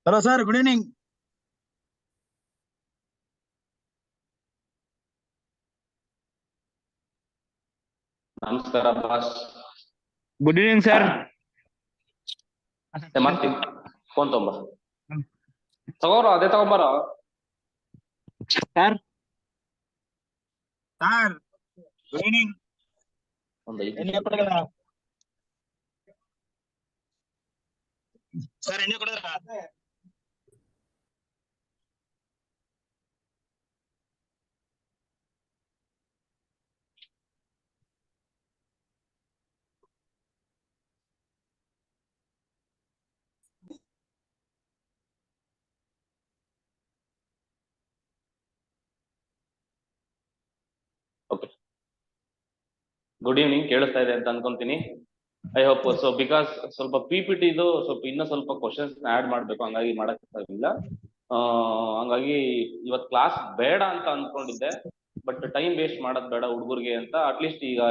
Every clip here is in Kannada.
Hello, sir. Good evening. ನಮಸ್ಕಾರ ಬಾಸ್. Good evening sir. ಮತ್ತೆ ಫೋನ್ ತಗೋರ ಅದೇ ತಗೊಂಬಾರ ಸರ್. Sir, good evening. ಒಂದು ಎಣ್ಣೆ ಕೊಡೋದಾ? ಸರ್ ಎಣ್ಣೆ ಕೊಡೋದಾ? Okay, good evening. ಕೇಳಿಸ್ತಾ ಇದೆ ಅಂತ ಅನ್ಕೊಂತೀನಿ. I hope so. ಬಿಕಾಸ್ ಸ್ವಲ್ಪ PPT ಇದು ಸ್ವಲ್ಪ ಇನ್ನೂ ಸ್ವಲ್ಪ ಕ್ವಶನ್ಸ್ ಆಡ್ ಮಾಡ್ಬೇಕು, ಹಂಗಾಗಿ ಮಾಡಕ್ಕಾಗಿಲ್ಲ. ಹಂಗಾಗಿ ಇವತ್ತು ಕ್ಲಾಸ್ ಬೇಡ ಅಂತ ಅನ್ಕೊಂಡಿದ್ದೆ, ಬಟ್ ಟೈಮ್ ವೇಸ್ಟ್ ಮಾಡೋದ್ ಬೇಡ ಹುಡುಗರಿಗೆ ಅಂತ ಅಟ್ಲೀಸ್ಟ್ ಈಗ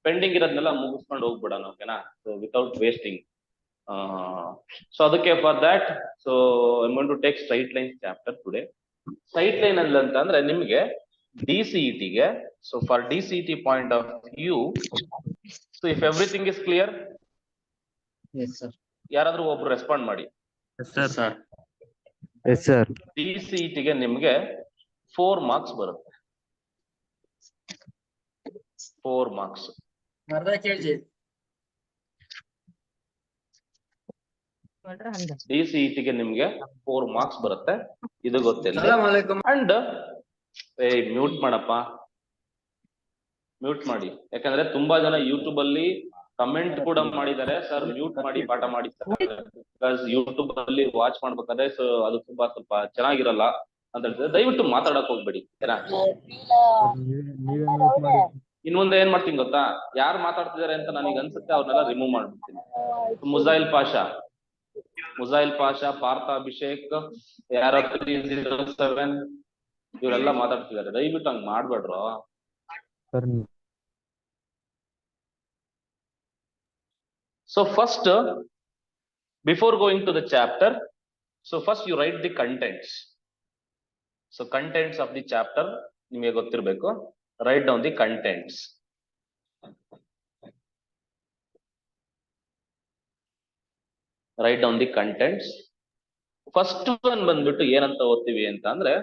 ಪೆಂಡಿಂಗ್ ಇರೋದ್ನೆಲ್ಲ ಮುಗಿಸ್ಕೊಂಡು ಹೋಗ್ಬಿಡೋಣ. ಓಕೆನಾ? So without wasting. ಸೊ ಅದಕ್ಕೆ for that so I want to take straight lines chapter today. Straight line ಅಲ್ಲಿ ಅಂತಂದ್ರೆ ನಿಮ್ಗೆ DCET ಗೆ, so for DCET point of view, so if everything is clear, ಯಾರಾದ್ರೂ ಒಬ್ರು ರೆಸ್ಪಾಂಡ್ ಮಾಡಿ. ಸರ್. Yes sir. DCET ಗೆ ನಿಮ್ಗೆ 4 ಮಾರ್ಕ್ಸ್ ಬರುತ್ತೆ. 4 ಮಾರ್ಕ್ಸ್. DCET ಗೆ ನಿಮ್ಗೆ 4 ಮಾರ್ಕ್ಸ್ ಬರುತ್ತೆ, ಇದು ಗೊತ್ತಿಲ್ಲ. ಅಂಡ್ ಮ್ಯೂಟ್ ಮಾಡಪ್ಪ, ಮ್ಯೂಟ್ ಮಾಡಿ. ಯಾಕಂದ್ರೆ ತುಂಬಾ ಜನ ಯೂಟ್ಯೂಬ್ ಅಲ್ಲಿ ಕಮೆಂಟ್ ಕೂಡ ಮಾಡಿದ್ದಾರೆ, ಸರ್ ಮ್ಯೂಟ್ ಮಾಡಿ ಪಾಠ ಮಾಡಿ ಸರ್, ಬಿಕಾಸ್ ಯೂಟ್ಯೂಬ್ ಅಲ್ಲಿ ವಾಚ್ ಮಾಡ್ಬೇಕಾದ್ರೆ ಸೊ ಅದು ತುಂಬಾ ಸ್ವಲ್ಪ ಚೆನ್ನಾಗಿರಲ್ಲ ಅಂತ ಹೇಳ್ತಿದ್ರೆ. ದಯವಿಟ್ಟು ಮಾತಾಡಕ್ ಹೋಗ್ಬೇಡಿ. ಇನ್ ಮುಂದೆ ಏನ್ ಮಾಡ್ತೀನಿ ಗೊತ್ತಾ, ಯಾರು ಮಾತಾಡ್ತಿದ್ದಾರೆ ಅಂತ ನನಗೆ ಅನ್ಸುತ್ತೆ ಅವ್ರನ್ನೆಲ್ಲ ರಿಮೂವ್ ಮಾಡ್ಬಿಡ್ತೀನಿ. ಮುಜಾಯಿಲ್ ಪಾಷಾ, ಪಾರ್ಥ ಅಭಿಷೇಕ್, ಯಾರೋ 307 ಇವರೆಲ್ಲ ಮಾತಾಡ್ತಿದ್ದಾರೆ. ದಯವಿಟ್ಟು ಹಂಗ್ ಮಾಡ್ಬೇಡ್ರು. So first, before going to the chapter, so first you write the contents. So contents of the chapter ನಿಮಗೆ ಗೊತ್ತಿರಬೇಕು. Write down the contents. Write down the contents. First one ಬಂದ್ಬಿಟ್ಟು ಏನಂತ ಓದ್ತೀವಿ ಅಂತ ಅಂದ್ರೆ,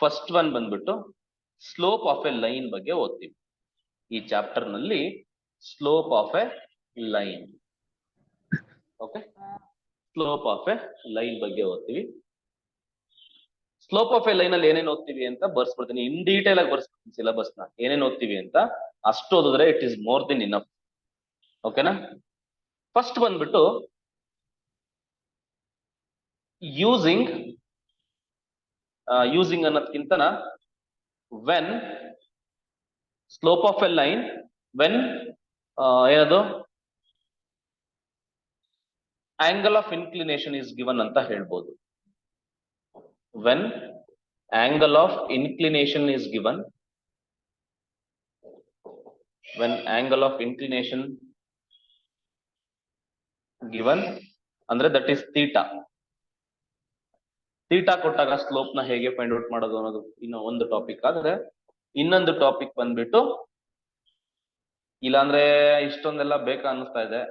ಫಸ್ಟ್ ಒನ್ ಬಂದ್ಬಿಟ್ಟು ಸ್ಲೋಪ್ ಆಫ್ ಎ ಲೈನ್ ಬಗ್ಗೆ ಓದ್ತೀವಿ. ಈ ಚಾಪ್ಟರ್ ನಲ್ಲಿ slope of a line. Okay, slope of a line ಬಗ್ಗೆ ಓದ್ತೀವಿ. ಸ್ಲೋಪ್ ಆಫ್ ಎ ಲೈನ್ ಅಲ್ಲಿ ಏನೇನು ಓದ್ತೀವಿ ಅಂತ ಬರ್ಸ್ಬಿಡ್ತೀನಿ, ಇನ್ ಡೀಟೇಲ್ ಆಗಿ ಬರ್ಸ್ಬಿಡ್ತೀನಿ ಸಿಲೆಬಸ್ ನ. ಏನೇನು ಓದ್ತೀವಿ ಅಂತ ಅಷ್ಟು ಓದಿದ್ರೆ it is more then enough. ಓಕೆನಾ? ಫಸ್ಟ್ ಬಂದ್ಬಿಟ್ಟು ಯೂಸಿಂಗ್ ಅನ್ನೋದಕ್ಕಿಂತನ when slope of a line, when ಏನದು angle of inclination is given ಅಂತ ಹೇಳ್ಬೋದು. When angle of inclination is given, when angle of inclination given ಅಂದ್ರೆ that is theta. ಥೀಟಾ ಕೊಟ್ಟಾಗ ಸ್ಲೋಪ್ ನ ಹೇಗೆ ಫೈಂಡ್ ಔಟ್ ಮಾಡೋದು ಅನ್ನೋದು ಇನ್ನೂ ಒಂದು ಟಾಪಿಕ್. ಆದ್ರೆ ಇನ್ನೊಂದು ಟಾಪಿಕ್ ಬಂದ್ಬಿಟ್ಟು, ಇಲ್ಲಾಂದ್ರೆ ಇಷ್ಟೊಂದೆಲ್ಲ ಬೇಕಾ ಅನ್ನಿಸ್ತಾ ಇದೆ.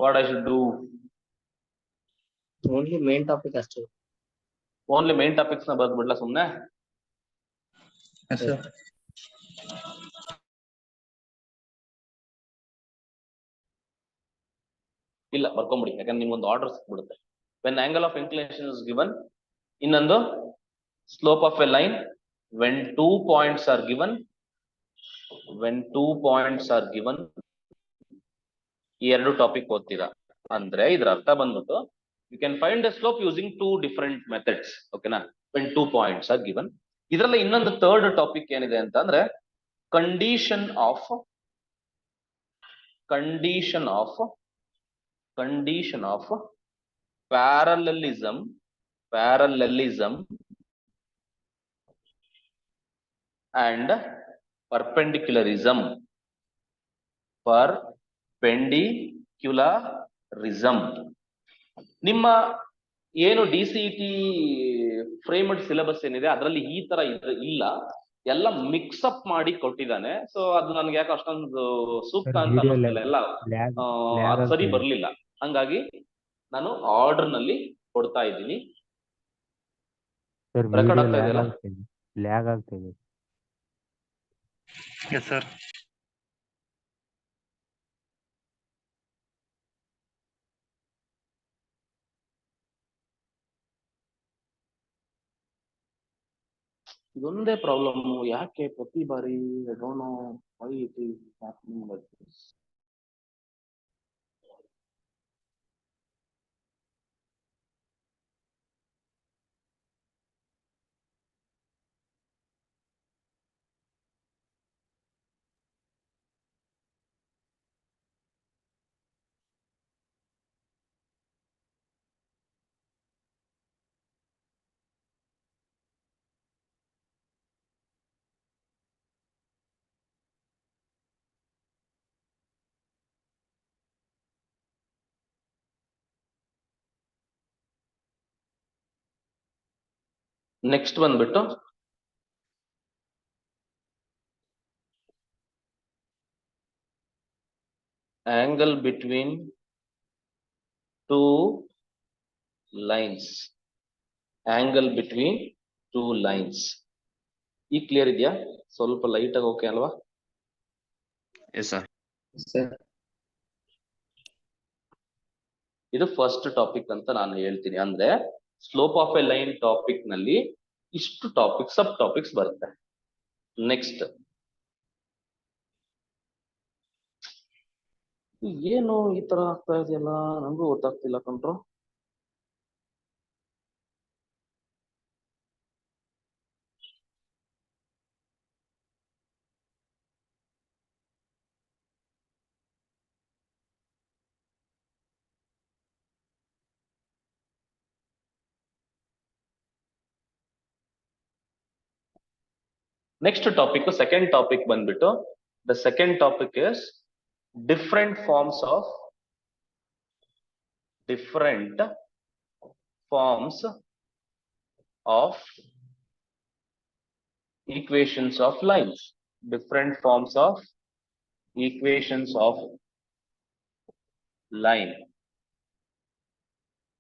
What I should do? Only main topic ಅಷ್ಟೇ. ಓನ್ಲಿ ಮೇನ್ ಟಾಪಿಕ್ಸ್ ನ ಬರ್ದ್ಬಿಡ್ಲಾ ಸುಮ್ನೆ? ಇಲ್ಲ, ಬರ್ಕೊಂಬಿಡಿ. ಯಾಕಂದ್ರೆ ನಿಮ್ಗೊಂದು ಆರ್ಡರ್ ಸಿಕ್ಬಿಡುತ್ತೆ. When angle of inclination is given, ಇನ್ನೊಂದು slope of a line, when 2 points are given. When 2 points are given, ಈ ಎರಡು ಟಾಪಿಕ್ ಓದ್ತೀರಾ ಅಂದ್ರೆ ಇದರ ಅರ್ಥ ಬಂದ್ಬಿಟ್ಟು you can find the slope using 2 different methods. ಓಕೆನಾ? When 2 points are given. ಇದರಲ್ಲಿ ಇನ್ನೊಂದು ಥರ್ಡ್ ಟಾಪಿಕ್ ಏನಿದೆ ಅಂತ ಅಂದ್ರೆ condition of parallelism and perpendicularism ಪೆಂಡಿಕ್ಯುಲರಿಸಮ್. ನಿಮ್ಮ ಏನು DCET ಫ್ರೇಮ್ಡ್ ಸಿಲೆಬಸ್ ಏನಿದೆ ಅದರಲ್ಲಿ ಈ ತರ ಇಲ್ಲ, ಎಲ್ಲ ಮಿಕ್ಸ್ ಅಪ್ ಮಾಡಿ ಕೊಟ್ಟಿದ್ದಾನೆ. ಸೊ ಅದು ನನ್ಗೆ ಯಾಕೆ ಅಷ್ಟೊಂದು ಸೂಕ್ತ ಅಂತ ಅನ್ನಿಸ್ತಿಲ್ಲ, ಎಲ್ಲ ಅದ್ ಸರಿ ಬರ್ಲಿಲ್ಲ. ಹಂಗಾಗಿ ನಾನು ಆರ್ಡರ್ ನಲ್ಲಿ ಕೊಡ್ತಾ ಇದ್ದೀನಿ. ರೆಕಾರ್ಡ್ ಆಗ್ತಾ ಇದೆಯಲ್ಲ? ಲ್ಯಾಗ್ ಆಗ್ತಿದೆ. Yes sir. ಇದೊಂದೇ ಪ್ರಾಬ್ಲಮ್, ಯಾಕೆ ಪ್ರತಿ ಬಾರಿ I don't know why it is happening like this. Next ಬಂದ್ಬಿಟ್ಟು angle between two lines. Angle between two lines. ಈ ಕ್ಲಿಯರ್ ಇದೆಯಾ? ಸ್ವಲ್ಪ ಲೈಟ್ ಆಗಿ ಓಕೆ ಅಲ್ವಾ? Yes sir. ಇದು ಫಸ್ಟ್ ಟಾಪಿಕ್ ಅಂತ ನಾನು ಹೇಳ್ತೀನಿ. ಅಂದ್ರೆ slope of a line topic ನಲ್ಲಿ ಇಷ್ಟು ಟಾಪಿಕ್ ಸಬ್ ಟಾಪಿಕ್ಸ್ ಬರುತ್ತೆ. ನೆಕ್ಸ್ಟ್ ಏನು ಈ ತರ ಆಗ್ತಾ ಇದೆಯಲ್ಲ, ನಂಗೂ ಗೊತ್ತಾಗ್ತಿಲ್ಲ ಕಂಟ್ರೋ. ನೆಕ್ಸ್ಟ್ ಟಾಪಿಕ್, ಸೆಕೆಂಡ್ ಟಾಪಿಕ್ ಬಂದ್ಬಿಟ್ಟು, the second topic is different forms of equations of lines. Different forms of equations of line.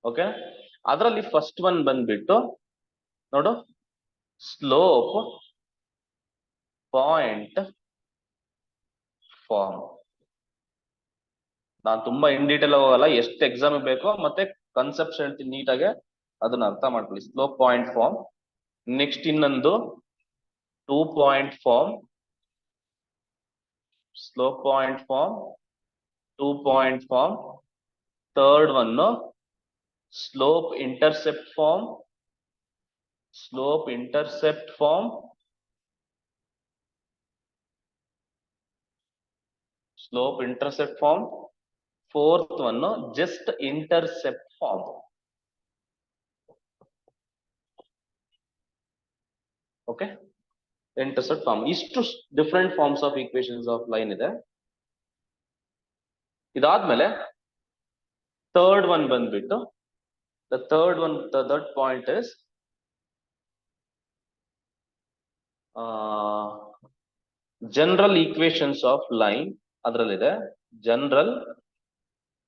Okay, ಅದರಲ್ಲಿ ಫಸ್ಟ್ ಒನ್ ಬಂದ್ಬಿಟ್ಟು ನೋಡು, ಸ್ಲೋಪ್ ಪಾಯಿಂಟ್ ಫಾರ್ಮ್. ನಾನು ತುಂಬಾ ಇನ್ ಡೀಟೇಲ್ ಹೋಗಲ್ಲ, ಎಷ್ಟು ಎಕ್ಸಾಮ್ ಬೇಕೋ ಮತ್ತೆ ಕನ್ಸೆಪ್ಟ್ ಹೇಳ್ತೀನಿ ನೀಟಾಗೆ, ಅದನ್ನ ಅರ್ಥ ಮಾಡ್ಕೊಳ್ಳಿ. Slope point form. ನೆಕ್ಸ್ಟ್ ಇನ್ನೊಂದು 2 point form, slope point form, 2 point form. Third one slope intercept form, slope intercept form, slope intercept form. Fourth one just intercept form. Okay, intercept form. ಇಷ್ಟು different forms of equations of line ಇದೆ. ಇದಾದ್ಮೇಲೆ ಥರ್ಡ್ ಒನ್ ಬಂದ್ಬಿಟ್ಟು, the third point is general equations of line. ಅದರಲ್ಲಿದೆ general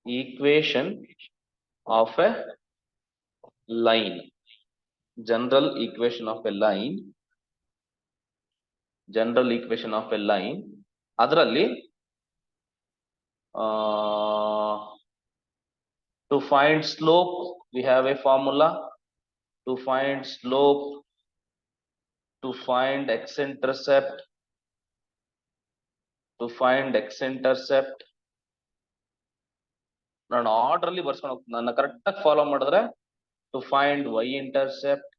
equation of a line. General equation of a line. General equation of a line. ಅದರಲ್ಲಿ to find slope we have a formula. To find slope, to find x-intercept, to find x-intercept. ನಾನು ಆರ್ಡರ್ ಅಲ್ಲಿ ಬರ್ಸ್ಕೊಂಡು ಹೋಗ್ತೀನಿ, ನನ್ನ ಕರೆಕ್ಟ್ ಆಗಿ ಫಾಲೋ ಮಾಡಿದ್ರೆ to find y-intercept,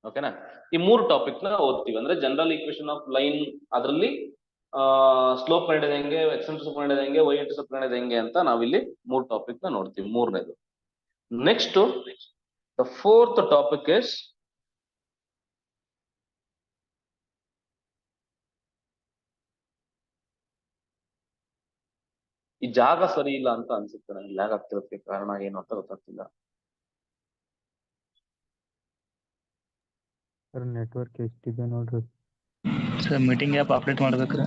ಓಕೆನಾ? ಈ ಮೂರು ಟಾಪಿಕ್ ನ ಓದ್ತೀವಿ. ಅಂದ್ರೆ ಜನರಲ್ ಈಕ್ವೇಶನ್ ಆಫ್ ಲೈನ್, ಅದರಲ್ಲಿ ಸ್ಲೋಪ್ ಕಂಡಿದೆ ಹೆಂಗೆ, ಎಕ್ಸ್-ಇಂಟರ್ಸೆಪ್ಟ್ ಕಂಡಿದೆ ಹೆಂಗೆ, ವೈ-ಇಂಟರ್ಸೆಪ್ಟ್ ಕಂಡಿದೆ ಹೆಂಗೆ ಅಂತ ನಾವಿಲ್ಲಿ ಮೂರು ಟಾಪಿಕ್ ನ ನೋಡ್ತೀವಿ. ಮೂರನೇದು. Next the fourth topic is ಈ ಜಾಗ ಸರಿ ಇಲ್ಲ ಅಂತ ಅನ್ಸುತ್ತೆ ನನಗೆ. ಲ್ಯಾಗ್ ಆಗ್ತಿರೋದಕ್ಕೆ ಕಾರಣ ಏನು ಅಂತ ಗೊತ್ತಾಗ್ತಿಲ್ಲ. ಸರ್ ನೆಟ್ವರ್ಕ್ ಎಷ್ಟಿದೆ ನೋಡ್ರಿ. ಸರ್ ಮೀಟಿಂಗ್ ಆ್ಯಪ್ ಅಪ್ಡೇಟ್ ಮಾಡ್ಬೇಕ್ರಿ.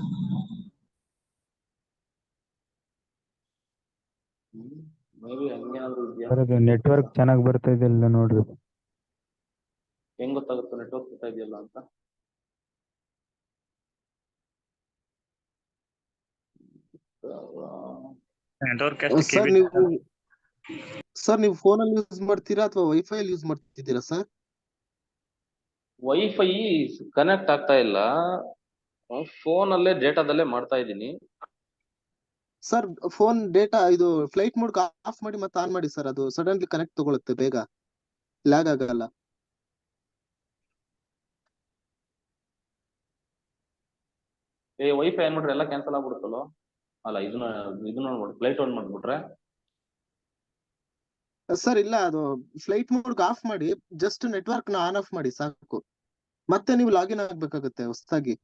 ಮೇ ಬಿ ಹಂಗೇನಾದ್ರು ಇದೆಯಾ? ಸರ್ ಅದು ನೆಟ್ವರ್ಕ್ ಚೆನ್ನಾಗಿ ಬರ್ತಾ ಇದೆ ಇಲ್ಲ ನೋಡ್ರಿ. ಹೆಂಗ್ ಗೊತ್ತಾಗುತ್ತೆ ನೆಟ್ವರ್ಕ್ ಬರ್ತಾ ಇದೆಯಲ್ಲ ಅಂತ? ನೆಟ್ವರ್ಕ್ ಎಷ್ಟು ಸರ್ ಕೆಬಿ? ನೀವು ಫೋನಲ್ಲಿ ಯೂಸ್ ಮಾಡ್ತೀರಾ ಅಥವಾ ವೈಫೈ ಅಲ್ಲಿ ಯೂಸ್ ಮಾಡ್ತಿದ್ದೀರಾ ಸರ್? ವೈಫೈ ಕನೆಕ್ಟ್ ಆಗ್ತಾ ಇಲ್ಲ, ಫೋನ್ ಅಲ್ಲೇ ಡೇಟಾದಲ್ಲೇ ಮಾಡ್ತಾ ಇದ್ದೀನಿ. ಸರ್ ಫೋನ್ ಡೇಟಾ ಇದು ಫ್ಲೈಟ್ ಮೋಡ್ ಆಫ್ ಮಾಡಿ ಮತ್ತೆ ಆನ್ ಮಾಡಿ ಸರ್, ಅದು ಸಡನ್ಲಿ ಕನೆಕ್ಟ್ ತಗೊಳುತ್ತೆ, ಬೇಗ ಲ್ಯಾಗ್ ಆಗಲ್ಲ. ವೈಫೈ ಏನ್ ಮಾಡ್ರೆ ಎಲ್ಲ ಕ್ಯಾನ್ಸಲ್ ಆಗ್ಬಿಡುತ್ತಲ್ಲ. ಅಲ್ಲ ಇದನ್ನ ನೋಡಿ ಫ್ಲೈಟ್ ಆನ್ ಮಾಡ್ಬಿಟ್ರೆ. ಸರ್ ಇಲ್ಲ, ಅದು ಫ್ಲೈಟ್ ಮೋಡ್ ಆಫ್ ಮಾಡಿ ಜಸ್ಟ್ ನೆಟ್ವರ್ಕ್ ನ ಆನ್ ಆಫ್ ಮಾಡಿ ಸಾಕು, ಮತ್ತೆ ನೀವು ಲಾಗಿನ್ ಆಗ್ಬೇಕಾಗುತ್ತೆ ಹೊಸದಾಗಿ.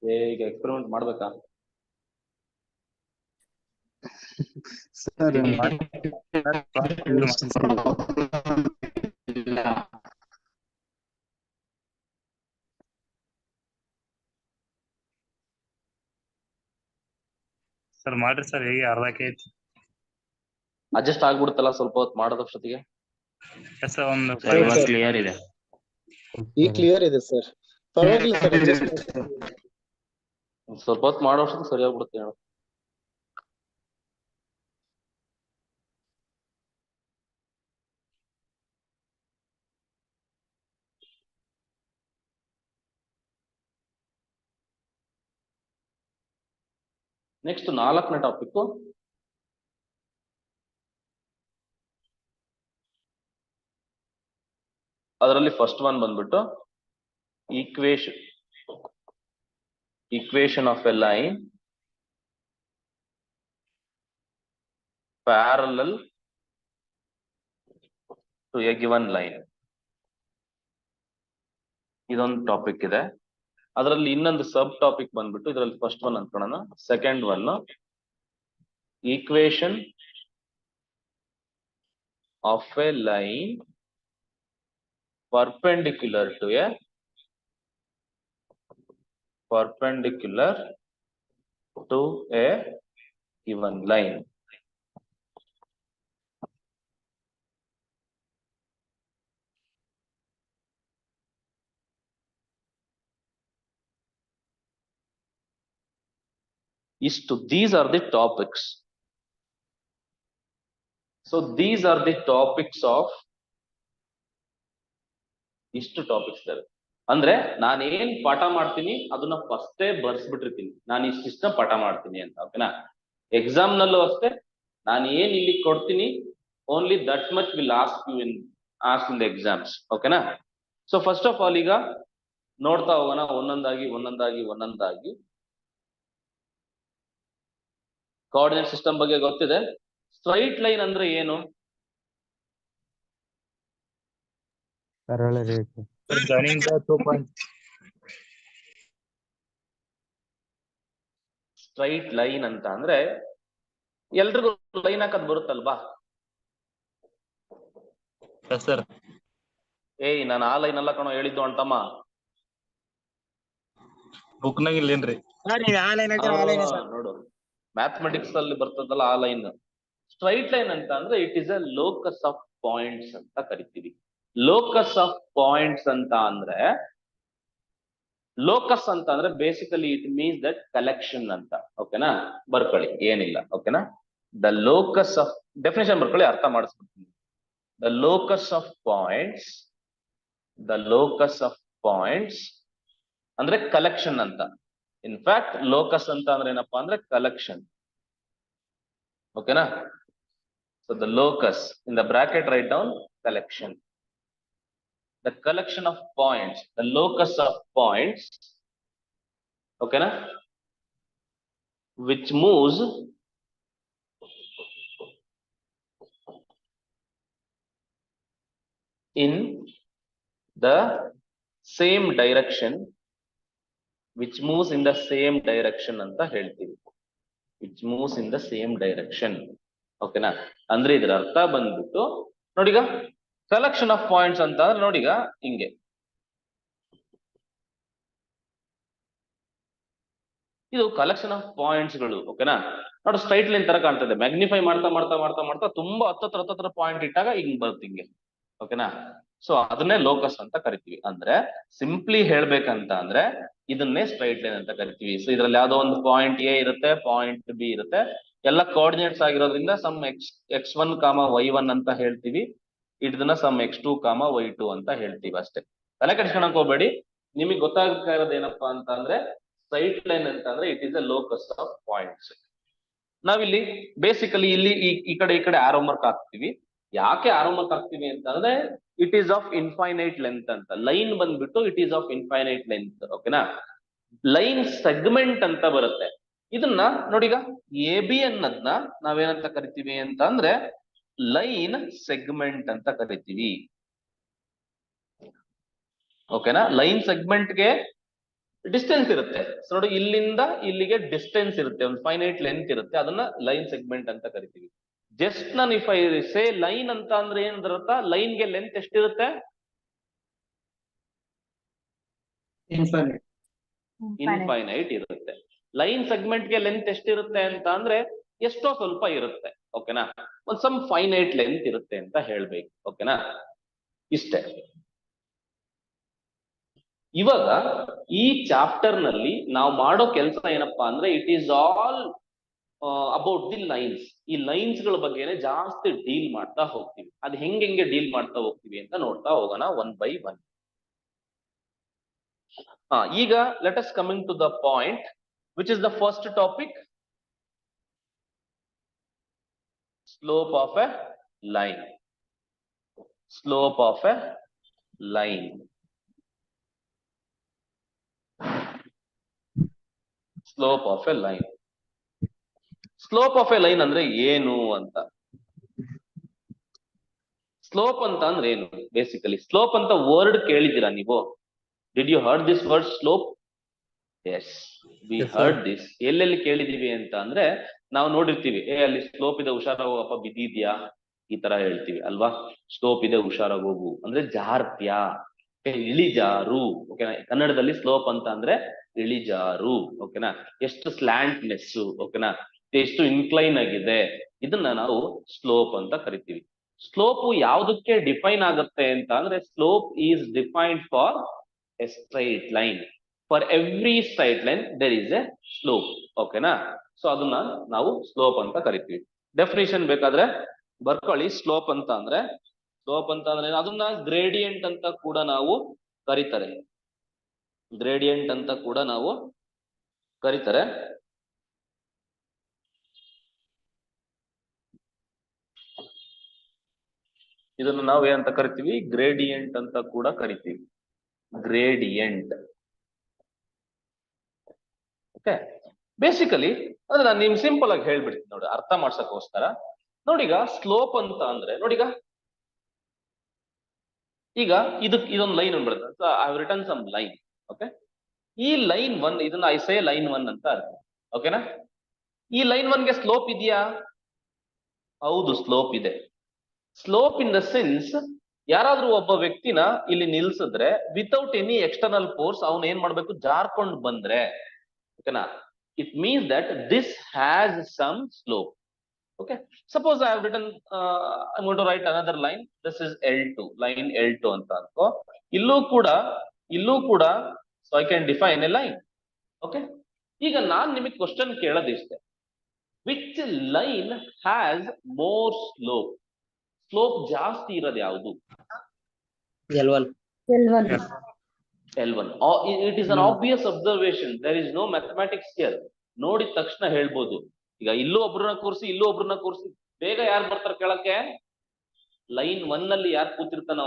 ಈಗ ಎಕ್ಸ್ಪೆರಿಮೆಂಟ್ ಮಾಡ್ಬೇಕಾ? ಸರ್ ಸರ್ ಮಾಡ್ರಿ ಸರ್, ಹೇಗೆ ಅರ್ಧಕ್ಕೆ ಐತಿ. ಅಡ್ಜಸ್ಟ್ ಆಗ್ಬಿಡುತ್ತಲ್ಲ ಸ್ವಲ್ಪ ಹೊತ್ತು ಮಾಡೋದಷ್ಟೊತ್ತಿಗೆ. ಸರ್ ಒಂದು ಸರ್ ಇವಾಗ ಕ್ಲಿಯರ್ ಇದೆ. ಈ ಕ್ಲಿಯರ್ ಇದೆ ಸರ್, ಪರವಾಗಿಲ್ಲ ಸರ್, ಅಡ್ಜಸ್ಟ್ ಸ್ವಲ್ಪ ಹೊತ್ತು ಮಾಡೋಷ್ಟೊತ್ತಿಗೆ ಸರಿ ಆಗ್ಬಿಡುತ್ತೆ ಹೇಳು. ನೆಕ್ಸ್ಟ್ 4ನೇ ಟಾಪಿಕ್, ಅದರಲ್ಲಿ ಫಸ್ಟ್ ಒನ್ ಬಂದ್ಬಿಟ್ಟು equation of a line parallel to a given line. ಇದೊಂದು ಟಾಪಿಕ್ ಇದೆ. ಅದರಲ್ಲಿ ಇನ್ನೊಂದು ಸಬ್ ಟಾಪಿಕ್ ಬಂದ್ಬಿಟ್ಟು, ಇದರಲ್ಲಿ ಫಸ್ಟ್ ಒನ್ ಅನ್ಕೊಳ್ಳೋಣ, second one equation of a line perpendicular to a given line. These are the topics. So these are the topics of ಇಷ್ಟು ಟಾಪಿಕ್ಸ್ ಇದಾವೆ. ಅಂದ್ರೆ ನಾನು ಏನ್ ಪಾಠ ಮಾಡ್ತೀನಿ ಅದನ್ನ ಫಸ್ಟೇ ಬರ್ಸ್ಬಿಟ್ಟಿರ್ತೀನಿ, ನಾನು ಇಷ್ಟಿಷ್ಟ ಪಾಠ ಮಾಡ್ತೀನಿ ಅಂತ. ಓಕೆನಾ? ಎಕ್ಸಾಮ್ ನಲ್ಲೂ ಅಷ್ಟೇ, ನಾನು ಏನ್ ಇಲ್ಲಿ ಕೊಡ್ತೀನಿ only that much will ask in the exams. ಓಕೆನಾ? ಸೊ ಫಸ್ಟ್ ಆಫ್ ಆಲ್ ಈಗ ನೋಡ್ತಾ ಹೋಗೋಣ ಒಂದೊಂದಾಗಿ. ಕೋಆರ್ಡಿನೇಟ್ ಸಿಸ್ಟಮ್ ಬಗ್ಗೆ ಗೊತ್ತಿದೆ. ಸ್ಟ್ರೈಟ್ ಲೈನ್ ಅಂದ್ರೆ ಏನು? ಸರಳ ರೇಖೆ. Joining 2 point. ಸ್ಟ್ರೈಟ್ ಲೈನ್ ಅಂತ ಅಂದ್ರೆ ಎಲ್ರಿಗೂ ಲೈನ್ ಹಾಕದ್ ಬರುತ್ತಲ್ವಾ? ಸರ್ ನಾನು ಆ ಲೈನ್ ಅಲ್ಲ ಕಣೋ ಹೇಳಿದ್ದು ಅಂತಮ್ಮ. ಬುಕ್ನಾಗ ಇಲ್ಲೇನ್ರಿ ನೋಡು, ಮ್ಯಾಥಮೆಟಿಕ್ಸ್ ಅಲ್ಲಿ ಬರ್ತದಲ್ಲ ಆ ಲೈನ್. ಸ್ಟ್ರೈಟ್ ಲೈನ್ ಅಂತ ಅಂದ್ರೆ it is a locus of points ಅಂತ ಕರಿತೀವಿ. ಲೋಕಸ್ ಆಫ್ ಪಾಯಿಂಟ್ಸ್ ಅಂತ ಅಂದ್ರೆ basically it means that collection ಅಂತ. ಓಕೆನಾ? ಬರ್ಕೊಳ್ಳಿ, ಏನಿಲ್ಲ. ಓಕೆನಾ? ದ ಲೋಕಸ್ ಆಫ್, ಡೆಫಿನೇಷನ್ ಬರ್ಕೊಳ್ಳಿ, ಅರ್ಥ ಮಾಡಿಸ್ಬಿಡ್ತೀನಿ. ದ ಲೋಕಸ್ ಆಫ್ ಪಾಯಿಂಟ್ಸ್ ಅಂದ್ರೆ ಕಲೆಕ್ಷನ್ ಅಂತ. ಇನ್ಫ್ಯಾಕ್ಟ್ ಲೋಕಸ್ ಅಂತ ಅಂದ್ರೆ ಏನಪ್ಪಾ ಅಂದ್ರೆ ಕಲೆಕ್ಷನ್. ಓಕೆನಾ? So the locus in the bracket write down collection. The collection of points, the locus of points, okay na, which moves in the same direction which moves in the same direction ಅಂತ ಹೇಳ್ತೀವಿ. Which moves in the same direction. ಓಕೆನಾ? ಅಂದ್ರೆ ಇದರ ಅರ್ಥ ಬಂದ್ಬಿಟ್ಟು ನೋಡಿಗ ಕಲೆಕ್ಷನ್ ಆಫ್ ಪಾಯಿಂಟ್ಸ್ ಅಂತ ಅಂದ್ರೆ ನೋಡಿಗ ಹಿಂಗೆ ಇದು ಕಲೆಕ್ಷನ್ ಆಫ್ ಪಾಯಿಂಟ್ಸ್ ಗಳು. ಓಕೆನಾ? ನೋಡಿ ಸ್ಟ್ರೈಟ್ ಲೈನ್ ತರ ಕಾಣ್ತದೆ. ಮ್ಯಾಗ್ನಿಫೈ ಮಾಡ್ತಾ ಮಾಡ್ತಾ ಮಾಡ್ತಾ ಮಾಡ್ತಾ ತುಂಬಾ ಹತ್ತತ್ರ ಪಾಯಿಂಟ್ ಇಟ್ಟಾಗ ಹಿಂಗ್ ಬರುತ್ತೆ ಹಿಂಗೆ. ಓಕೆನಾ? ಸೊ ಅದನ್ನೇ ಲೋಕಸ್ ಅಂತ ಕರಿತೀವಿ. ಅಂದ್ರೆ ಸಿಂಪ್ಲಿ ಹೇಳ್ಬೇಕಂತ ಅಂದ್ರೆ ಇದನ್ನೇ ಸ್ಟ್ರೈಟ್ ಲೈನ್ ಅಂತ ಕರಿತೀವಿ. ಸೊ ಇದ್ರಲ್ಲಿ ಯಾವ್ದೋ ಒಂದು ಪಾಯಿಂಟ್ ಎ ಇರುತ್ತೆ, ಪಾಯಿಂಟ್ ಬಿ ಇರುತ್ತೆ, ಎಲ್ಲ ಕೋಆರ್ಡಿನೇಟ್ಸ್ ಆಗಿರೋದ್ರಿಂದ ಸಮ್ x1, y1 ಅಂತ ಹೇಳ್ತೀವಿ. ಇದನ್ನ ಸಮ್ x2, y2 ಅಂತ ಹೇಳ್ತೀವಿ ಅಷ್ಟೇ. ತಲೆ ಕೆಡಿಸ್ಕೊಳಕ್ ಹೋಗ್ಬೇಡಿ. ನಿಮಗೆ ಗೊತ್ತಾಗ್ತಾ ಇರೋದು ಏನಪ್ಪಾ ಅಂತ ಅಂದ್ರೆ ಸ್ಟ್ರೈಟ್ ಲೈನ್ ಅಂತ ಅಂದ್ರೆ it is a locus of points. ನಾವಿಲ್ಲಿ ಬೇಸಿಕಲಿ ಇಲ್ಲಿ ಈ ಕಡೆ ಆರೋ ಮಾರ್ಕ್ ಹಾಕ್ತಿವಿ. ಯಾಕೆ ಆರೋ ಮಾರ್ಕ್ ಹಾಕ್ತಿವಿ ಅಂತ ಅಂದ್ರೆ it is of infinite length ಅಂತ. ಲೈನ್ ಬಂದ್ಬಿಟ್ಟು it is of infinite length. ಓಕೆನಾ? ಲೈನ್ ಸೆಗ್ಮೆಂಟ್ ಅಂತ ಬರುತ್ತೆ. ಇದನ್ನ ನೋಡಿಗ ಎ ಬಿ ಅನ್ನೋದನ್ನ ನಾವೇನಂತ ಕರಿತೀವಿ ಅಂತ ಅಂದ್ರೆ ಲೈನ್ ಸೆಗ್ಮೆಂಟ್ ಅಂತ ಕರಿತೀವಿ. ಓಕೆನಾ? ಲೈನ್ ಸೆಗ್ಮೆಂಟ್ಗೆ ಡಿಸ್ಟೆನ್ಸ್ ಇರುತ್ತೆ. ಸೊ ನೋಡಿ ಇಲ್ಲಿಂದ ಇಲ್ಲಿಗೆ ಡಿಸ್ಟೆನ್ಸ್ ಇರುತ್ತೆ, ಒಂದು ಫೈನೈಟ್ ಲೆಂತ್ ಇರುತ್ತೆ, ಅದನ್ನ ಲೈನ್ ಸೆಗ್ಮೆಂಟ್ ಅಂತ ಕರಿತೀವಿ. ಜಸ್ಟ್ ನಾನು ಇಫ್ ಐ ಸೇ ಲೈನ್ ಅಂತ ಅಂದ್ರೆ ಏನಿರುತ್ತ, ಲೈನ್ಗೆ ಲೆಂತ್ ಎಷ್ಟಿರುತ್ತೆ? ಇನ್ಫೈನೈಟ್ ಇರುತ್ತೆ. ಲೈನ್ ಸೆಗ್ಮೆಂಟ್ಗೆ ಲೆಂತ್ ಎಷ್ಟಿರುತ್ತೆ ಅಂತ ಅಂದ್ರೆ ಎಷ್ಟೋ ಸ್ವಲ್ಪ ಇರುತ್ತೆ. ಓಕೆನಾ? ಒಂದ್ ಸಮ್ ಫೈನೈಟ್ ಲೆಂತ್ ಇರುತ್ತೆ ಅಂತ ಹೇಳ್ಬೇಕು. ಓಕೆನಾ? ಇಷ್ಟೇ. ಇವಾಗ ಈ ಚಾಪ್ಟರ್ ನಲ್ಲಿ ನಾವು ಮಾಡೋ ಕೆಲಸ ಏನಪ್ಪಾ ಅಂದ್ರೆ it is all about the lines. ಈ ಲೈನ್ಸ್ ಗಳ ಬಗ್ಗೆನೆ ಜಾಸ್ತಿ ಡೀಲ್ ಮಾಡ್ತಾ ಹೋಗ್ತೀವಿ. ಅದು ಹೆಂಗೆ ಡೀಲ್ ಮಾಡ್ತಾ ಹೋಗ್ತೀವಿ ಅಂತ ನೋಡ್ತಾ ಹೋಗೋಣ ಒನ್ ಬೈ ಒನ್. ಈಗ let us coming to the point which is the first topic, slope of a line. Slope of a line. Slope of a line. Slope of a line ಅಂದ್ರೆ ಏನು ಅಂತ. ಸ್ಲೋಪ್ ಅಂತ ಅಂದ್ರೆ ಏನು? ಬೇಸಿಕಲಿ ಸ್ಲೋಪ್ ಅಂತ ವರ್ಡ್ ಕೇಳಿದ್ದೀರಾ ನೀವು? Did you heard this word slope? Yes, we heard this. ಎಲ್ಲೆಲ್ಲಿ ಕೇಳಿದೀವಿ ಅಂತ ಅಂದ್ರೆ ನಾವು ನೋಡಿರ್ತೀವಿ, ಅಲ್ಲಿ ಸ್ಲೋಪ್ ಇದೆ ಹುಷಾರಾಗೋಗಪ್ಪ, ಬಿದ್ದಿದ್ಯಾ, ಈ ತರ ಹೇಳ್ತೀವಿ ಅಲ್ವಾ? ಸ್ಲೋಪ್ ಇದೆ ಹುಷಾರಾಗೋಗು ಅಂದ್ರೆ ಜಾರ್ತ್ಯಾ, ಇಳಿಜಾರು. ಓಕೆನಾ? ಕನ್ನಡದಲ್ಲಿ ಸ್ಲೋಪ್ ಅಂತ ಅಂದ್ರೆ ಇಳಿಜಾರು. ಓಕೆನಾ? ಎಷ್ಟು ಸ್ಲ್ಯಾಂಟ್ನೆಸ್, ಓಕೆನಾ, ಎಷ್ಟು ಇನ್ಕ್ಲೈನ್ ಆಗಿದೆ, ಇದನ್ನ ನಾವು ಸ್ಲೋಪ್ ಅಂತ ಕರಿತೀವಿ. ಸ್ಲೋಪ್ ಯಾವುದಕ್ಕೆ ಡಿಫೈನ್ ಆಗುತ್ತೆ ಅಂತ ಅಂದ್ರೆ slope is defined for a straight line. For every straight line there is a slope. ಓಕೆನಾ? ಸೊ ಅದನ್ನ ನಾವು ಸ್ಲೋಪ್ ಅಂತ ಕರಿತೀವಿ. ಡೆಫಿನಿಷನ್ ಬೇಕಾದ್ರೆ ಬರ್ಕೊಳ್ಳಿ. ಸ್ಲೋಪ್ ಅಂತ ಅಂದ್ರೆ ಅದನ್ನ ಗ್ರೇಡಿಯಂಟ್ ಅಂತ ಕೂಡ ನಾವು ಕರೀತಾರೆ. ಗ್ರೇಡಿಯಂಟ್ ಅಂತ ಕೂಡ ನಾವು ಕರೀತಾರೆ. ಇದನ್ನು ನಾವು ಏನಂತ ಕರಿತೀವಿ? ಗ್ರೇಡಿಯಂಟ್ ಅಂತ ಕೂಡ ಕರಿತೀವಿ. ಗ್ರೇಡಿಯಂಟ್. ಓಕೆ? ಬೇಸಿಕಲಿ ಅಂದ್ರೆ ನಾನು ನಿಮ್ ಸಿಂಪಲ್ ಆಗಿ ಹೇಳ್ಬಿಡ್ತೀನಿ ನೋಡಿ, ಅರ್ಥ ಮಾಡ್ಸಕ್ಕೋಸ್ಕರ. ನೋಡಿಗ ಸ್ಲೋಪ್ ಅಂತ ಅಂದ್ರೆ ನೋಡಿಗ ಈಗ ಇದೊಂದು ಲೈನ್ ಅಂದ್ಬಿಡುತ್ತೆ. I have written some line. Okay? ಈ ಲೈನ್ 1, ಇದನ್ನ ಐ ಸೇ ಲೈನ್ 1 ಅಂತ ಅರ್ಥ. ಓಕೆನಾ? ಈ ಲೈನ್ 1ಗೆ ಸ್ಲೋಪ್ ಇದೆಯಾ? ಹೌದು, ಸ್ಲೋಪ್ ಇದೆ. ಸ್ಲೋಪ್ ಇನ್ ದ ಸೆನ್ಸ್, ಯಾರಾದ್ರೂ ಒಬ್ಬ ವ್ಯಕ್ತಿನ ಇಲ್ಲಿ ನಿಲ್ಸಿದ್ರೆ ವಿತೌಟ್ ಎನಿ ಎಕ್ಸ್ಟರ್ನಲ್ ಫೋರ್ಸ್ ಅವನು ಏನ್ ಮಾಡ್ಬೇಕು? ಜಾರ್ಕೊಂಡು ಬಂದ್ರೆ, ಓಕೆನಾ, it means that this has some slope. Okay, suppose I have written I'm going to write another line. This is L2, line L2 ಅಂತ ಅನ್ಕೋ. ಇಲ್ಲೂ ಕೂಡ so I can define a line. Okay? ಈಗ ನಾನು ನಿಮಗೆ ಕ್ವಶನ್ ಕೇಳೋದಿಷ್ಟೇ, which line has more slope? Slope ಜಾಸ್ತಿ ಇರೋದು ಯಾವುದು? L1. L1. It is an obvious observation. There is no mathematics here. ನೋಡಿದ ತಕ್ಷಣ ಹೇಳ್ಬೋದು. ಈಗ ಇಲ್ಲೂ ಒಬ್ರನ್ನ ಕೂರಿಸಿ ಬೇಗ ಯಾರು ಬರ್ತಾರೆ ಕೇಳಕ್ಕೆ? ಲೈನ್ 1 ನಲ್ಲಿ ಯಾರು ಕೂತಿರ್ತಾನ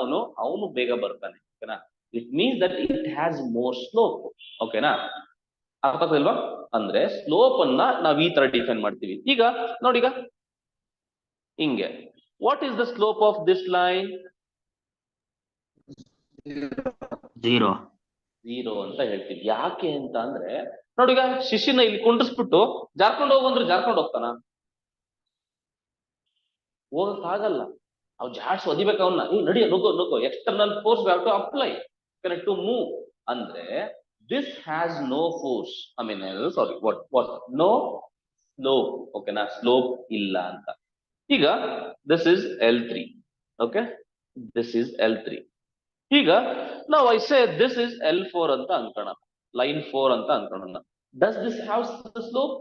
ಅವನು ಬೇಗ ಬರ್ತಾನೆ. ಓಕೆನಾ? It means that it has more slope. ಓಕೆನಾ? ಅರ್ಥ ಆಗ್ತಿಲ್ವಾ? ಅಂದ್ರೆ ಸ್ಲೋಪ್ ಅನ್ನ ನಾವ್ ಈ ತರ ಡಿಫೈನ್ ಮಾಡ್ತೀವಿ. ಈಗ ನೋಡಿ, ಈಗ ಹಿಂಗೆ, what is the slope of this line? 0. 0 ಅಂತ ಹೇಳ್ತೀವಿ. ಯಾಕೆ ಅಂತ ಅಂದ್ರೆ ನೋಡಿ, ಈಗ ಶಿಶಿನ ಇಲ್ಲಿ ಕುಂಡ್ರಿಸ್ಬಿಟ್ಟು ಜಾರ್ಕೊಂಡು ಹೋಗಂದ್ರೆ ಜಾರ್ಕೊಂಡು ಹೋಗ್ತಾನ? ಹೋಗಕ್ಕಾಗಲ್ಲ. ಅವ್ ಜಾಡ್ಸ್ ಒದಿಬೇಕು ಅವನ್ನ, ನೀವು ನಡಿಯ ನುಗ್ಗೋ external force have to apply to move. ಅಂದ್ರೆ this has no force, I mean sorry what no slope. ಓಕೆನಾ, ಸ್ಲೋಪ್ ಇಲ್ಲ ಅಂತ. ಈಗ this is L3. Okay, this is L3. ಈಗ ನಾವು I say this is L4 ಅಂತ ಅನ್ಕೋಣ, ಲೈನ್ 4 ಅಂತ ಅನ್ಕೋಣ. Does this have slope?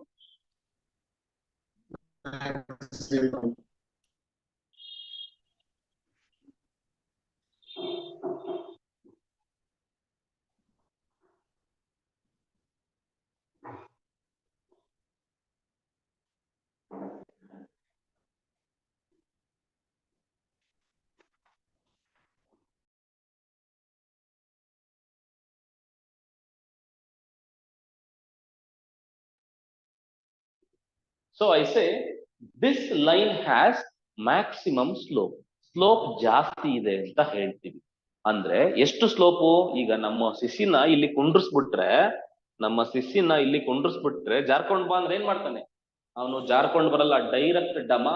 So I say this line has maximum slope. Slope ಜಾಸ್ತಿ ಇದೆ ಅಂತ ಹೇಳ್ತೀವಿ. ಅಂದ್ರೆ ಎಷ್ಟು ಸ್ಲೋಪು? ಈಗ ನಮ್ಮ ಶಿಶಿನ ಇಲ್ಲಿ ಕುಂಡ್ರಿಸ್ಬಿಟ್ರೆ, ಜಾರ್ಕೊಂಡ್ ಬಾ ಅಂದ್ರೆ ಏನ್ ಮಾಡ್ತಾನೆ ಅವನು? ಜಾರ್ಕೊಂಡ್ ಬರಲ್ಲ, ಡೈರೆಕ್ಟ್ ಡಮ.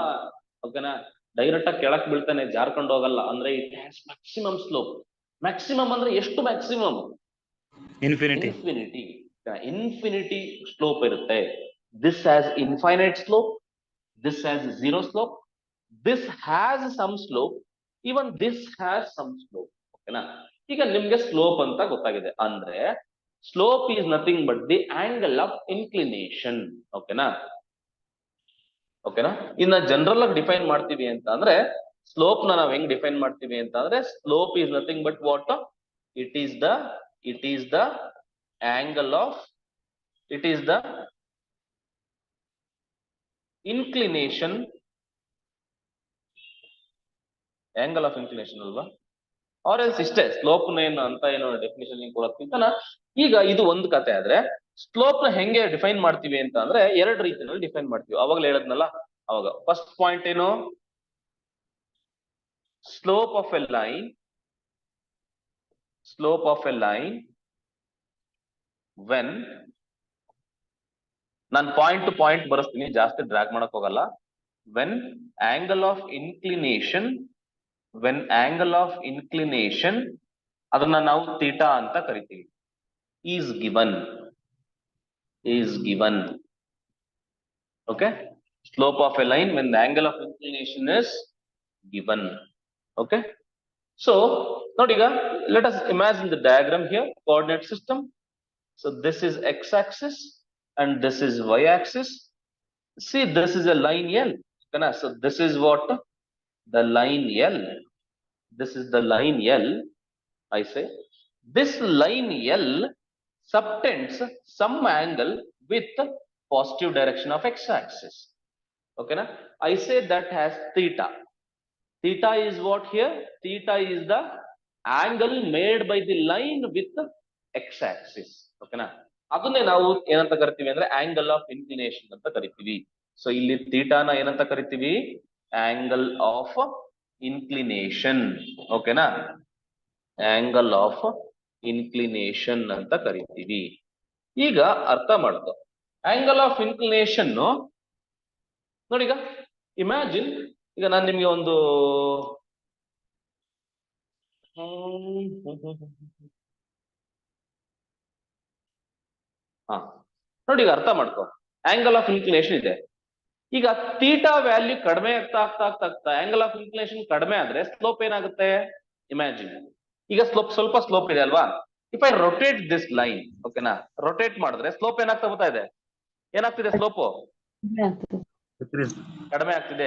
ಓಕೆನಾ, ಡೈರೆಕ್ಟ್ ಆಗಿ ಕೆಳಕ್ ಬೀಳ್ತಾನೆ, ಜಾರ್ಕೊಂಡ್ ಹೋಗಲ್ಲ. ಅಂದ್ರೆ it has maximum slope. Maximum ಅಂದ್ರೆ ಎಷ್ಟು ಮ್ಯಾಕ್ಸಿಮಮ್? ಇನ್ಫಿನಿಟಿ ಸ್ಲೋಪ್ ಇರುತ್ತೆ. This has infinite slope, this has zero slope, this has some slope, even this has some slope. ಓಕೆನಾ, ಈಗ ನಿಮ್ಗೆ ಸ್ಲೋಪ್ ಅಂತ ಗೊತ್ತಾಗಿದೆ. ಅಂದ್ರೆ slope is nothing but the angle of inclination. ಓಕೆನಾ, ಇನ್ನ ಜನರಲ್ ಆಗಿ ಡಿಫೈನ್ ಮಾಡ್ತೀವಿ ಅಂತ ಅಂದ್ರೆ ಸ್ಲೋಪ್ ನ ನಾವ್ ಹೆಂಗ್ ಡಿಫೈನ್ ಮಾಡ್ತೀವಿ ಅಂತ ಅಂದ್ರೆ slope is nothing but what? It is the angle of, it is the inclination, angle of inclination ಅಲ್ವಾ? ಆರ್ ಎಲ್ಸ್ ಇಷ್ಟೇ. ಸ್ಲೋಪ್ ನ ಅಂತ ಏನೋ ಡೆಫಿನೇಷನ್ ಕೊಡೋದ್ಕಿಂತ ಈಗ ಇದು ಒಂದು ಕತೆ. ಆದ್ರೆ ಸ್ಲೋಪ್ ನ ಹೆಂಗೆ ಡಿಫೈನ್ ಮಾಡ್ತೀವಿ ಅಂತ ಅಂದ್ರೆ ಎರಡು ರೀತಿಯಲ್ಲಿ ಡಿಫೈನ್ ಮಾಡ್ತೀವಿ. ಅವಾಗಲೇ ಹೇಳದ್ನಲ್ಲ, ಅವಾಗ ಫಸ್ಟ್ ಪಾಯಿಂಟ್ ಏನು? Slope of a line when, ನಾನು ಪಾಯಿಂಟ್ ಟು ಪಾಯಿಂಟ್ ಬರೆಸ್ತೀನಿ, ಜಾಸ್ತಿ ಡ್ರ್ಯಾಗ್ ಮಾಡಕ್ ಹೋಗಲ್ಲ. ವೆನ್ ಆಂಗಲ್ ಆಫ್ ಇನ್ಕ್ಲಿನೇಷನ್ ಅದನ್ನ ನಾವು ಥೀಟಾ ಅಂತ ಕರಿತೀವಿ. Is given. Okay, slope of a line when angle of inclination is given. Okay, so ನೋಡಿ, ಈಗ let us imagine the diagram here, coordinate system. So this is X Axis and this is y-axis. See, this is a line L. So this is what? The line L. This is the line L. I say this line L subtends some angle with positive direction of x-axis. Okay, na? I say that has theta. Theta is what here? Theta is the angle made by the line with x-axis. Okay, na? ಅದನ್ನೇ ನಾವು ಏನಂತ ಕರಿತೀವಿ ಅಂದ್ರೆ ಆಂಗಲ್ ಆಫ್ ಇನ್ಕ್ಲಿನೇಷನ್ ಅಂತ ಕರಿತೀವಿ. ಸೊ ಇಲ್ಲಿ ಥೀಟಾನ ಏನಂತ ಕರಿತೀವಿ? Angle of inclination. ಓಕೆನಾ, ಆಂಗಲ್ ಆಫ್ ಇನ್ಕ್ಲಿನೇಷನ್ ಅಂತ ಕರಿತೀವಿ. ಈಗ ಅರ್ಥ ಮಾಡ್ಕೊ, ಆಂಗಲ್ ಆಫ್ ಇನ್ಕ್ಲಿನೇಷನ್ ನೋಡಿ. ಈಗ ಇಮ್ಯಾಜಿನ್, ಈಗ ನಾನು ನಿಮ್ಗೆ ಒಂದು ನೋಡಿ, ಈಗ ಅರ್ಥ ಮಾಡ್ಕೊ, ಆಂಗಲ್ ಆಫ್ ಇನ್ಕ್ಲಿನೇಷನ್ ಇದೆ. ಈಗ ಥೀಟಾ ವ್ಯಾಲ್ಯೂ ಕಡಿಮೆ ಆಗ್ತಾ ಆಂಗಲ್ ಆಫ್ ಇನ್ಕ್ಲಿನೇಷನ್ ಕಡಿಮೆ ಆದ್ರೆ ಸ್ಲೋಪ್ ಏನಾಗುತ್ತೆ? ಇಮ್ಯಾಜಿನ್, ಈಗ ಸ್ವಲ್ಪ ಸ್ಲೋಪ್ ಇದೆ ಅಲ್ವಾ? If I rotate this line, ಓಕೆನಾ, ರೊಟೇಟ್ ಮಾಡಿದ್ರೆ ಸ್ಲೋಪ್ ಏನಾಗ್ತಾ ಬರ್ತಾ ಇದೆ? ಏನಾಗ್ತಿದೆ? ಸ್ಲೋಪ್ ಕಡಿಮೆ ಆಗ್ತಿದೆ.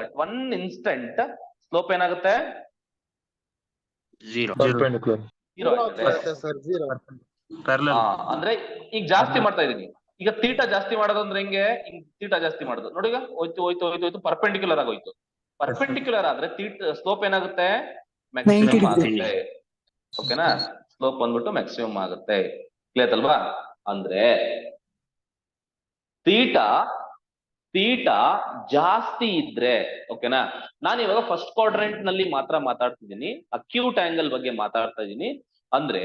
ಅಟ್ ಒನ್ ಇನ್ಸ್ಟೆಂಟ್ ಸ್ಲೋಪ್ ಏನಾಗುತ್ತೆ? Zero. ಅಂದ್ರೆ ಈಗ ಜಾಸ್ತಿ ಮಾಡ್ತಾ ಇದೀನಿ. ಈಗ ಥೀಟಾ ಜಾಸ್ತಿ ಮಾಡೋದಂದ್ರೆ ಹೆಂಗೆ? ಥೀಟಾ ಜಾಸ್ತಿ ಮಾಡೋದು ನೋಡಿ, ಈಗ ಹೋಯ್ತು ಪರ್ಪೆಂಡಿಕ್ಯುಲರ್ ಆಗೋಯ್ತು. ಪರ್ಪೆಂಡಿಕ್ಯುಲರ್ ಆದ್ರೆ ಸ್ಲೋಪ್ ಏನಾಗುತ್ತೆ? ಮ್ಯಾಕ್ಸಿಮಮ್ ಆಗುತ್ತೆ. ಓಕೆನಾ, ಸ್ಲೋಪ್ ಬಂದ್ಬಿಟ್ಟು ಮ್ಯಾಕ್ಸಿಮಮ್ ಆಗುತ್ತೆ. ಕ್ಲಿಯರ್ ಅಲ್ವಾ? ಅಂದ್ರೆ ಥೀಟಾ ಜಾಸ್ತಿ ಇದ್ರೆ, ಓಕೆನಾ, ನಾನು ಇವಾಗ ಫಸ್ಟ್ ಕ್ವಾಡ್ರೆಂಟ್ ನಲ್ಲಿ ಮಾತ್ರ ಮಾತಾಡ್ತಿದ್ದೀನಿ, ಅಕ್ಯೂಟ್ ಆಂಗಲ್ ಬಗ್ಗೆ ಮಾತಾಡ್ತಾ ಇದ್ದೀನಿ. ಅಂದ್ರೆ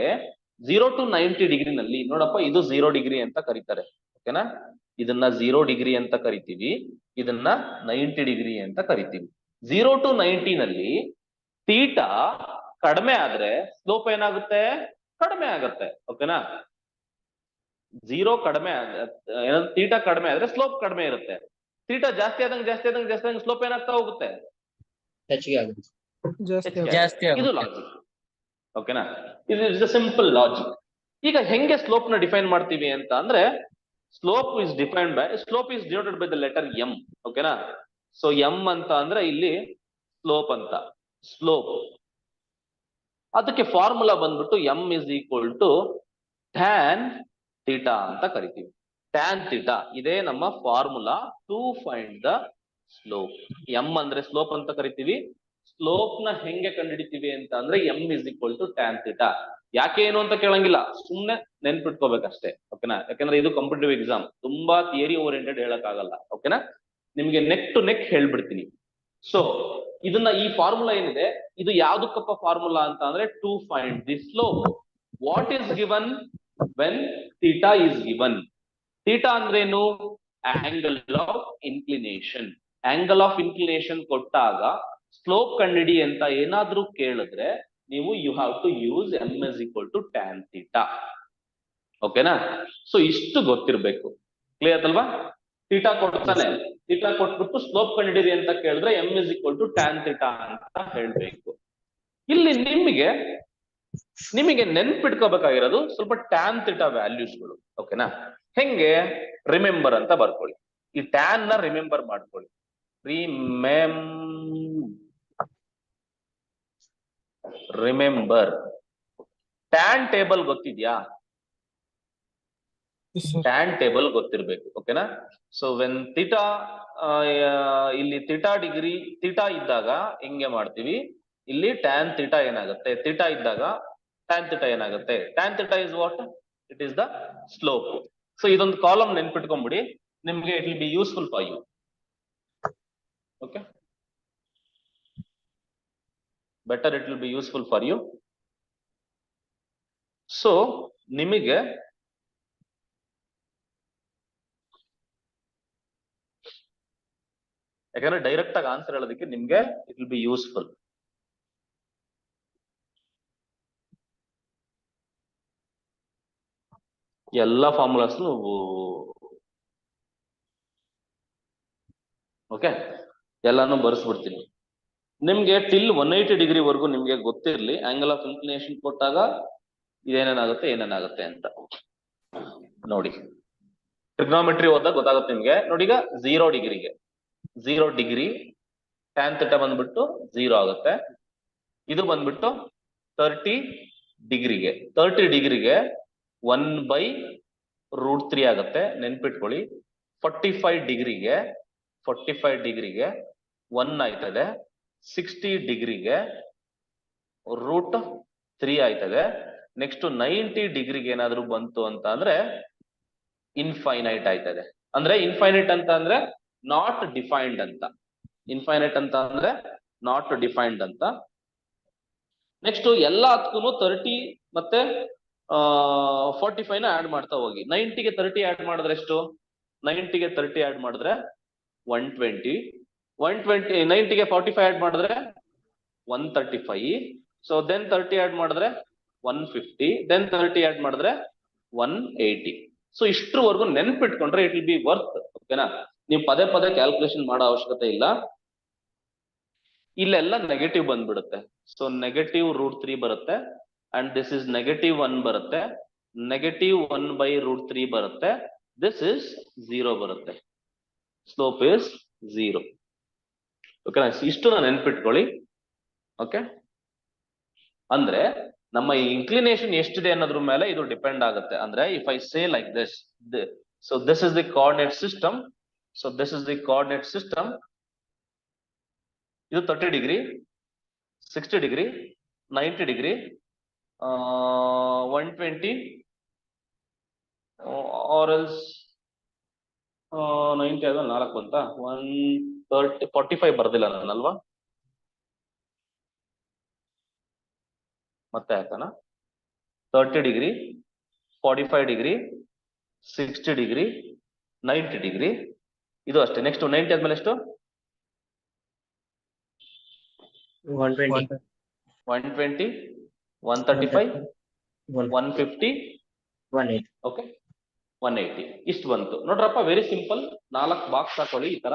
0 to 90 ಡಿಗ್ರಿನಲ್ಲಿ ನೋಡಪ್ಪ ಇದು 0 ಡಿಗ್ರಿ ಅಂತ ಕರೀತಾರೆ. ಓಕೆನಾ, ಇದನ್ನ 0 ಡಿಗ್ರಿ ಅಂತ ಕರಿತೀವಿ, ಇದನ್ನ 90 ಡಿಗ್ರಿ ಅಂತ ಕರಿತೀವಿ. 0 to 90 ನಲ್ಲಿ ತೀಟಾ ಕಡಿಮೆ ಆದ್ರೆ ಸ್ಲೋಪ್ ಏನಾಗುತ್ತೆ? ಕಡಿಮೆ ಆಗುತ್ತೆ. ಓಕೆನಾ, 0 ಕಡಿಮೆ ಏನಾದ್ರು ತೀಟಾ ಕಡಿಮೆ ಆದ್ರೆ ಸ್ಲೋಪ್ ಕಡಿಮೆ ಇರುತ್ತೆ. ತೀಟಾ ಜಾಸ್ತಿ ಆದಂಗೆ ಸ್ಲೋಪ್ ಏನಾಗ್ತಾ ಹೋಗುತ್ತೆ? ಹೆಚ್ಚಿಗೆ ಆಗುತ್ತೆ. ಜಾಸ್ತಿ ಇದು ಆಗುತ್ತೆ. ಲಾಜಿಕ್. ಓಕೆನಾ, ಇದು ಇಸ್ ಅ ಸಿಂಪಲ್ ಲಾಜಿಕ್. ಈಗ ಹೆಂಗೆ ಸ್ಲೋಪ್ ನ ಡಿಫೈನ್ ಮಾಡ್ತೀವಿ ಅಂತ ಅಂದ್ರೆ, slope is denoted by the letter M. ಓಕೆನಾ, ಸೊ ಎಂ ಅಂತ ಅಂದ್ರೆ ಇಲ್ಲಿ ಸ್ಲೋಪ್ ಅಂತ. ಸ್ಲೋಪ್ ಅದಕ್ಕೆ ಫಾರ್ಮುಲಾ ಬಂದ್ಬಿಟ್ಟು M is equal to tan theta ಅಂತ ಕರಿತೀವಿ. ಟ್ಯಾನ್ ಥೀಟಾ ಇದೇ ನಮ್ಮ formula to find the slope. M ಅಂದ್ರೆ ಸ್ಲೋಪ್ ಅಂತ ಕರಿತೀವಿ. ಸ್ಲೋಪ್ ನ ಹೆಂಗೆ ಕಂಡುಹಿಡಿತೀವಿ ಅಂತ ಅಂದ್ರೆ M is equal to tan theta. ಯಾಕೆ ಏನು ಅಂತ ಕೇಳಂಗಿಲ್ಲ, ಸುಮ್ನೆ ನೆನ್ಪಿಟ್ಕೋಬೇಕಷ್ಟೇ. ಓಕೆನಾ, ಯಾಕಂದ್ರೆ ಇದು ಕಾಂಪಿಟೇಟಿವ್ ಎಕ್ಸಾಮ್, ತುಂಬಾ ಥಿಯರಿ ಓರಿಯೆಂಟೆಡ್ ಹೇಳಕ್ ಆಗಲ್ಲ. ಓಕೆನಾ, ನಿಮ್ಗೆ ನೆಕ್ ಟು ನೆಕ್ ಹೇಳ್ಬಿಡ್ತೀನಿ. ಸೊ ಇದನ್ನ ಈ ಫಾರ್ಮುಲಾ ಏನಿದೆ, ಇದು ಯಾವ್ದಕ್ಕಪ್ಪ ಫಾರ್ಮುಲಾ ಅಂತ ಅಂದ್ರೆ to find the slope. What is given when theta is given? Theta ಅಂದ್ರೇನು? Angle of inclination. Angle of inclination ಕೊಟ್ಟಾಗ ಸ್ಲೋಪ್ ಕಂಡಿಡಿ ಅಂತ ಏನಾದ್ರೂ ಕೇಳಿದ್ರೆ ನೀವು you have to use m is equal to tan theta. ಓಕೆನಾ, ಸೊ ಇಷ್ಟು ಗೊತ್ತಿರ್ಬೇಕು. ಕ್ಲಿಯರ್ ಅಲ್ವಾ? ಥೀಟಾ ಕೊಡ್ತಾನೆ, ಥೀಟಾ ಕೊಟ್ಬಿಟ್ಟು ಸ್ಲೋಪ್ ಕಂಡಿಡಿ ಅಂತ ಕೇಳಿದ್ರೆ M is equal to tan theta ಅಂತ ಹೇಳ್ಬೇಕು. ಇಲ್ಲಿ ನಿಮಗೆ ನೆನ್ಪಿಟ್ಕೋಬೇಕಾಗಿರೋದು ಸ್ವಲ್ಪ ಟ್ಯಾನ್ ಥೀಟಾ ವ್ಯಾಲ್ಯೂಸ್ಗಳು. ಓಕೆನಾ, ಹೆಂಗೆ? ರಿಮೆಂಬರ್ ಅಂತ ಬರ್ಕೊಳ್ಳಿ. ಈ ಟ್ಯಾನ್ ನ ರಿಮೆಂಬರ್ ಮಾಡ್ಕೊಳ್ಳಿ. ರಿಮೆಂಬರ್ ಟ್ಯಾನ್ ಟೇಬಲ್ ಗೊತ್ತಿದ್ಯಾ? ಟ್ಯಾನ್ ಟೇಬಲ್ ಗೊತ್ತಿರ್ಬೇಕು. ಓಕೆನಾ, ಸೊ ವೆನ್ ಥೀಟಾ ಇಲ್ಲಿ ಥೀಟಾ ಇದ್ದಾಗ ಹಿಂಗೆ ಮಾಡ್ತೀವಿ. ಇಲ್ಲಿ ಟ್ಯಾನ್ ಥೀಟಾ ಏನಾಗುತ್ತೆ? ಥೀಟಾ ಇದ್ದಾಗ ಟ್ಯಾನ್ ಥೀಟಾ ಏನಾಗುತ್ತೆ? Tan theta is what? It is the slope. So ಇದೊಂದು ಕಾಲಮ್ ನೆನ್ಪಿಟ್ಕೊಂಡ್ಬಿಡಿ, ನಿಮ್ಗೆ it will be useful for you. Okay, better it will be useful for you. So ನಿಮಗೆ ಯಾಕಂದ್ರೆ ಡೈರೆಕ್ಟ್ ಆಗಿ ಆನ್ಸರ್ ಹೇಳೋದಕ್ಕೆ ನಿಮ್ಗೆ ಇಟ್ ವಿಲ್ ಬಿ ಯೂಸ್ಫುಲ್. ಎಲ್ಲ ಫಾರ್ಮುಲಾಸ್ ಓಕೆ ಎಲ್ಲಾನು ಬರ್ಸ್ಬಿಡ್ತೀನಿ. ನಿಮ್ಗೆ ಟಿಲ್ 180 ಡಿಗ್ರಿ ವರೆಗೂ ನಿಮ್ಗೆ ಗೊತ್ತಿರ್ಲಿ ಆಂಗಲ್ ಆಫ್ ಇನ್ಕ್ಲಿನೇಷನ್ ಕೊಟ್ಟಾಗ ಏನೇನಾಗುತ್ತೆ ಅಂತ ನೋಡಿ. ಟ್ರಿಗ್ನೋಮೆಟ್ರಿ ಓದಾಗ ಗೊತ್ತಾಗುತ್ತೆ ನಿಮ್ಗೆ. ನೋಡಿ, ಈಗ 0 ಡಿಗ್ರಿ ಟ್ಯಾನ್ ಥೀಟಾ ಬಂದ್ಬಿಟ್ಟು 0 ಆಗುತ್ತೆ. ಇದು ಬಂದ್ಬಿಟ್ಟು 30 ಡಿಗ್ರಿಗೆ 1/√3 ಆಗುತ್ತೆ, ನೆನ್ಪಿಟ್ಕೊಳ್ಳಿ. 45 ಡಿಗ್ರಿಗೆ 1 ಆಯ್ತದೆ. 60 ಡಿಗ್ರಿಗೆ √3 ಆಯ್ತದೆ. ನೆಕ್ಸ್ಟ್ 90 ಡಿಗ್ರಿಗೆ ಏನಾದ್ರು ಬಂತು ಅಂತ ಅಂದ್ರೆ ಇನ್ಫೈನೈಟ್ ಆಯ್ತದೆ. ಅಂದ್ರೆ ಇನ್ಫೈನೈಟ್ ಅಂತ ಅಂದ್ರೆ ನಾಟ್ ಡಿಫೈನ್ಡ್ ಅಂತ. ಇನ್ಫೈನೈಟ್ ಅಂತ ಅಂದ್ರೆ ನಾಟ್ ಡಿಫೈನ್ಡ್ ಅಂತ. ನೆಕ್ಸ್ಟ್ ಎಲ್ಲದಕ್ಕೂ 30 ಮತ್ತೆ 45 ನ ಆಡ್ ಮಾಡ್ತಾ ಹೋಗಿ. 90ಗೆ 30 ಆಡ್ ಮಾಡಿದ್ರೆ ಎಷ್ಟು? 90ಗೆ 30 ಆಡ್ ಮಾಡಿದ್ರೆ 120. 90ಗೆ 45 ಆಡ್ ಮಾಡಿದ್ರೆ 135. ಸೊ ದೆನ್ 30 ಆಡ್ ಮಾಡಿದ್ರೆ 150. ದೆನ್ 30 ಆಡ್ ಮಾಡಿದ್ರೆ 180. ಸೊ ಇಷ್ಟರವರೆಗೂ ನೆನ್ಪಿಟ್ಕೊಂಡ್ರೆ ಇಟ್ ವಿಲ್ ಬಿ ವರ್ತ್. ಓಕೆನಾ, ನೀವು ಪದೇ ಕ್ಯಾಲ್ಕುಲೇಷನ್ ಮಾಡೋ ಅವಶ್ಯಕತೆ ಇಲ್ಲ. ಇಲ್ಲೆಲ್ಲ ನೆಗೆಟಿವ್ ಬಂದ್ಬಿಡುತ್ತೆ. ಸೊ -√3 ಬರುತ್ತೆ, ಅಂಡ್ ದಿಸ್ ಇಸ್ -1 ಬರುತ್ತೆ, -1/√3 ಬರುತ್ತೆ, ದಿಸ್ ಇಸ್ 0 ಬರುತ್ತೆ. Slope is 0. ಓಕೆನಾ, ಇಷ್ಟು ನೆನ್ಪಿಟ್ಕೊಳ್ಳಿ. ಓಕೆ, ಅಂದ್ರೆ ನಮ್ಮ ಇನ್ಕ್ಲಿನೇಷನ್ ಎಷ್ಟಿದೆ ಅನ್ನೋದ್ರ ಮೇಲೆ ಇದು ಡಿಪೆಂಡ್ ಆಗುತ್ತೆ. ಅಂದ್ರೆ if I say like this, so this is the coordinate system. So this is the coordinate system. ಇದು 30 degree, 60 degree, 90 degree, 120 or else 90 ಆದ 4 ಬಂತ, 130 45 ಬರ್ದಿಲ್ಲ ನಾನಲ್ವಾ? ಮತ್ತೆ ಹಾಕೋಣ. 30 ಡಿಗ್ರಿ, 45 ಡಿಗ್ರಿ, 60 ಡಿಗ್ರಿ, 90 ಡಿಗ್ರಿ. ಇದು ಅಷ್ಟೇ. ನೆಕ್ಸ್ಟ್ 90 ಆದ್ಮೇಲೆ ಎಷ್ಟು? 120, 120, 135, 150, 180. ಓಕೆ 180. ಇಷ್ಟು ಬಂತು ನೋಡ್ರಪ್ಪ. Very simple. 4 ಬಾಕ್ಸ್ ಹಾಕೊಳ್ಳಿ ಈ ತರ.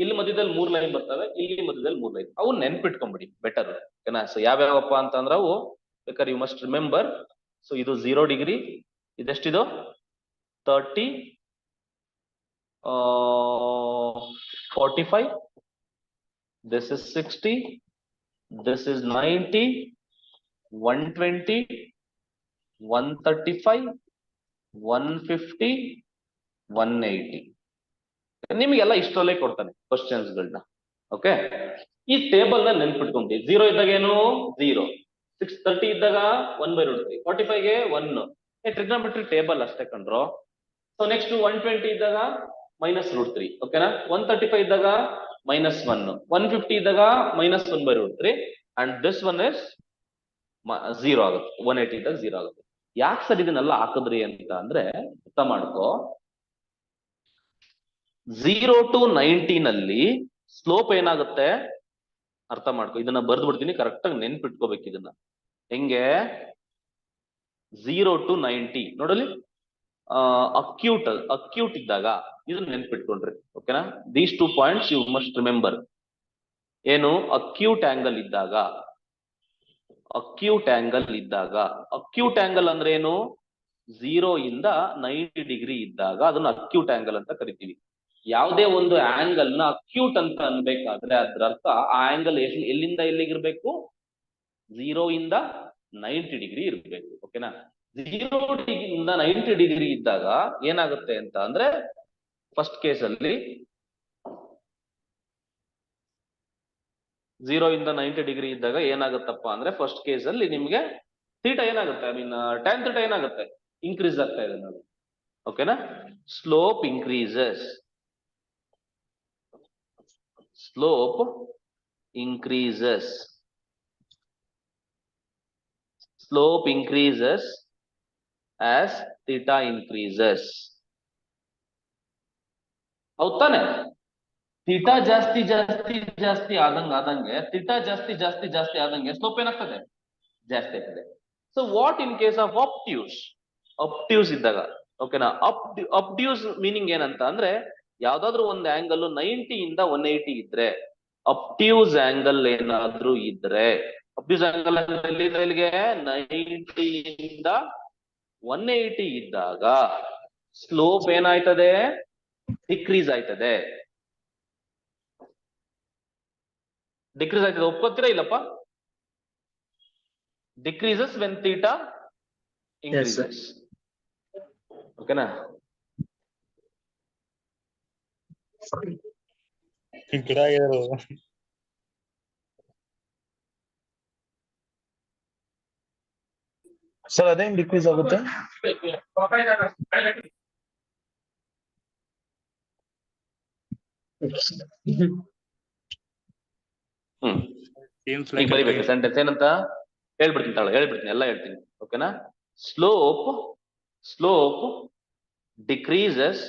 ಇಲ್ಲಿ ಮಧ್ಯದಲ್ಲಿ 3 ಲೈನ್ ಬರ್ತವೆ, ಇಲ್ಲಿ ಮಧ್ಯದಲ್ಲಿ 3 ಲೈನ್. ಅವು ನೆನ್ಪಿಟ್ಕೊಂಡ್ಬಿಡಿ ಬೆಟರ್. ಓಕೆನಾ? ಸೊ ಯಾವ್ಯಾವಪ್ಪ ಅಂತಂದ್ರೆ ಅವು ಬೇಕಾದ್ರೆ ಯು ಮಸ್ಟ್ ರಿಮೆಂಬರ್. ಸೊ ಇದು 0 degree, ಇದೆಷ್ಟಿದು 30, 45, this is 60, this is 90, 120, 135, 150, 180. ನಿಮಗೆಲ್ಲ ಇಷ್ಟರಲ್ಲೇ ಕೊಡ್ತಾನೆ ಕ್ವಶನ್ಸ್ ಗಳನ್ನ. ಓಕೆ, ಈ ಟೇಬಲ್ ನ ನೆನ್ಪಿಟ್ಕೊಂಡಿ. 0 ಇದ್ದಾಗ ಏನು 0, 630 ಇದ್ದಾಗ 1/√3, 45 ಗೆ 1. ಟ್ರಿಗ್ನೋಮೆಟ್ರಿ ಟೇಬಲ್ ಅಷ್ಟೇ ಕಂಡ್ರು. ಸೊ ನೆಕ್ಸ್ಟ್ 120 ಇದ್ದಾಗ -√3, ಓಕೆನಾ? 135 ಇದ್ದಾಗ -1, 150 ಇದ್ದಾಗ -1/√3, ಅಂಡ್ ದಿಸ್ ಒನ್ ಇಸ್ 0 ಆಗುತ್ತೆ. 180 ಇದ್ದಾಗ 0 ಆಗುತ್ತೆ. ಯಾಕೆ ಸರ್ ಇದನ್ನೆಲ್ಲ ಹಾಕಿದ್ರಿ ಅಂತ ಅಂದ್ರೆ ಅರ್ಥ ಮಾಡ್ಕೋ. 0 to 90 ನಲ್ಲಿ ಸ್ಲೋಪ್ ಏನಾಗುತ್ತೆ ಅರ್ಥ ಮಾಡ್ಕೋ. ಇದನ್ನ ಬರ್ದು ಬಿಡ್ತೀನಿ, ಕರೆಕ್ಟ್ ಆಗಿ ನೆನ್ಪಿಟ್ಕೋಬೇಕು ಇದನ್ನ. ಹೆಂಗೆ 0 to 90 ನೋಡಲಿ. ಅಕ್ಯೂಟ್ ಇದ್ದಾಗ ಇದನ್ನ ನೆನ್ಪಿಟ್ಕೊಂಡ್ರಿ. ಓಕೆನಾ? These 2 points you must remember. ಏನು ಅಕ್ಯೂಟ್ ಆಂಗಲ್ ಇದ್ದಾಗ, ಅಕ್ಯೂಟ್ ಆಂಗಲ್ ಅಂದ್ರೆ ಏನು? 0 ಇಂದ 90 ಡಿಗ್ರಿ ಇದ್ದಾಗ ಅದನ್ನ ಅಕ್ಯೂಟ್ ಆಂಗಲ್ ಅಂತ ಕರಿತೀವಿ. ಯಾವುದೇ ಒಂದು ಆಂಗಲ್ ನ ಅಕ್ಯೂಟ್ ಅಂತ ಅನ್ಬೇಕಾದ್ರೆ ಅದ್ರ ಅರ್ಥ ಆ ಆಂಗಲ್ ಎಲ್ಲಿಂದ ಎಲ್ಲಿಗಿರ್ಬೇಕು? 0 ಇಂದ 90 ಡಿಗ್ರಿ ಇರ್ಬೇಕು. ಓಕೆನಾ? 0 ಇಂದ 90 ಡಿಗ್ರಿ ಇದ್ದಾಗ ಏನಾಗುತ್ತೆ ಅಂತ ಅಂದ್ರೆ ಫಸ್ಟ್ ಕೇಸ್ ಅಲ್ಲಿ 0 ಇಂದ 90 ಡಿಗ್ರಿ ಇದ್ದಾಗ ಏನಾಗುತ್ತಪ್ಪ ಅಂದ್ರೆ ಫಸ್ಟ್ ಕೇಸ್ ಅಲ್ಲಿ ನಿಮ್ಗೆ ಥೀಟಾ ಏನಾಗುತ್ತೆ, ಐ ಮೀನ್ ಟ್ಯಾನ್ ಥೀಟಾ ಏನಾಗುತ್ತೆ? ಇನ್ಕ್ರೀಸ್ ಆಗ್ತಾ ಇದೆ ನೋಡಿ. ಓಕೆನಾ? Slope increases as theta increases. ಹೌದಾನೆ? ಥೀಟಾ ಜಾಸ್ತಿ ಆದಂಗೆ ಥೀಟಾ ಜಾಸ್ತಿ ಆದಂಗೆ ಸ್ಲೋಪ್ ಏನಾಗ್ತದೆ? ಜಾಸ್ತಿ ಆಗ್ತದೆ. So what in case of obtuse ಇದ್ದಾಗ? ಓಕೆನಾ? ಅಬ್ಟ್ಯೂಸ್ ಮೀನಿಂಗ್ ಏನಂತ ಅಂದ್ರೆ ಯಾವ್ದಾದ್ರು ಒಂದು ಆಂಗಲ್ 90 ಇಂದ 180 ಇದ್ರೆ, ಅಬ್ಟ್ಯೂಸ್ ಆಂಗಲ್ ಏನಾದ್ರೂ ಇದ್ರೆ, ಅಬ್ಟ್ಯೂಸ್ ಆಂಗಲ್ ಇಲ್ಲಿಗೆ 90 ಇಂದ 180 ಇದ್ದಾಗ ಸ್ಲೋಪ್ ಏನಾಯ್ತದೆ? ಡಿಕ್ರೀಸ್ ಆಯ್ತದೆ. ಒಪ್ಕೋತೀರಾ ಇಲ್ಲಪ್ಪ? Decreases when theta increases. ಓಕೆನಾ? ಗಿಡ ಆಗಿದಾರು. ಸರ್ ಅದೇನ್ ಡಿಕ್ರೀಸ್ ಆಗುತ್ತೆ? ಈಗ ಬರಿಬೇಕು ಸೆಂಟೆನ್ಸ್ ಏನಂತ ಹೇಳ್ಬಿಡ್ತೀನಿ ಎಲ್ಲ ಹೇಳ್ತೀನಿ. ಓಕೆನಾ? Slope decreases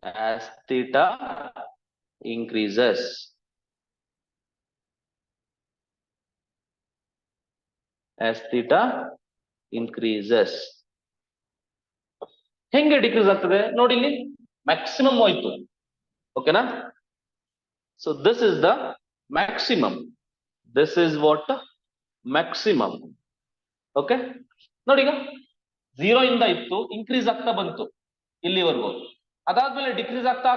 as theta increases. ಹೆಂಗೆ ಡಿಕ್ರೀಸ್ ಆಗ್ತದೆ ನೋಡಿ, ಇಲ್ಲಿ ಮ್ಯಾಕ್ಸಿಮಮ್ ಹೋಯ್ತು. ಓಕೆನಾ? So this is the maximum. This is what maximum. Okay ನೋಡಿ, ಈಗ 0 ಇಂದ ಇತ್ತು, ಇನ್ಕ್ರೀಸ್ ಆಗ್ತಾ ಬಂತು ಇಲ್ಲಿವರೆಗೂ. ಅದಾದ್ಮೇಲೆ ಡಿಕ್ರೀಸ್ ಆಗ್ತಾ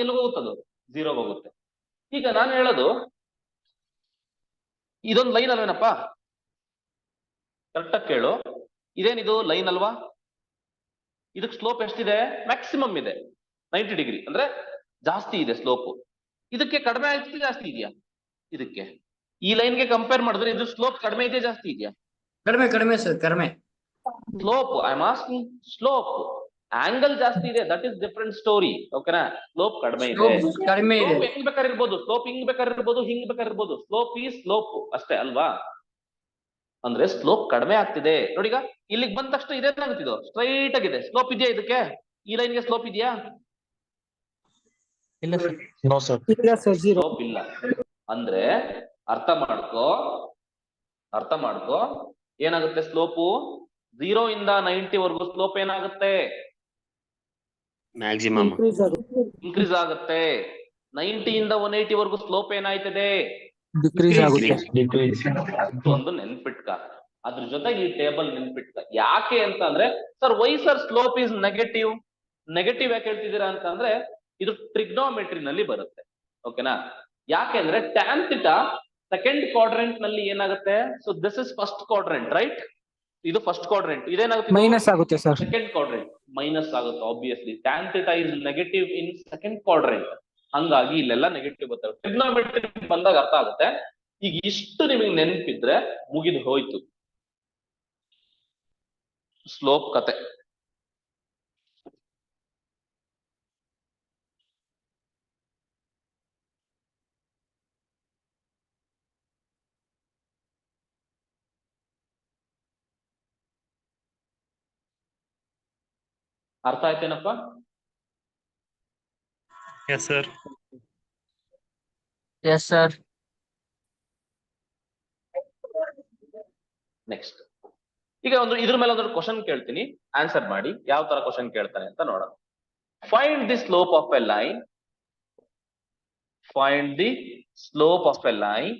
ಎಲ್ಲಿಗೆ ಹೋಗುತ್ತದು? 0 ಹೋಗುತ್ತೆ. ಈಗ ನಾನು ಹೇಳೋದು ಇದೊಂದು ಲೈನ್ ಅಲ್ವೇನಪ್ಪ? ಕರೆಕ್ಟಾಗಿ ಕೇಳು. ಇದೇನಿದು ಲೈನ್ ಅಲ್ವಾ? ಇದಕ್ಕೆ ಸ್ಲೋಪ್ ಎಷ್ಟಿದೆ? ಮ್ಯಾಕ್ಸಿಮಮ್ ಇದೆ 90 ಡಿಗ್ರಿ, ಅಂದ್ರೆ ಜಾಸ್ತಿ ಇದೆ ಸ್ಲೋಪ್. ಇದಕ್ಕೆ ಕಡಿಮೆ ಆಯ್ತು, ಜಾಸ್ತಿ ಇದೆಯಾ? ಇದಕ್ಕೆ ಈ ಲೈನ್ಗೆ ಕಂಪೇರ್ ಮಾಡಿದ್ರೆ ಇದು ಸ್ಲೋಪ್ ಕಡಿಮೆ ಇದೆಯಾ ಜಾಸ್ತಿ ಇದೆಯಾ? ಕಡಿಮೆ ಸರ್, ಕಡಿಮೆ. Slope, I am asking slope. Angle ಜಾಸ್ತಿ ಇದೆ, ದಟ್ ಇಸ್ ಡಿಫ್ರೆಂಟ್ ಸ್ಟೋರಿ. ಓಕೆನಾ? ಸ್ಲೋಪ್ ಕಡಿಮೆ ಇದೆ. Slope ಕಡಿಮೆ ಇದೆ. ಸ್ಲೋಪ್ ಹೆಂಗ್ ಬೇಕಾದ್ರೆ ಇರ್ಬೋದು, ಸ್ಲೋಪ್ ಹಿಂಗ್ ಬೇಕಾದ್ರೆ ಇರ್ಬೋದು, ಹಿಂಗ್ ಬೇಕಾದ್ರೆ ಇರ್ಬೋದು. ಸ್ಲೋಪ್ ಈ ಸ್ಲೋಪ್ ಅಷ್ಟೇ ಅಲ್ವಾ? ಅಂದ್ರೆ ಸ್ಲೋಪ್ ಕಡಿಮೆ ಆಗ್ತಿದೆ. ನೋಡಿ, ಈಗ ಇಲ್ಲಿಗೆ ಬಂದ ತಕ್ಷಣ ಇದೇನಾಗುತ್ತಿದ್ದು ಸ್ಟ್ರೈಟ್ ಆಗಿದೆ. ಸ್ಲೋಪ್ ಇದೆಯಾ ಇದಕ್ಕೆ? ಈ ಲೈನ್ಗೆ ಸ್ಲೋಪ್ ಇದೆಯಾ? ಇಲ್ಲ ಸರ್. No sir. ಸ್ಲೋಪ್ ಇಲ್ಲ. ಅಂದ್ರೆ ಅರ್ಥ ಮಾಡ್ಕೋ ಏನಾಗುತ್ತೆ ಸ್ಲೋಪು? 0 ಇಂದ 90 ವರೆಗೂ ಸ್ಲೋಪ್ ಏನಾಗುತ್ತೆ? ಮ್ಯಾಕ್ಸಿಮಮ್ ಇನ್ಕ್ರೀಸ್ ಆಗುತ್ತೆ. 90 ಇಂದ 180 ವರೆಗೂ ಸ್ಲೋಪ್ ಏನಾಯ್ತದೆ? ಡಿಕ್ರೀಸ್ ಆಗುತ್ತೆ. ಒಂದು ನೆನ್ಪಿಟ್ಕ. ಅದ್ರ ಜೊತೆಗೆ ಈ ಟೇಬಲ್ ನೆನ್ಪಿಟ್ಕ. ಯಾಕೆ ಅಂತ ಅಂದ್ರೆ, sir why sir slope is negative? Negative ಯಾಕೆ ಹೇಳ್ತಿದ್ದೀರಾ ಅಂತ ಅಂದ್ರೆ, ಇದು ಟ್ರಿಗ್ನೋಮೆಟ್ರಿ ನಲ್ಲಿ ಬರುತ್ತೆ. ಓಕೆನಾ? ಯಾಕೆಂದ್ರೆ ಟ್ಯಾನ್ ಥೀಟಾ ಸೆಕೆಂಡ್ ಕ್ವಾಡ್ರೆಂಟ್ ನಲ್ಲಿ ಏನಾಗುತ್ತೆ? So this is first quadrant, right? ಇದು ಫಸ್ಟ್ ಕ್ವಾಡ್ರೆಂಟ್. ಇದೇನಾಗುತ್ತೆ? ಮೈನಸ್ ಆಗುತ್ತೆ ಸರ್. ಸೆಕೆಂಡ್ ಕ್ವಾಡ್ರೆಂಟ್ ಮೈನಸ್ ಆಗುತ್ತೆ. Obviously tan theta is negative in second quadrant. ಹಂಗಾಗಿ ಇಲ್ಲೆಲ್ಲ ನೆಗೆಟಿವ್ ಬರ್ತವೆ. ಟ್ರಿಗ್ನೋಮೆಟ್ರಿ ಬಂದಾಗ ಅರ್ಥ ಆಗುತ್ತೆ. ಈಗ ಇಷ್ಟು ನಿಮಗೆ ನೆನಪಿದ್ರೆ ಮುಗಿದು ಹೋಯ್ತು ಸ್ಲೋಪ್ ಕತೆ. ಅರ್ಥ ಆಯ್ತೇನಪ್ಪ? Yes sir. Yes sir. Next, ಈಗ ಇದ್ರ ಮೇಲೆ ಒಂದು ಕ್ವಶನ್ ಕೇಳ್ತೀನಿ, ಆನ್ಸರ್ ಮಾಡಿ. ಯಾವ ತರ ಕ್ವಶನ್ ಕೇಳ್ತಾನೆ ಅಂತ ನೋಡೋಣ. Find the slope of a line. Find the slope of a line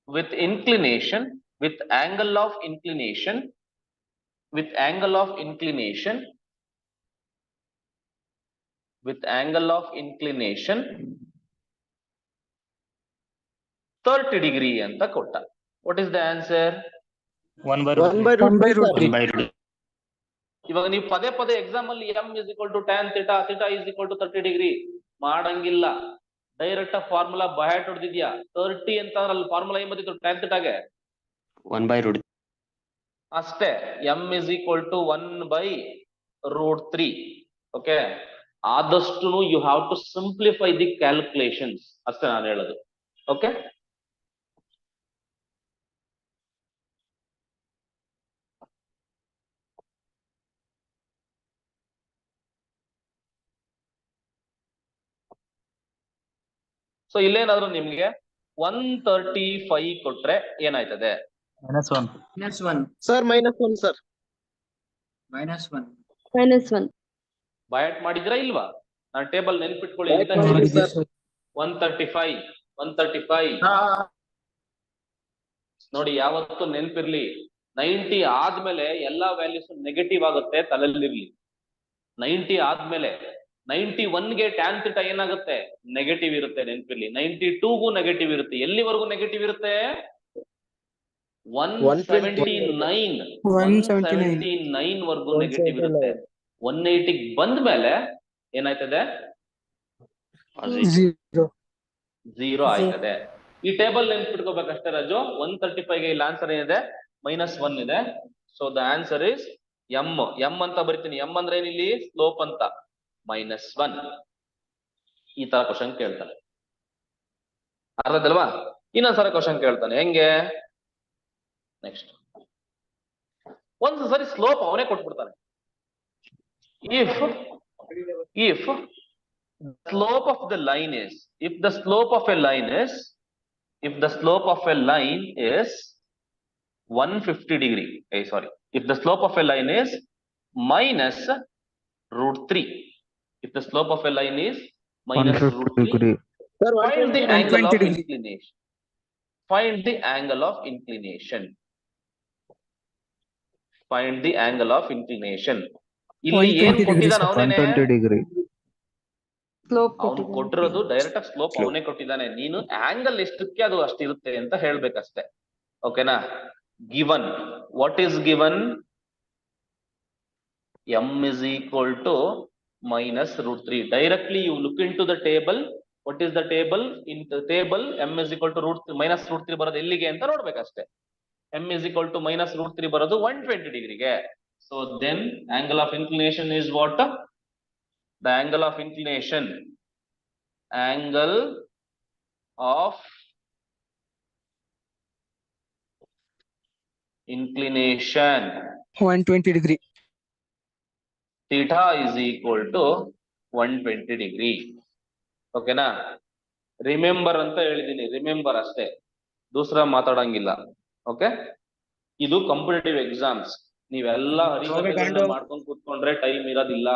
with inclination, with angle of inclination, with angle of inclination, with angle of inclination 30 degree ಅಂತ ಕೊಟ್ಟ. What is the answer? 1/√3. ಇವಾಗ ನೀವು ಪದೇ ಪದೇ ಎಕ್ಸಾಮ್ ಅಲ್ಲಿ m is equal to tan theta, theta is equal to 30 degree ಮಾಡಂಗಿಲ್ಲ. ಡೈರೆಕ್ಟ್ ಫಾರ್ಮುಲಾ ಬಹ್ಯಾಟ್ ಹೊಡೆದಿದ್ಯಾ? 30 ಅಂತ ಅಲ್ಲಿ ಫಾರ್ಮುಲಾ ಏನ್ ಬಂದಿತ್ತು tan theta ಗೆ? 1/√3. ಅಷ್ಟೇ. m is equal to 1/√3. Okay, ಆದಷ್ಟು you have to simplify the calculations ಅಷ್ಟೇ ನಾನು ಹೇಳೋದು. ಓಕೆ, ಸೊ ಇಲ್ಲೇನಾದ್ರೂ ನಿಮ್ಗೆ 135 ಕೊಟ್ರೆ ಏನಾಯ್ತದೆ? -1. -1. Sir -1 sir. -1. -1. ಬಯಾಟ್ ಮಾಡಿದ್ರಾ ಇಲ್ವಾ? ನಾನು ಟೇಬಲ್ ನೆನ್ಪಿಟ್ಕೊಳ್ಳಿ ಅಂತ ಮಾಡಿದ್ವಿ ಹೇಳಿದ್ದೆ. ಸರ್. 135 ನೋಡಿ, ಯಾವತ್ತೂ ನೆನ್ಪಿರ್ಲಿ, 90 ಆದ್ಮೇಲೆ ಎಲ್ಲಾ ವ್ಯಾಲ್ಯೂಸ್ ನೆಗೆಟಿವ್ ಆಗುತ್ತೆ, ತಲೆಯಲ್ಲಿರ್ಲಿ. 90 ಆದ್ಮೇಲೆ 91ಗೆ ಟ್ಯಾನ್ ಥೀಟಾ ಏನಾಗುತ್ತೆ? ನೆಗೆಟಿವ್ ಇರುತ್ತೆ, ನೆನ್ಪಿರ್ಲಿ. 92ಗೂ ನೆಗೆಟಿವ್ ಇರುತ್ತೆ. ಎಲ್ಲಿವರೆಗೂ ನೆಗೆಟಿವ್ ಇರುತ್ತೆ? 179 ವರ್ಗೂ ನೆಗೆಟಿವ್ ಇರುತ್ತೆ. 180ಗೆ ಬಂದ ಮೇಲೆ ಏನಾಯ್ತದೆ? 0 ಆಯ್ತದೆ. ಈ ಟೇಬಲ್ ನೆನ್ಪಿಟ್ಕೋಬೇಕಷ್ಟೇ ರಾಜು. 135ಗೆ ಇಲ್ಲಿ ಆನ್ಸರ್ ಏನಿದೆ? -1 ಇದೆ. So the answer is m ಅಂತ ಬರಿತೀನಿ. m ಅಂದ್ರೆ ಏನಿಲ್ಲಿ? ಸ್ಲೋಪ್ ಅಂತ. -1. ಈ ತರ ಕ್ವಶನ್ ಕೇಳ್ತಾನೆ. ಅರ್ಥದಲ್ವಾ? ಇನ್ನೊಂದ್ಸಲ ಕ್ವಶನ್ ಕೇಳ್ತಾನೆ. ಹೆಂಗೆ? ನೆಕ್ಸ್ಟ್ ಒಂದ್ಸರಿ ಸ್ಲೋಪ್ ಅವನೇ ಕೊಟ್ಬಿಡ್ತಾನೆ. if slope of the line is, if the slope of a line is 150 degree, if the slope of a line is -√3, if the slope of a line is -√3, sir find the angle of 120 inclination. Find the angle of inclination. Find the angle of inclination. ಇಲ್ಲಿ ಏನ್ ಕೊಟ್ಟಿದ್ದಾನೆ ಅವನೇನೆ? 120 ಡಿಗ್ರಿ. ಸ್ಲೋಪ್ ಅವನು ಕೊಟ್ಟಿರೋದು ಡೈರೆಕ್ಟ್ ಆಗಿ ಸ್ಲೋಪ್ ಅವನೇ ಕೊಟ್ಟಿದ್ದಾನೆ. ನೀನು ಆಂಗಲ್ ಎಷ್ಟಕ್ಕೆ ಅದು ಅಷ್ಟಿರುತ್ತೆ ಅಂತ ಹೇಳ್ಬೇಕಷ್ಟೇ. ಓಕೆನಾ? Given, what is given? m is equal to -√3. Directly you look into the table. What is the table? In the table m is equal to -√3 ಬರೋದು ಎಲ್ಲಿಗೆ ಅಂತ ನೋಡ್ಬೇಕಷ್ಟೇ. m is equal to minus root 3 ಬರೋದು 120 ಡಿಗ್ರಿಗೆ. So then angle of inclination is what? The angle of inclination, angle of inclination 120 degree. theta is equal to 120 degree. ಓಕೆನಾ? ರಿಮೆಂಬರ್ ಅಂತ ಹೇಳಿದೀನಿ, ರಿಮೆಂಬರ್ ಅಷ್ಟೇ, ದೂಸರಾ ಮಾತಾಡಂಗಿಲ್ಲ. ಓಕೆ, ಇದು ಕಾಂಪಿಟೇಟಿವ್ ಎಕ್ಸಾಮ್ಸ್. ನೀವೆಲ್ಲ ಹರಿಕಥೆಗಳನ್ನ ಮಾಡ್ಕೊಂಡು ಕೂತ್ಕೊಂಡ್ರೆ ಟೈಮ್ ಇರೋದಿಲ್ಲ.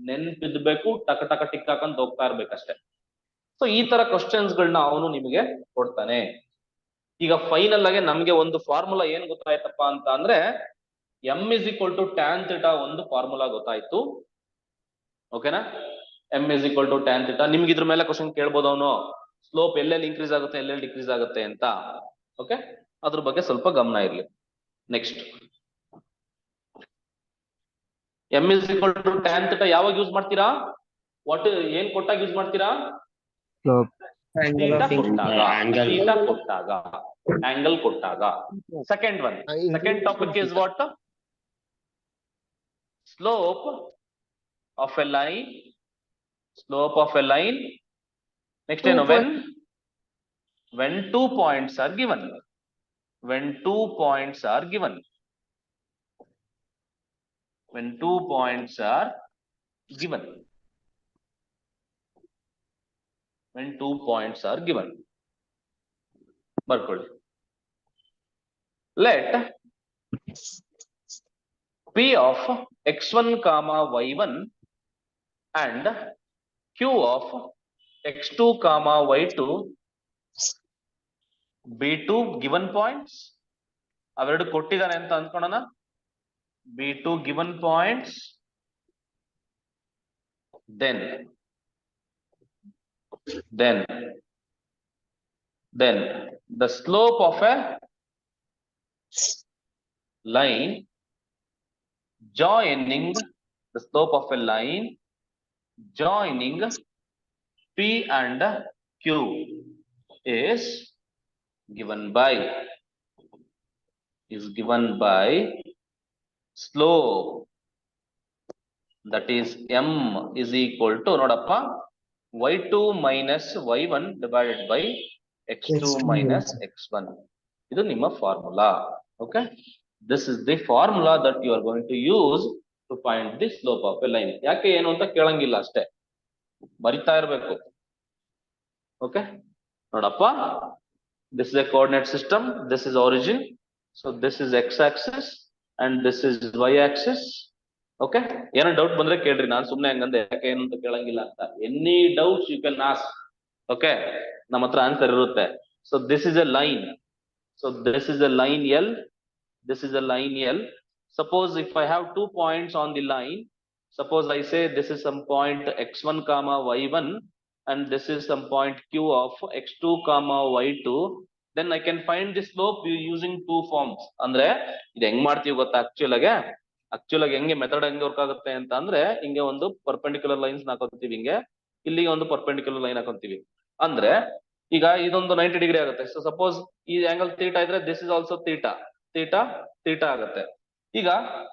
ನೆನ್ಪಿದ್ಬೇಕು, ಟಕ ಟಕ ಟಿಕ್ ಹಾಕೊಂಡ್ ಹೋಗ್ತಾ ಇರ್ಬೇಕಷ್ಟೇ. ಸೊ ಈ ತರ ಕ್ವಶನ್ಸ್ ಗಳನ್ನ ಅವನು ನಿಮಗೆ ಕೊಡ್ತಾನೆ. ಈಗ ಫೈನಲ್ ಆಗಿ ನಮ್ಗೆ ಒಂದು ಫಾರ್ಮುಲಾ ಏನ್ ಗೊತ್ತಾಯ್ತಪ್ಪ ಅಂತ ಅಂದ್ರೆ, m is equal to tan theta ಒಂದು ಫಾರ್ಮುಲಾ ಗೊತ್ತಾಯ್ತು. ಓಕೆನಾ? m is equal to tan theta. ನಿಮ್ಗೆ ಇದ್ರ ಮೇಲೆ ಕ್ವಶನ್ ಕೇಳ್ಬೋದು ಅವನು, ಸ್ಲೋಪ್ ಎಲ್ಲೆಲ್ಲಿ ಇನ್ಕ್ರೀಸ್ ಆಗುತ್ತೆ ಎಲ್ಲೆಲ್ಲಿ ಡಿಕ್ರೀಸ್ ಆಗುತ್ತೆ ಅಂತ. ಓಕೆ, ಅದ್ರ ಬಗ್ಗೆ ಸ್ವಲ್ಪ ಗಮನ ಇರ್ಲಿ. Next, m is equal to tan theta ಯಾವಾಗ ಯೂಸ್ ಮಾಡ್ತೀರಾ? ವಾಟ್ ಏನ್ ಕೊಟ್ಟಾಗ ಯೂಸ್ ಮಾಡ್ತೀರಾ? Slope. theta ಕೊಟ್ಟಾಗ, theta ಕೊಟ್ಟಾಗ, angle ಕೊಟ್ಟಾಗ. Second one, second topic is what? Slope of a line. Slope of a line. Next, when 2 points are given. When 2 points are given. When 2 points are given. When 2 points are given. Barcode. Let P of x1 comma y1 and Q of x2 comma y2 be two given points. ಅವೆರಡು ಕೊಟ್ಟಿದ್ದಾನೆ ಅಂತ ಅಂದ್ಕೊಳ್ಳೋಣ. be two given points. Then the slope of a line joining the slope of a line joining P and Q is given by slope, that is m is equal to nodappa y2 minus y1 divided by x2 minus x1. Idu nimma formula. Okay, this is the formula that you are going to use to find the slope of a line. ಯಾಕೆ ಏನು ಅಂತ ಕೇಳಂಗಿಲ್ಲ, ಅಷ್ಟೇ ಬರಿತಾ ಇರಬೇಕು. ಓಕೆ, ನೋಡಪ್ಪ, this is a coordinate system, this is origin, so this is x axis and this is y axis. Okay, ಏನೋ ಡೌಟ್ ಬಂದ್ರೆ ಕೇಳ್ರಿ, ನಾನು ಸುಮ್ನೆ ಹಂಗಂದೆ ಯಾಕೆ ಏನು ಅಂತ ಕೇಳಂಗಿಲ್ಲ ಅಂತ. Any doubts you can ask. Okay, ನಮ್ಮ ಹತ್ರ ಆನ್ಸರ್ ಇರುತ್ತೆ. So this is a line, so this is a line L, this is a line L. Suppose if I have 2 points on the line, suppose I say this is some point x1 comma y1 and this is some point Q of x2 comma y2, then I can find the slope using two forms. ಅಂದ್ರೆ ಇದು ಹೆಂಗ್ ಮಾಡ್ತೀವಿ ಗೊತ್ತಾ? ಆಕ್ಚುಲ್ ಆಗಿ ಹೆಂಗೆ ಮೆಥಡ್ ಹೆಂಗೆ ವರ್ಕ್ ಆಗುತ್ತೆ ಅಂತ ಅಂದ್ರೆ, ಹಿಂಗೆ ಒಂದು ಪರ್ಪೆಂಡಿಕ್ಯುಲರ್ ಲೈನ್ಸ್ ಹಾಕೋತೀವಿ, ಹಿಂಗೆ ಇಲ್ಲಿಗೆ ಒಂದು ಪರ್ಪೆಂಡಿಕ್ಯುಲರ್ ಲೈನ್ ಹಾಕೋತೀವಿ. ಅಂದ್ರೆ ಈಗ ಇದೊಂದು 90 ಡಿಗ್ರಿ ಆಗುತ್ತೆ. ಸೊ ಸಪೋಸ್ ಈ ಆಂಗಲ್ ಥೀಟಾ ಇದ್ರೆ this is also theta, theta theta ಆಗುತ್ತೆ. ಈಗ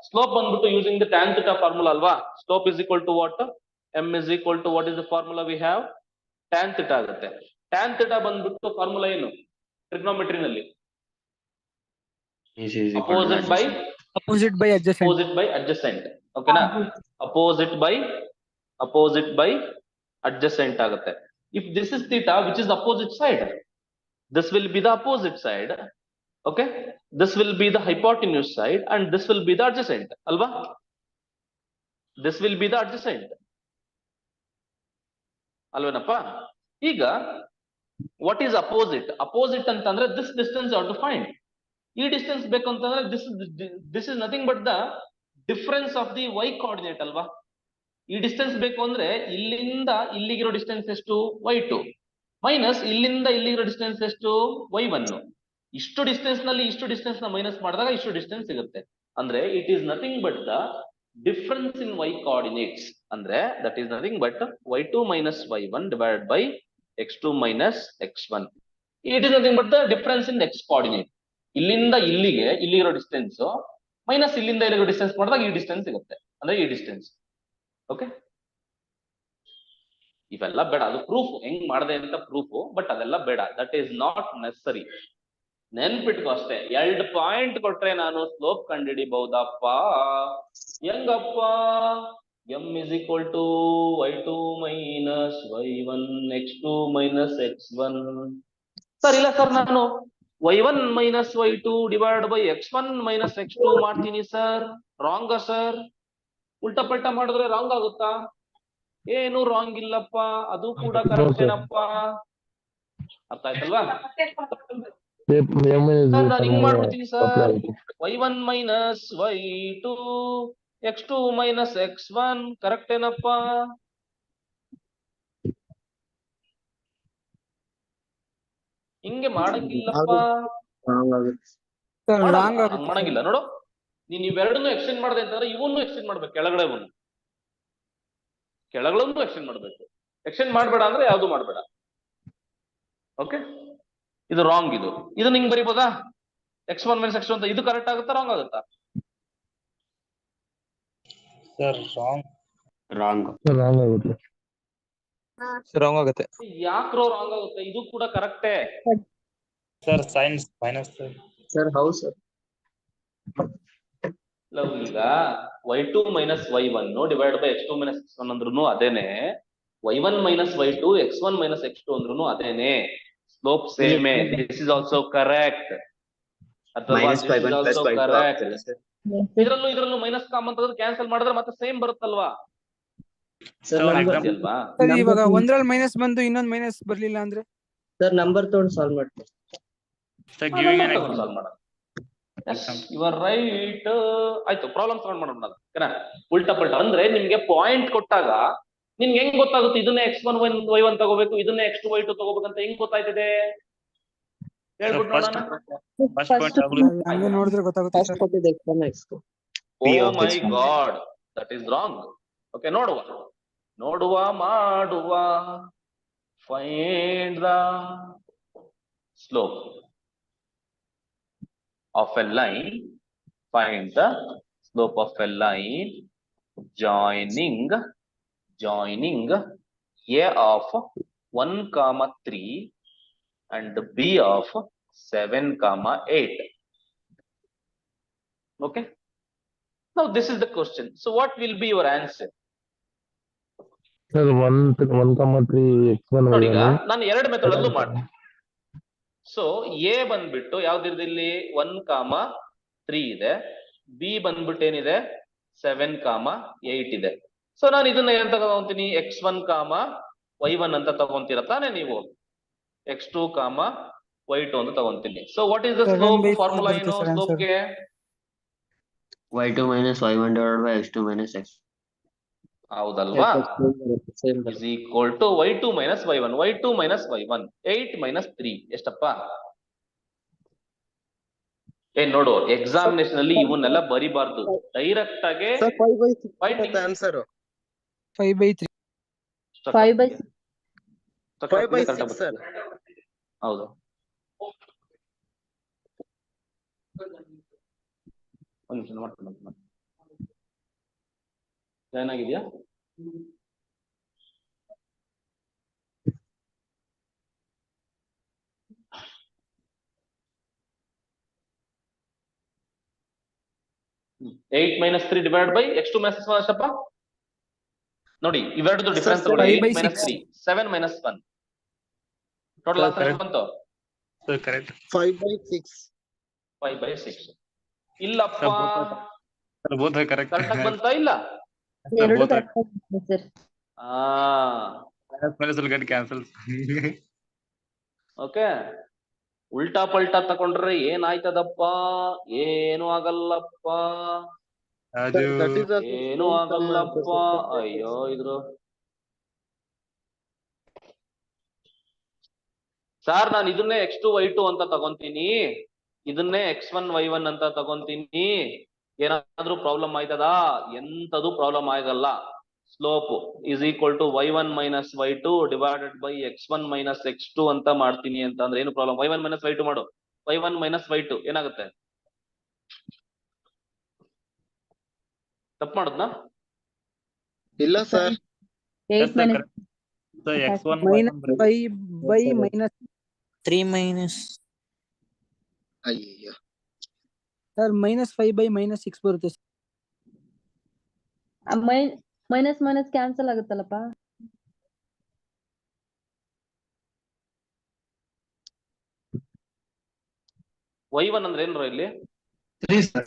ಸ್ಲೋಪ್ ಬಂದ್ಬಿಟ್ಟು using the tan theta formula ಅಲ್ವಾ? Slope is equal to what? m is equal to what is the formula we have? Tan theta ಆಗುತ್ತೆ. ಟ್ಯಾನ್ ಥೀಟಾ ಬಂದ್ಬಿಟ್ಟು ಫಾರ್ಮುಲಾ ಏನು ಟ್ರಿಗ್ನೋಮೆಟ್ರಿ ನಲ್ಲಿ? Opposite by adjacent. ಓಕೆನಾ? opposite by adjacent ಆಗುತ್ತೆ. If this is theta, which is the opposite side, this will be the opposite side. Okay, this will be the hypotenuse side and this will be the adjacent. Alva, this will be the adjacent. Alvanappa. Iga, what is opposite? Opposite antandre this distance you have to find. This distance bekantandre this is nothing but the difference of the y coordinate alva. ಈ ಡಿಸ್ಟೆನ್ಸ್ ಬೇಕು ಅಂದ್ರೆ ಇಲ್ಲಿಂದ ಇಲ್ಲಿಗಿರೋ ಡಿಸ್ಟೆನ್ಸ್ ಎಷ್ಟು? y2 ಮೈನಸ್ ಇಲ್ಲಿಂದ ಇಲ್ಲಿಗಿರೋ ಡಿಸ್ಟೆನ್ಸ್ ಎಷ್ಟು? y1. ಇಷ್ಟು ಡಿಸ್ಟೆನ್ಸ್ ನಲ್ಲಿ ಇಷ್ಟು ಡಿಸ್ಟೆನ್ಸ್ ನ ಮೈನಸ್ ಮಾಡಿದಾಗ ಇಷ್ಟು ಡಿಸ್ಟೆನ್ಸ್ ಸಿಗುತ್ತೆ. ಅಂದ್ರೆ it is nothing but the difference in y coordinates. ಅಂದ್ರೆ that is nothing but y2 minus y1 divided by x2 minus x1. It is nothing but the difference in x coordinate. ಇಲ್ಲಿಂದ ಇಲ್ಲಿರೋ ಡಿಸ್ಟೆನ್ಸ್ ಮೈನಸ್ ಇಲ್ಲಿಂದ ಇಲ್ಲಿರೋ ಡಿಸ್ಟೆನ್ಸ್ ಮಾಡಿದಾಗ ಈ ಡಿಸ್ಟೆನ್ಸ್ ಸಿಗುತ್ತೆ, ಅಂದ್ರೆ ಈ ಡಿಸ್ಟೆನ್ಸ್. ಓಕೆ, ಇವೆಲ್ಲ ಬೇಡ, ಅದು ಪ್ರೂಫ್ ಹೆಂಗ್ ಮಾಡಿದೆ ಅಂತ ಪ್ರೂಫ್, ಬಟ್ ಅದೆಲ್ಲ ಬೇಡ, ದಟ್ ಈಸ್ ನಾಟ್ ನೆಸರಿ. ನೆನ್ಪಿಟ್ಕೋ ಅಷ್ಟೇ. 2 ಪಾಯಿಂಟ್ ಕೊಟ್ರೆ ನಾನು ಸ್ಲೋಪ್ ಕಂಡುಹಿಡಿಬಹುದಪ್ಪ. ಹೆಂಗಪ್ಪ? m is equal to y2 minus y1 x2 minus x1. Sir ಇಲ್ಲ ಸರ್, ನಾನು y1 minus y2 divided by x1 minus x2 ಮಾಡ್ತೀನಿ ಸರ್. Wrong sir? ಉಲ್ಟಾ ಪಲ್ಟಾ ಮಾಡಿದ್ರೆ ರಾಂಗ್ ಆಗುತ್ತಾ? ಏನು ರಾಂಗ್ ಇಲ್ಲಪ್ಪ, ಅದು ಕೂಡ ಕರೆಕ್ಟ್ ಏನಪ್ಪ. ಅರ್ಥ ಆಯ್ತಲ್ವಾ? ಸರ್ ನಾನು ಹಿಂಗ್ ಮಾಡ್ಬಿಡ್ತೀನಿ sir, y1 minus y2 x2 minus x1 correct ಏನಪ್ಪ? ಹಿಂಗೆ ಮಾಡಂಗಿಲ್ಲಪ್ಪ. ಹಂಗ್ ಮಾಡಂಗಿಲ್ಲ ನೋಡು. ನೀನ್ ಇವೆರಡನ್ನು ಎಕ್ಸ್ಟೆಂಡ್ ಮಾಡಿದೆ ಅಂತಂದ್ರೆ ಇವನ್ನು ಎಕ್ಸ್ಟೆಂಡ್ ಮಾಡ್ಬೇಕು, ಕೆಳಗಡೆವನ್ನು ಎಕ್ಸ್ಟೆಂಡ್ ಮಾಡ್ಬೇಕು. ಎಕ್ಸ್ಟೆಂಡ್ ಮಾಡ್ಬೇಡ ಅಂದ್ರೆ ಯಾವ್ದು ಮಾಡ್ಬೇಡ. ಓಕೆ, ಇದು ರಾಂಗ್. ಇದು ನಿಂಗ್ ಬರಿಬೋದಾ? x1 minus x2 ಅಂತ. ಇದು ಕರೆಕ್ಟ್ ಆಗುತ್ತಾ ರಾಂಗ್ ಆಗುತ್ತಾ? ಸರ್ ರಾಂಗ್ ರಾಂಗ್ ಆಗುತ್ತೆ. ಯಾಕ್ರೋ ರಾಂಗ್ ಆಗುತ್ತೆ? ಇದು ಕೂಡ ಕರೆಕ್ಟೇ. ಸರ್ ಸೈನ್ಸ್ ಮೈನಸ್ ಸರ್ ಹೌದು ಸರ್. ಈಗ y2 minus y1 divide by x2 minus x1 ಅಂದ್ರೂ ಅದೇನೆ, y1 minus y2 x1 minus x2 ಅಂದ್ರೂ ಅದೇನೆ. ಸ್ಲೋಪ್ ಸೇಮೇ. This is also correct. ಇದ್ರಲ್ಲೂ ಮೈನಸ್ ಕಾಮನ್ ತೆಗೆದು ಕ್ಯಾನ್ಸಲ್ ಮಾಡಿದ್ರೆ ಮತ್ತೆ ಸೇಮ್ ಬರುತ್ತಲ್ವಾ? ಅಲ್ವಾ? ಇವಾಗ ಒಂದ್ರಲ್ಲಿ ಮೈನಸ್ ಬಂದು ಇನ್ನೊಂದ್ ಮೈನಸ್ ಬರ್ಲಿಲ್ಲ ಅಂದ್ರೆ ಸರ್ ನಂಬರ್ ತಗೊಂಡು ಸಾಲ್ವ್ ಮಾಡ್ತೀನಿ. ಸಾಲ್ವ್ ಮಾಡ. Your right. ಆಯ್ತು, ಪ್ರಾಬ್ಲಮ್ ಸಾಲ್ವ್ ಮಾಡೋಣ. ಉಲ್ಟಾ ಪಲ್ಟಾ ಅಂದ್ರೆ ನಿಮ್ಗೆ ಪಾಯಿಂಟ್ ಕೊಟ್ಟಾಗ ನಿಮ್ಗೆ ಹೆಂಗ್ ಗೊತ್ತಾಗುತ್ತೆ ಇದನ್ನೇ x1 y1 ತಗೋಬೇಕು, ಇದನ್ನೇ x2 y2 ತಗೋಬೇಕಂತ ಹೆಂಗ್ ಗೊತ್ತಾಯ್ತದೆ? ಹೇಳ್ಬಿಟ್ಟು ಹಂಗೆ ನೋಡಿದ್ರೆ ಗೊತ್ತಾಗುತ್ತೆ ಫಸ್ಟ್ ಕೊಟ್ಟಿದ್ದು x1 x2. Oh my god, that is wrong. Okay, ನೋಡುವ ಮಾಡುವ. Find the slope of a line. Find the slope of a line joining a of 1,3 and b of 7,8. Okay, now this is the question. So what will be your answer? Sir, 1,3 x1 ನೋಡಿ, ಈಗ ನಾನು 2 ಮೆಥಡ್ ಅಲ್ಲೂ ಮಾಡ್ತೀನಿ. ಸೊ ಎ ಬಂದ್ಬಿಟ್ಟು ಯಾವ್ದಿದೆ? 1,3 ಇದೆ. ಬಿ ಬಂದ್ಬಿಟ್ಟು ಏನಿದೆ? 7,8 ಇದೆ. ಸೊ ನಾನು ಇದನ್ನ ಏನ್ ತಗೊಂತೀನಿ? x1, y1 ಅಂತ ತಗೊಂತೀರ ತಾನೆ ನೀವು? x2, y2 ಅಂತ ತಗೊಂತೀನಿ. So what is the slope formula? ಏನು ಸ್ಲೋಪ್ಗೆ? y2 minus y1 divided by x2 minus x. ಹೌದಲ್ವಾ? is equal to y2 minus y1. y2 minus y1 8 minus 3 ಎಷ್ಟಪ್ಪ? ನೋಡು, ಎಕ್ಸಾಮಿನೇಷನ್ ಅಲ್ಲಿ ಇವನ್ನೆಲ್ಲ ಬರಿಬಾರ್ದು, ಡೈರೆಕ್ಟ್ ಆಗಿ ಆನ್ಸರ್ 5/3. 5/6 ಸರ್. ಹೌದು. ಒಂದು ನಿಮಿಷ ಮಾಡ್ತೀನಿ. ಏನಾಗಿದ್ಯಾ? Eight minus 3 divide by x2 minus x1 ಎಷ್ಟಪ್ಪ? ನೋಡಿ, ಇವೆರಡು ಡಿಫರೆನ್ಸ್ ತಗೊಳ್ಳಿ. 8 minus 3 7 minus 1 ಟೋಟಲ್ ಆನ್ಸರ್ ಎಷ್ಟು ಬಂತು? ಕರೆಕ್ಟ್ 5/6. 5/6 ಇಲ್ಲಪ್ಪ. ಕರೆಕ್ಟ್ ಕರೆಕ್ಟ್ ಬಂತಾ? ಇಲ್ಲ. ಎರಡು ಕರೆಕ್ಟ್ ಸರ್. ಕ್ಯಾನ್ಸಲ್. ಓಕೆ, ಉಲ್ಟಾ ಪಲ್ಟಾ ತಕೊಂಡ್ರೆ ಏನಾಯ್ತದಪ್ಪ? ಏನು ಆಗಲ್ಲಪ್ಪ, ಏನು ಆಗಲ್ಲಪ್ಪ. ಅಯ್ಯೋ, ಇದ್ರು ಸರ್, ನಾನು ಇದನ್ನೇ x2 y2 ಅಂತ ತಗೊಂತೀನಿ, ಇದನ್ನೇ x1 y1 ಅಂತ ತಗೊಂತೀನಿ. ಏನಾದ್ರೂ ಪ್ರಾಬ್ಲಮ್ ಆಯ್ತದಾ? ಎಂತದು ಪ್ರಾಬ್ಲಮ್ ಆಗಲ್ಲ. Slope is equal to y1 minus y2 divided by x1 minus x2 ಅಂತ ಮಾಡ್ತೀನಿ ಅಂತ ಅಂದ್ರೆ ಏನು ಪ್ರಾಬ್ಲಮ್? y1 minus y2 ಮಾಡು. y1 minus y2 ಏನಾಗುತ್ತೆ? ತಪ್ಪು ಮಾಡಿದ್ನಾ? ಇಲ್ಲ sir. 8 minus So x1 minus 5 by minus 3 minus. ಅಯ್ಯಯ್ಯೋ. ಸರ್ ಮೈನಸ್ 5 ಬೈ ಮೈನಸ್ 6 ಬರುತ್ತೆ sir. ಮೈನಸ್ ಮೈನಸ್ ಕ್ಯಾನ್ಸಲ್ ಆಗುತ್ತಲ್ಲಪ್ಪ. y1 ಅಂದ್ರೆ ಏನ್ರೋ ಇಲ್ಲಿ?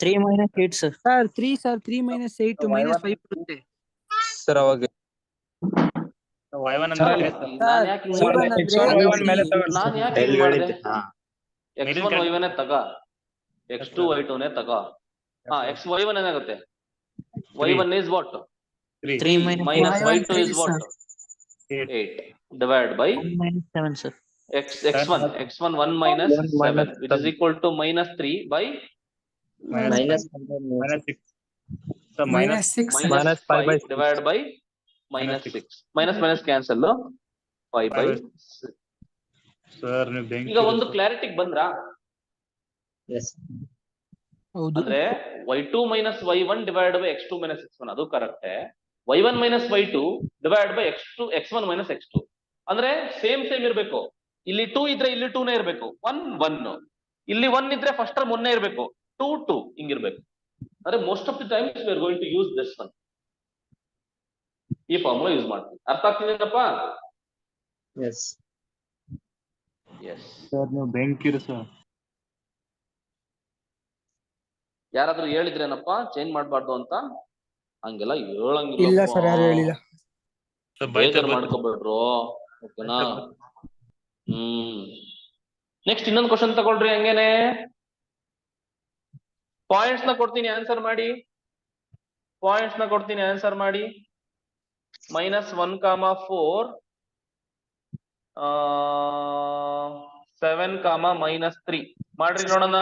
3 minus 8 sir. Sir 3 minus 8 minus 5 ಬರುತ್ತೆ. ಸರ್ ಅವಾಗ y1 ಅಂದ್ರೆ ನಾನ್ ಯಾಕೆ ಹಿಂಗ್ y1 ಮಾಡ್ದೆ? ಅಂದ್ರೆ y1 ಮೇಲೆ ತಗೊಳ್ಳಿ. ನಾನ್ ಯಾಕೆ ಹಿಂಗ್ ಮಾಡ್ದೆ? x1 y1 ತಗ, x2 y2 ನೇ ತಗ. x y1 ಏನಾಗುತ್ತೆ? y1 is what? 3 minus y2 is what? 8 divided by minus 7 sir. x1 1 minus 7 which is equal to minus 3 by Minus 6. So minus minus 5 divided by minus 6. Minus cancel 5 by 6. Sir ನೀವು ಬೆಂಕಿ ಈಗ ಒಂದು ಕ್ಲಾರಿಟಿಗೆ ಬಂದ್ರಾ? Yes. ಹೌದು. ಅಂದ್ರೆ y2 minus y1 divided by x2 minus x1 ಅದು correct. y1 minus y2 divided by x1 minus x2 ಅಂದ್ರೆ ಸೇಮ್ ಇರ್ಬೇಕು. ಇಲ್ಲಿ 2 ಇದ್ರೆ ಇಲ್ಲಿ 2 ನೇ ಇರ್ಬೇಕು. 1 ಇಲ್ಲಿ 1 ಇದ್ರೆ ಫಸ್ಟ್ ಟರ್ಮ್ 1 ನೇ ಇರ್ಬೇಕು. 2 ಹಿಂಗಿರ್ಬೇಕು. ಅಂದ್ರೆ most of the times we are going to use this one. ಈ ಫಾರ್ಮುಲಾ ಯೂಸ್ ಮಾಡ್ತೀವಿ. ಅರ್ಥ ಆಗ್ತಿದೇನಪ್ಪ? Yes. ಎಸ್. ಸರ್ ನೀವು ಬೆಂಕಿ ಸರ್. ಯಾರಾದ್ರೂ ಹೇಳಿದ್ರೇನಪ್ಪ ಚೇಂಜ್ ಮಾಡ್ಬಾರ್ದು ಅಂತ? ಹಂಗೆಲ್ಲ ಇಲ್ಲ ಹೇಳಂಗಿಲ್ಲ. ಸರ್ ಯಾರು ಹೇಳಿಲ್ಲ. ಬೇಜಾರ್ ಮಾಡ್ಕೋಬೇಡ್ರು. ಓಕೆನಾ? ನೆಕ್ಸ್ಟ್ ಇನ್ನೊಂದು ಕ್ವಶನ್ ತಗೊಳ್ರಿ ಹಂಗೇನೆ. ಪಾಯಿಂಟ್ಸ್ ನ ಕೊಡ್ತೀನಿ ಆನ್ಸರ್ ಮಾಡಿ. -1, 4 7, -3 ಮಾಡ್ರಿ ನೋಡೋಣ.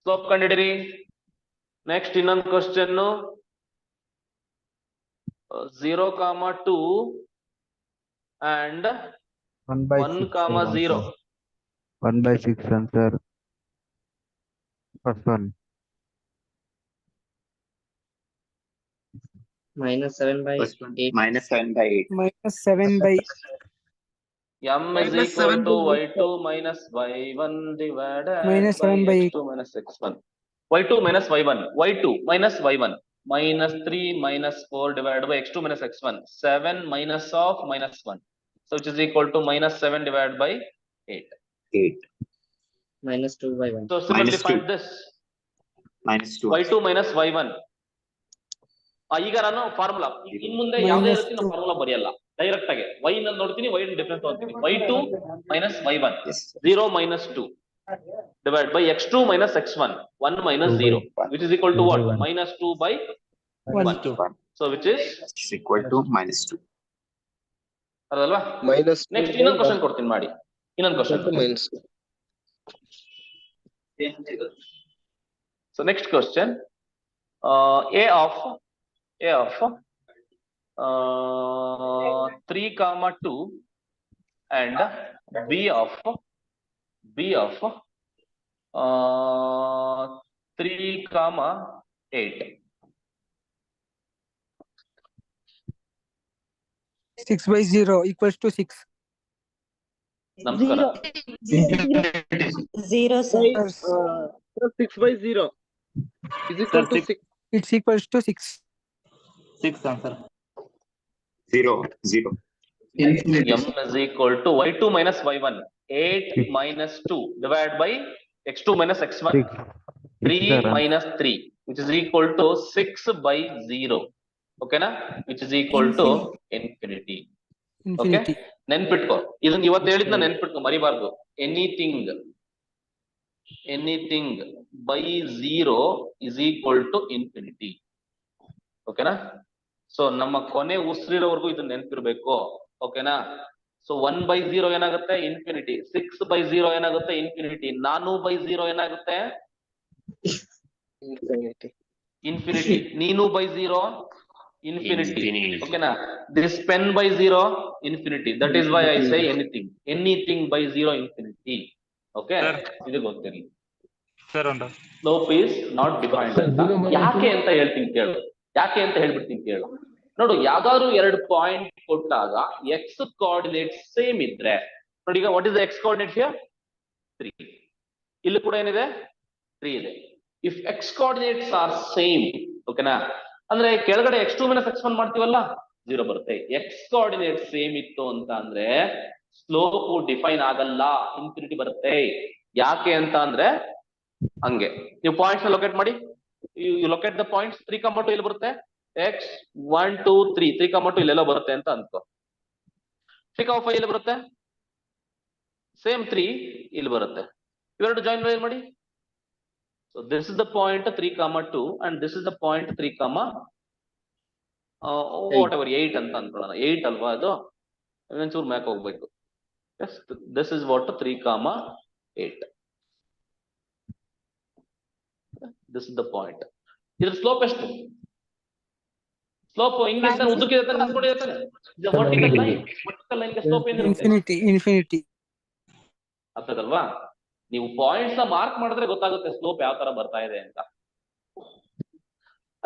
ಸ್ಲೋಪ್ ಕಂಡಿಡಿರಿ. ನೆಕ್ಸ್ಟ್ ಇನ್ನೊಂದು question 0, 2 and 1, 0. 1/6 answer. First one. Minus 7 by 8. Minus 7 by 8. Minus 7 by M is equal to y2 minus y1 divided Minus by 7 by x2 minus x1. y2 minus y1. y2 minus y1. -3 minus 4 divided by x2 minus x1. 7 minus of minus 1. So which is equal to -7 divided by 8. 8. Minus 2 by 1. So similarly -2. find this. -2. y2 minus y1. ಈಗ ನಾನು ಫಾರ್ಮುಲಾ ಇನ್ ಮುಂದೆ ಯಾವುದೇ ರೀತಿ ನಾನು ಫಾರ್ಮುಲಾ ಬರೆಯಲ್ಲ. ಡೈರೆಕ್ಟ್ ಆಗಿ y ನ ನೋಡ್ತೀನಿ, y ಡಿಫರೆನ್ಸ್ ತಗೊಳ್ತೀನಿ. y2 minus y1. Yes. 0 minus 2 divided by x2 minus x1. 1 minus 0 which is equal to what? -2 by 1. So which is equal to -2. ಅಲ್ವಾ? ನೆಕ್ಸ್ಟ್ ಇನ್ನೊಂದು ಕ್ವಶನ್ ಕೊಡ್ತೀನಿ ಮಾಡಿ. ಇನ್ನೊಂದು question. So next question, a of 3, 2 and b of 3, 8. 6/0 equals to 6. ನಮಸ್ಕಾರ. 0 sir. 6/0 is equal to 6. It's equals to 6. 6 answer. 0. M is equal to y2 minus y1. 8 minus 2 divided by x2 minus x1. 3 minus 3 which is equal to 6/0. Okay na? Which is equal to infinity. Infinity. ನೆನ್ಪಿಟ್ಕೋ, ಇದನ್ನ ಇವತ್ತು ಹೇಳಿದ್ನ ನೆನ್ಪಿಟ್ಕೋ, ಮರಿಬಾರ್ದು. Anything by 0 is equal to infinity. ಓಕೆನಾ? ಸೊ ನಮ್ಮ ಕೊನೆ ಉಸಿರಿರೋವರೆಗೂ ಇದನ್ನ ನೆನ್ಪಿರ್ಬೇಕು. ಓಕೆನಾ? ಸೊ 1/0 ಏನಾಗುತ್ತೆ? ಇನ್ಫಿನಿಟಿ. 6/0 ಏನಾಗುತ್ತೆ? ಇನ್ಫಿನಿಟಿ. 4/0 ಏನಾಗುತ್ತೆ? ಇನ್ಫಿನಿಟಿ. ನೀನು by 0 infinity. Okay na? This pen by 0 infinity. That is why I say anything by 0 infinity. Okay, Sir. ಇದು ಗೊತ್ತಿರಲಿ. ಸರ್ ಒಂದು ಸ್ಲೋಪ್ ಈಸ್ ನಾಟ್ ಡಿಫೈನ್ಡ್ ಅಂತ. ಯಾಕೆ ಅಂತ ಹೇಳ್ತೀನಿ ಕೇಳು, ಯಾಕೆ ಅಂತ ಹೇಳ್ಬಿಡ್ತೀನಿ ಕೇಳು. ನೋಡು, ಯಾವ್ದಾದ್ರು 2 ಪಾಯಿಂಟ್ ಕೊಟ್ಟಾಗ ಎಕ್ಸ್ ಕೋಆರ್ಡಿನೇಟ್ ಸೇಮ್ ಇದ್ರೆ ನೋಡಿ, ಈಗ what is the X coordinate here 3, ಇಲ್ಲಿ ಕೂಡ ಏನಿದೆ 3 ಇದೆ. If X coordinates are same, ಓಕೆನಾ, ಅಂದ್ರೆ ಕೆಳಗಡೆ x2 - x1 ಮಾಡ್ತೀವಲ್ಲ 0 ಬರುತ್ತೆ. ಎಕ್ಸ್ ಕೋಆರ್ಡಿನೇಟ್ ಸೇಮ್ ಇತ್ತು ಅಂತ ಅಂದ್ರೆ ಸ್ಲೋಪ್ ಡಿಫೈನ್ ಆಗಲ್ಲ, ಇನ್ಫಿನಿಟಿ ಬರುತ್ತೆ. ಯಾಕೆ ಅಂತ ಅಂದ್ರೆ ಹಂಗೆ ನೀವು ಪಾಯಿಂಟ್ಸ್ ಲೊಕೇಟ್ ಮಾಡಿ. You locate the points. 3, 2 ಇಲ್ಲಿ ಬರುತ್ತೆ. x 1 2 3 3, 2 ಇಲ್ಲೆಲ್ಲ ಬರುತ್ತೆ ಅಂತ ಅನ್ಕೋ. 3, 5 ಇಲ್ಲಿ ಬರುತ್ತೆ. ಸೇಮ್ 3 ಇಲ್ಲಿ ಬರುತ್ತೆ. ಇವೆರಡು ಜಾಯಿನ್ ಮಾಡಿ. So this is the point 3, 2 and this is the point 3, whatever 8 ಅಂತ ಅನ್ಕೊಳ್ಳೋಣ. 8 ಅಲ್ವಾ ಅದು? ಇನ್ನೊಂಚೂರು ಮ್ಯಾಕ್ ಹೋಗ್ಬೇಕು. This is what 3, 8. This is the point. ಇದ್ರ ಸ್ಲೋಪ್ ಎಷ್ಟು? ಸ್ಲೋಪ್ ಹಿಂಗೆ ಉದ್ದಕ್ಕೆ ನಿಂತ್ಕೊಂಡಿರ್ತಾನೆ. Vertical line, vertical line slope ಏನಿರುತ್ತೆ? ಇನ್ಫಿನಿಟಿ. ಅರ್ಥದಲ್ವಾ? ನೀವು ಪಾಯಿಂಟ್ಸ್ ಮಾರ್ಕ್ ಮಾಡಿದ್ರೆ ಗೊತ್ತಾಗುತ್ತೆ ಸ್ಲೋಪ್ ಯಾವ ತರ ಬರ್ತಾ ಇದೆ ಅಂತ.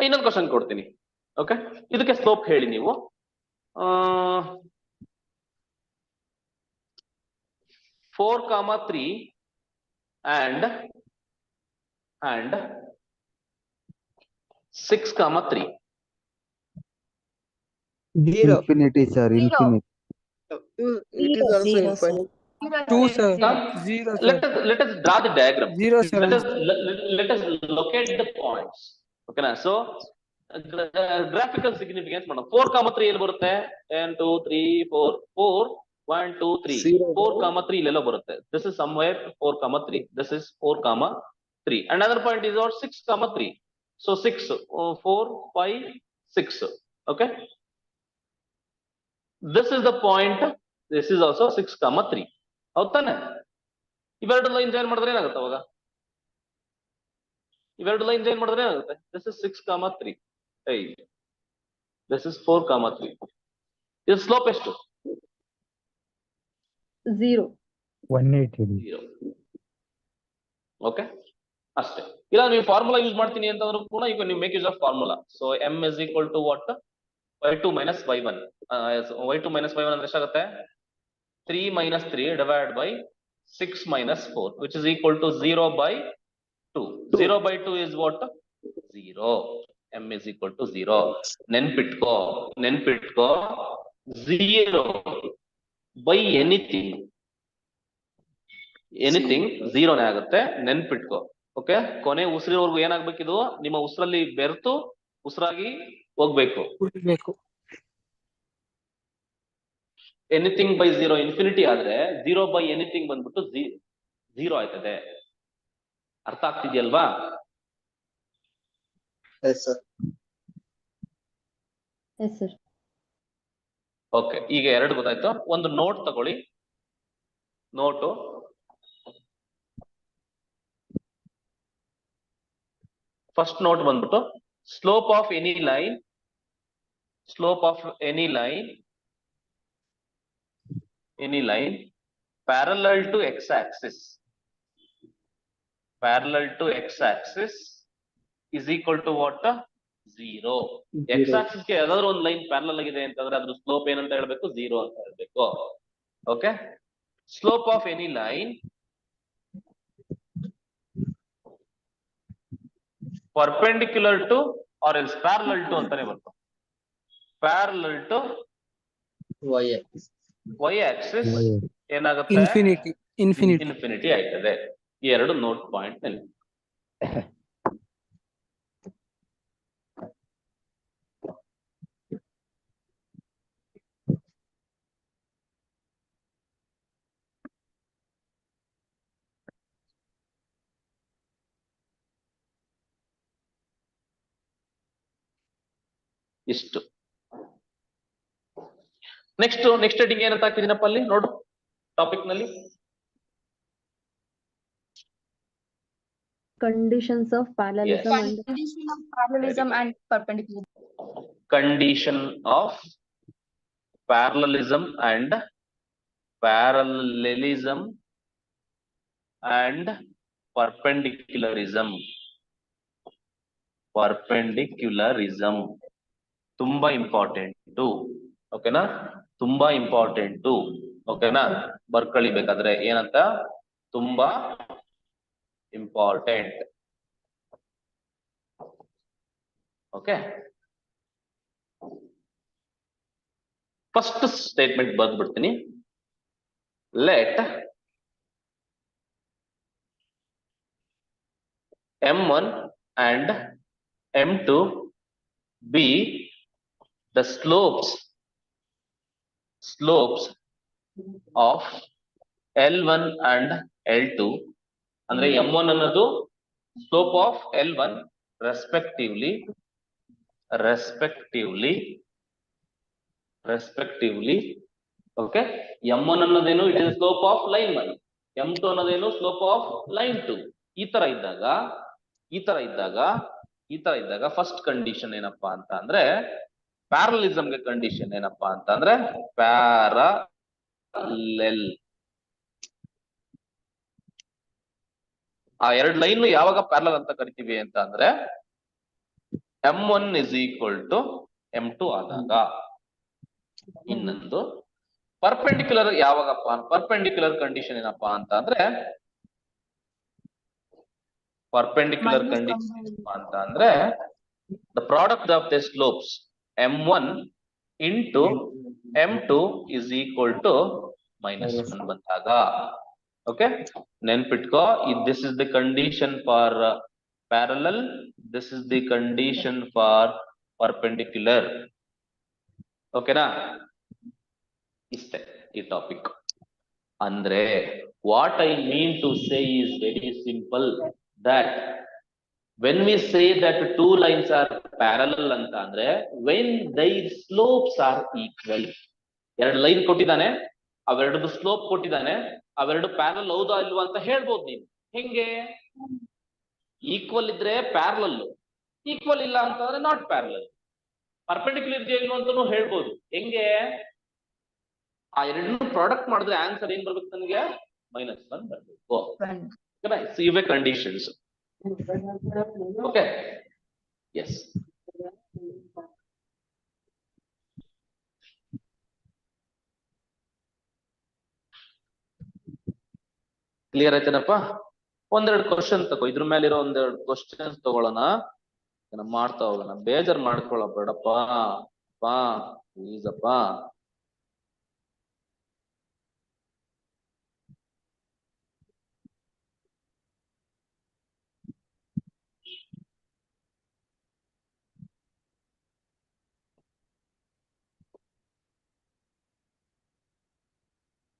ಇನ್ನೊಂದು ಕ್ವಶನ್ ಕೊಡ್ತೀನಿ. ಓಕೆ, ಇದಕ್ಕೆ ಸ್ಲೋಪ್ ಹೇಳಿ ನೀವು. 4, 3 and 6, 3. Zero. Infinity, sir. Infinity. It is also infinite. 2, sir. Huh? 0, sir. Let us draw the diagram. 0, sir. Let us locate the points. Okay na? So graphical significance madam. 4, 3 ಎಲ್ಲಿ ಬರುತ್ತೆ? 10 2 3 4 4 1 2 3 4, 3 ಇಲ್ಲೆಲ್ಲ ಬರುತ್ತೆ. This is somewhere 4, 3. This is 4, 3. Another point is what? 6, 3. So 6 4 5 6. Okay, this is the point. This is also 6, 3. ಹೌದಾನೆ? ಇವೆರಡು ಲೈನ್ ಜಾಯಿನ್ ಮಾಡಿದ್ರೆ ಏನಾಗುತ್ತೆ ಅವಾಗ? ಇವೆರಡು ಲೈನ್ ಜಾಯಿನ್ ಮಾಡಿದ್ರೆ ಏನಾಗುತ್ತೆ? This is 6, 3. Hey, this is 4, 3. ಇದು ಸ್ಲೋಪ್ ಎಷ್ಟು? 0. 180. ಓಕೆ, ಅಷ್ಟೇ. ಇಲ್ಲ ನೀವು ಫಾರ್ಮುಲಾ ಯೂಸ್ ಮಾಡ್ತೀನಿ ಅಂತಂದ್ರೂ ಕೂಡ ಈಗ ನೀವು make use of formula. So m is equal to what? y2 minus y1. y2 minus y1 ಅಂದ್ರೆ ಎಷ್ಟಾಗುತ್ತೆ? 3 minus 3 divided by 6 minus 4, which is equal to 0 by 2. 0 by 2 is what? 0. m is equal to 0. ನೆನ್ಪಿಟ್ಕೋ 0 by anything 0 ನೇ ಆಗುತ್ತೆ. ನೆನ್ಪಿಟ್ಕೋ. ಓಕೆ, ಕೊನೆ ಉಸಿರಿವರೆಗೂ ಏನಾಗ್ಬೇಕಿದು? ನಿಮ್ಮ ಉಸಿರಲ್ಲಿ ಬೆರೆತು ಉಸಿರಾಗಿ ಹೋಗ್ಬೇಕು. ಎನಿಥಿಂಗ್ ಬೈ 0 ಇನ್ಫಿನಿಟಿ ಆದ್ರೆ 0 ಬೈ ಎನಿಥಿಂಗ್ ಬಂದ್ಬಿಟ್ಟು 0 ಆಯ್ತದೆ. ಅರ್ಥ ಆಗ್ತಿದ್ಯಲ್ವಾ? Yes, sir. Yes, sir. Okay, ಈಗ 2 ಗೊತ್ತಾಯ್ತು. ಒಂದು ನೋಟ್ ತಗೊಳ್ಳಿ. ನೋಟು ಫಸ್ಟ್ ನೋಟ್ ಬಂದ್ಬಿಟ್ಟು slope of any line parallel to x-axis is equal to what? 0. x-axis ಗೆ ಯಾವ್ದಾದ್ರು ಒಂದು ಲೈನ್ ಪ್ಯಾರಲಲ್ ಆಗಿದೆ ಅಂತಂದ್ರೆ ಅದ್ರ ಸ್ಲೋಪ್ ಏನಂತ ಹೇಳ್ಬೇಕು? 0 ಅಂತ ಹೇಳ್ಬೇಕು. Okay, slope of any line perpendicular to or else parallel to ಅಂತಾನೆ ಬರ್ತದೆ. parallel to y-axis ಏನಾಗುತ್ತೆ? ಇನ್ಫಿನಿಟಿ ಆಯ್ತದೆ. ಈ 2 ನೋಟ್ ಪಾಯಿಂಟ್ ನಲ್ಲಿ ಇಷ್ಟು. ನೆಕ್ಸ್ಟ್ ಹೆಡಿಂಗ್ ಏನಂತ ಹಾಕಿದೀನಪ್ಪ ಅಲ್ಲಿ ನೋಡು ಟಾಪಿಕ್ ನಲ್ಲಿ. Conditions of parallelism Yes. and perpendicular. Condition of parallelism and and perpendicularism. Perpendicularism ತುಂಬಾ ಇಂಪಾರ್ಟೆಂಟ್. ಓಕೆನಾ, ತುಂಬಾ ಇಂಪಾರ್ಟೆಂಟ್. ಓಕೆನಾ, ಬರ್ಕೊಳ್ಳಿ ಬೇಕಾದ್ರೆ ಏನಂತ, ತುಂಬಾ ಇಂಪಾರ್ಟೆಂಟ್. ಓಕೆ, ಫಸ್ಟ್ ಸ್ಟೇಟ್ಮೆಂಟ್ ಬರ್ದ್ಬಿಡ್ತೀನಿ. Let M1 and M2 be the slopes of L1 and L2. ಅಂದ್ರೆ M1 ಅನ್ನೋದು slope of L1 respectively. Okay, M1 ಅನ್ನೋದೇನು, it is slope of line 1. M2 ಅನ್ನೋದೇನು, ಸ್ಲೋಪ್ ಆಫ್ ಲೈನ್ 2. ಈ ತರ ಇದ್ದಾಗ ಫಸ್ಟ್ ಕಂಡೀಷನ್ ಏನಪ್ಪಾ ಅಂತ ಅಂದ್ರೆ, ಪ್ಯಾರಲಿಸಮ್ಗೆ ಕಂಡೀಷನ್ ಏನಪ್ಪಾ ಅಂತ ಅಂದ್ರೆ ಪ್ಯಾರಲೆಲ್. ಆ ಎರಡು ಲೈನ್ ಯಾವಾಗ ಪ್ಯಾರಲಲ್ ಅಂತ ಕರಿತೀವಿ ಅಂತ ಅಂದ್ರೆ M1 is equal to M2 ಆದಾಗ. ಇನ್ನೊಂದು ಪರ್ಪೆಂಡಿಕ್ಯುಲರ್ ಯಾವಾಗಪ್ಪ, ಪರ್ಪೆಂಡಿಕ್ಯುಲರ್ ಕಂಡೀಷನ್ ಏನಪ್ಪಾ ಅಂತ ಅಂದ್ರೆ, ಪರ್ಪೆಂಡಿಕ್ಯುಲರ್ ಕಂಡೀಷನ್ ಅಂತ ಅಂದ್ರೆ the product of the slopes M1 into M2 is equal to -1 ಬಂದಾಗ. ಓಕೆ, ನೆನ್ಪಿಟ್ಕೋ, this is the condition for parallel, this is the condition for perpendicular. ಓಕೆನಾ, ಇಷ್ಟೇ ಈ ಟಾಪಿಕ್. ಅಂದ್ರೆ what I mean to say is very simple, that when we say that two lines are parallel ಅಂತ ಅಂದ್ರೆ when their slopes are equal. ಎರಡು ಲೈನ್ ಕೊಟ್ಟಿದ್ದಾನೆ, ಅವೆರಡದು ಸ್ಲೋಪ್ ಕೊಟ್ಟಿದ್ದಾನೆ, ಅವೆರಡು ಪ್ಯಾರಲಲ್ ಹೌದಾ ಇಲ್ವಾ ಅಂತ ಹೇಳ್ಬೋದು ನೀನು. ಹೆಂಗೆ? ಈಕ್ವಲ್ ಇದ್ರೆ ಪ್ಯಾರಲಲ್, ಈಕ್ವಲ್ ಇಲ್ಲ ಅಂತಂದ್ರೆ ನಾಟ್ ಪ್ಯಾರಲಲ್. ಪರ್ಪೆಂಡಿಕ್ಯುಲರ್ ಇದೆಯಾ ಇಲ್ವಾ ಅಂತಾನು ಹೇಳ್ಬೋದು. ಹೆಂಗೆ? ಆ ಎರಡನ್ನು ಪ್ರಾಡಕ್ಟ್ ಮಾಡಿದ್ರೆ ಆನ್ಸರ್ ಏನ್ ಬರ್ಬೇಕು ನನಗೆ? -1 ಬರ್ಬೇಕು. ಇವೆ ಕಂಡೀಷನ್ಸ್. Okay, yes. ಕ್ಲಿಯರ್ ಆಯ್ತೇನಪ್ಪ? ಒಂದೆರಡು ಕ್ವಶನ್ ತಗೋ, ಇದ್ರ ಮೇಲಿರೋ ಒಂದೆರಡು ಕ್ವಶನ್ಸ್ ತಗೊಳ್ಳೋಣ, ಮಾಡ್ತಾ ಹೋಗೋಣ. ಬೇಜಾರ್ ಮಾಡ್ಕೊಳ್ಳ ಬೇಡಪ್ಪ, ಪ್ಲೀಸ್ ಅಪ್ಪ.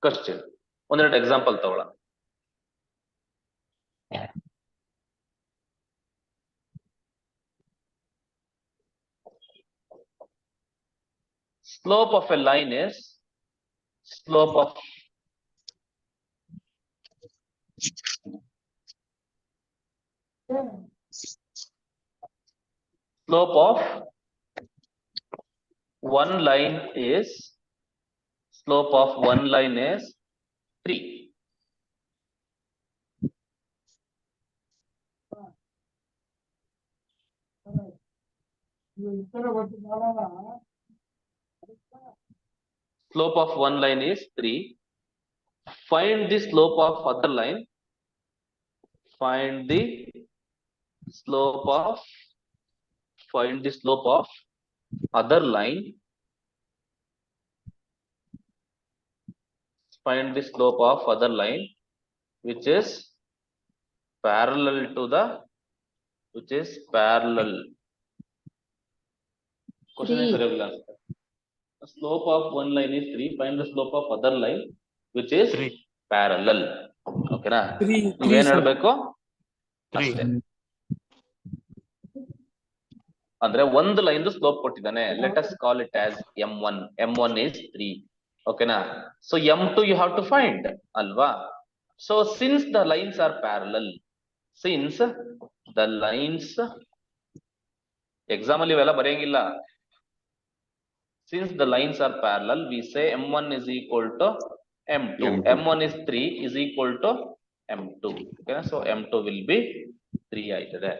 ಕ್ವಶನ್ ಒಂದೆರಡು ಎಕ್ಸಾಂಪಲ್ ತಗೊಳ್ಳೋಣ. Slope of a line is slope of one line is slope of one line is 3. Slope of one line is 3. Find the slope of other line. Find the slope of other line. Find the slope of other line which is parallel to the question is regular. The slope of one line is 3. Find the slope of other line which is 3. parallel. Okay na? 3 ನೀವೇನ್ ಹೇಳ್ಬೇಕು? ಅಂದ್ರೆ ಒಂದು ಲೈನ್ ಸ್ಲೋಪ್ ಕೊಟ್ಟಿದ್ದಾನೆ. Let us call it as M1. M1 is 3. ಓಕೆನಾ? So M2 you have to find ಅಲ್ವಾ? So since the lines are parallel, exam ಅಲ್ಲಿ ಇವೆಲ್ಲ ಬರೆಯಂಗಿಲ್ಲ. Since the lines are parallel, we say M1 is equal to M2. M1 is 3 is equal to M2. Okay, so M2 will be 3 ಆಯ್ತದೆ.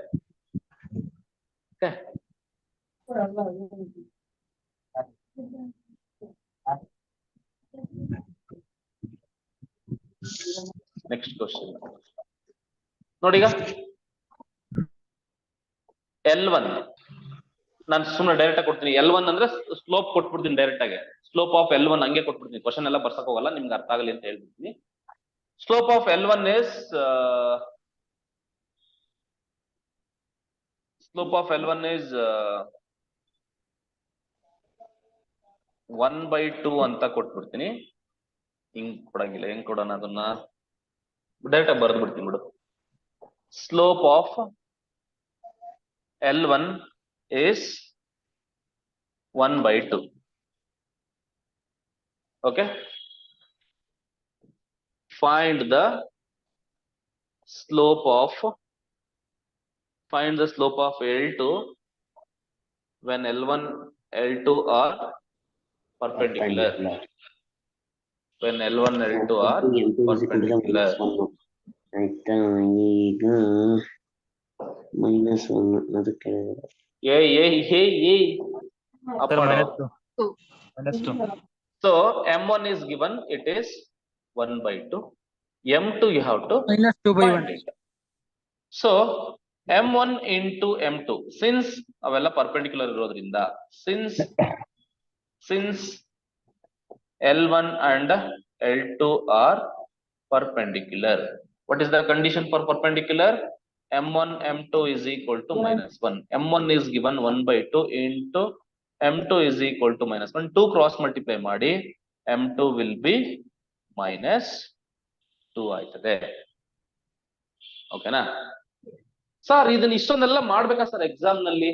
Okay. Next question. ನೋಡಿ ಈಗ L1 ನಾನು ಸುಮ್ಮನೆ ಡೈರೆಕ್ಟ್ ಆಗಿ ಕೊಡ್ತೀನಿ. L1 ಅಂದ್ರೆ ಸ್ಲೋಪ್ ಕೊಟ್ಬಿಡ್ತೀನಿ ಡೈರೆಕ್ಟ್ ಆಗಿ. ಸ್ಲೋಪ್ ಆಫ್ L1 ಹಂಗೆ ಕೊಟ್ಬಿಡ್ತೀನಿ. ಕ್ವಶನ್ ಎಲ್ಲ ಬರ್ಸಕ್ ಹೋಗಲ್ಲ, ನಿಮ್ಗೆ ಅರ್ಥ ಆಗಲಿ ಅಂತ ಹೇಳ್ಬಿಡ್ತೀನಿ. ಸ್ಲೋಪ್ ಆಫ್ L1 is 1/2 ಅಂತ ಕೊಟ್ಬಿಡ್ತೀನಿ. ಹಿಂಗ್ ಕೊಡಂಗಿಲ್ಲ, ಹೆಂಗ್ ಕೊಡೋಣ ಅದನ್ನ ಡೈರೆಕ್ಟ್ ಆಗಿ ಬರೆದು ಬಿಡ್ತೀನಿ ಬಿಡು. Slope of L1 is 1/2. Okay, find the slope of L2 when L1 L2 are perpendicular. When L1 L2 are perpendicular. ಆಯ್ತಾ, ಈಗ -1 ಅದಕ್ಕೆ So M1 is given, it is 1/2. M2 you have to -2/1. find it. So M1 into M2, since ಅವೆಲ್ಲ perpendicular ಇರೋದ್ರಿಂದ, since L1 and L2 are perpendicular, what is the condition for perpendicular? M1 M2 is equal to -1. M1 is given 1/2 into M2 is equal to -1. 2 cross multiply ಮಾಡಿ M2 will be -2 ಆಯ್ತದೆ. ಓಕೆನಾ ಸರ್? ಇದನ್ನ ಇಷ್ಟೊಂದೆಲ್ಲ ಮಾಡ್ಬೇಕಾ ಸರ್ ಎಕ್ಸಾಮ್ ನಲ್ಲಿ?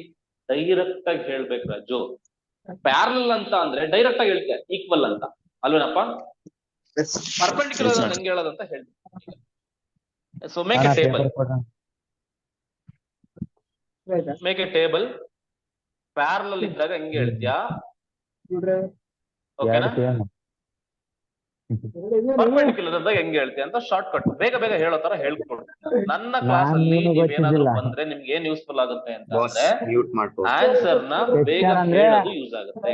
ಡೈರೆಕ್ಟ್ ಆಗಿ ಹೇಳ್ಬೇಕು ರಾಜು. ಪ್ಯಾರಲಲ್ ಅಂತ ಅಂದ್ರೆ ಡೈರೆಕ್ಟ್ ಆಗಿ ಹೇಳ್ತೀಯ ಈಕ್ವಲ್ ಅಂತ ಅಲ್ವೇನಪ್ಪ? ಪರ್ಪೆಂಡಿಕ್ಯುಲರ್ ಅಂತ ಹೆಂಗ್ ಹೇಳೋದಂತ ಹೇಳ್ತೀನಿ. So make A table. Parallel ಇದ್ದಾಗ ಹೆಂಗ್ ಹೇಳ್ತೀಯಾ? ಓಕೆನಾ? ಪರ್ಪೆಂಡಿಕ್ಯುಲರ್ ಇದ್ದಾಗ ಹೆಂಗ್ ಹೇಳ್ತೀಯ ಅಂತ ಶಾರ್ಟ್ ಕಟ್ ಬೇಗ ಬೇಗ ಹೇಳೋ ತರ ಹೇಳ್ಕೊಡ್ತೀನಿ. ನನ್ನ ಕ್ಲಾಸ್ ಅಲ್ಲಿ ನೀವೇನಾದ್ರೂ ಬಂದ್ರೆ ನಿಮ್ಗೆ ಏನ್ ಯೂಸ್ಫುಲ್ ಆಗುತ್ತೆ ಅಂತ ಅಂದ್ರೆ ಆನ್ಸರ್ ನ ಬೇಗ ಹೇಳೋದು ಯೂಸ್ ಆಗುತ್ತೆ.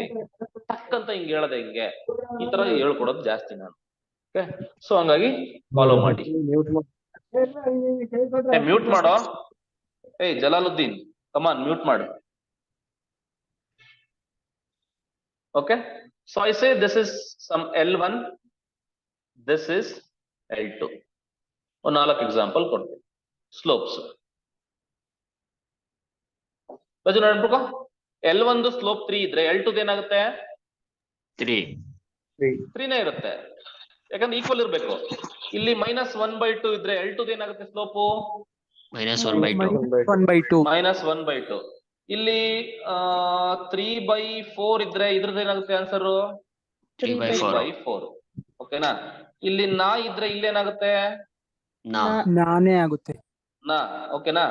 ಟಕ್ ಅಂತ ಹಿಂಗ್ ಹೇಳದೆ ಹಿಂಗೆ ಈ ತರ ಹೇಳ್ಕೊಡೋದು ಜಾಸ್ತಿ ನಾನು. ಓಕೆ, ಸೊ ಹಂಗಾಗಿ ಫಾಲೋ ಮಾಡಿ. ಮ್ಯೂಟ್ ಮಾಡೋ. ಜಲಾಲುದ್ದೀನ್ ಕಮಾನ್ ಮ್ಯೂಟ್ ಮಾಡು. Okay, so I say this is some L1, this is L2. ಒಂದು 4 ಎಕ್ಸಾಂಪಲ್ ಕೊಡ್ತೀನಿ. ಸ್ಲೋಪ್ಸ್ ನೋಡ್ಬೇಕು. L1 ಸ್ಲೋಪ್ 3 ಇದ್ರೆ L2 ಏನಾಗುತ್ತೆ? 3 ಇರುತ್ತೆ, ಯಾಕಂದ್ರೆ ಈಕ್ವಲ್ ಇರ್ಬೇಕು. ಇಲ್ಲಿ -1/2 ಇದ್ರೆ L2 ಏನಾಗುತ್ತೆ ಸ್ಲೋಪು? -1/2. ಇಲ್ಲಿ 3/4 ಇದ್ರೆ ಇದ್ರದ್ದು ಏನಾಗುತ್ತೆ ಆನ್ಸರ್? 3/4. ಓಕೆನಾ? ಇಲ್ಲಿ ನಾ ಇದ್ರೆ ಇಲ್ಲೇನಾಗುತ್ತೆ? ನಾನೇ ಆಗುತ್ತೆ. ನಾ. ಓಕೆನಾ?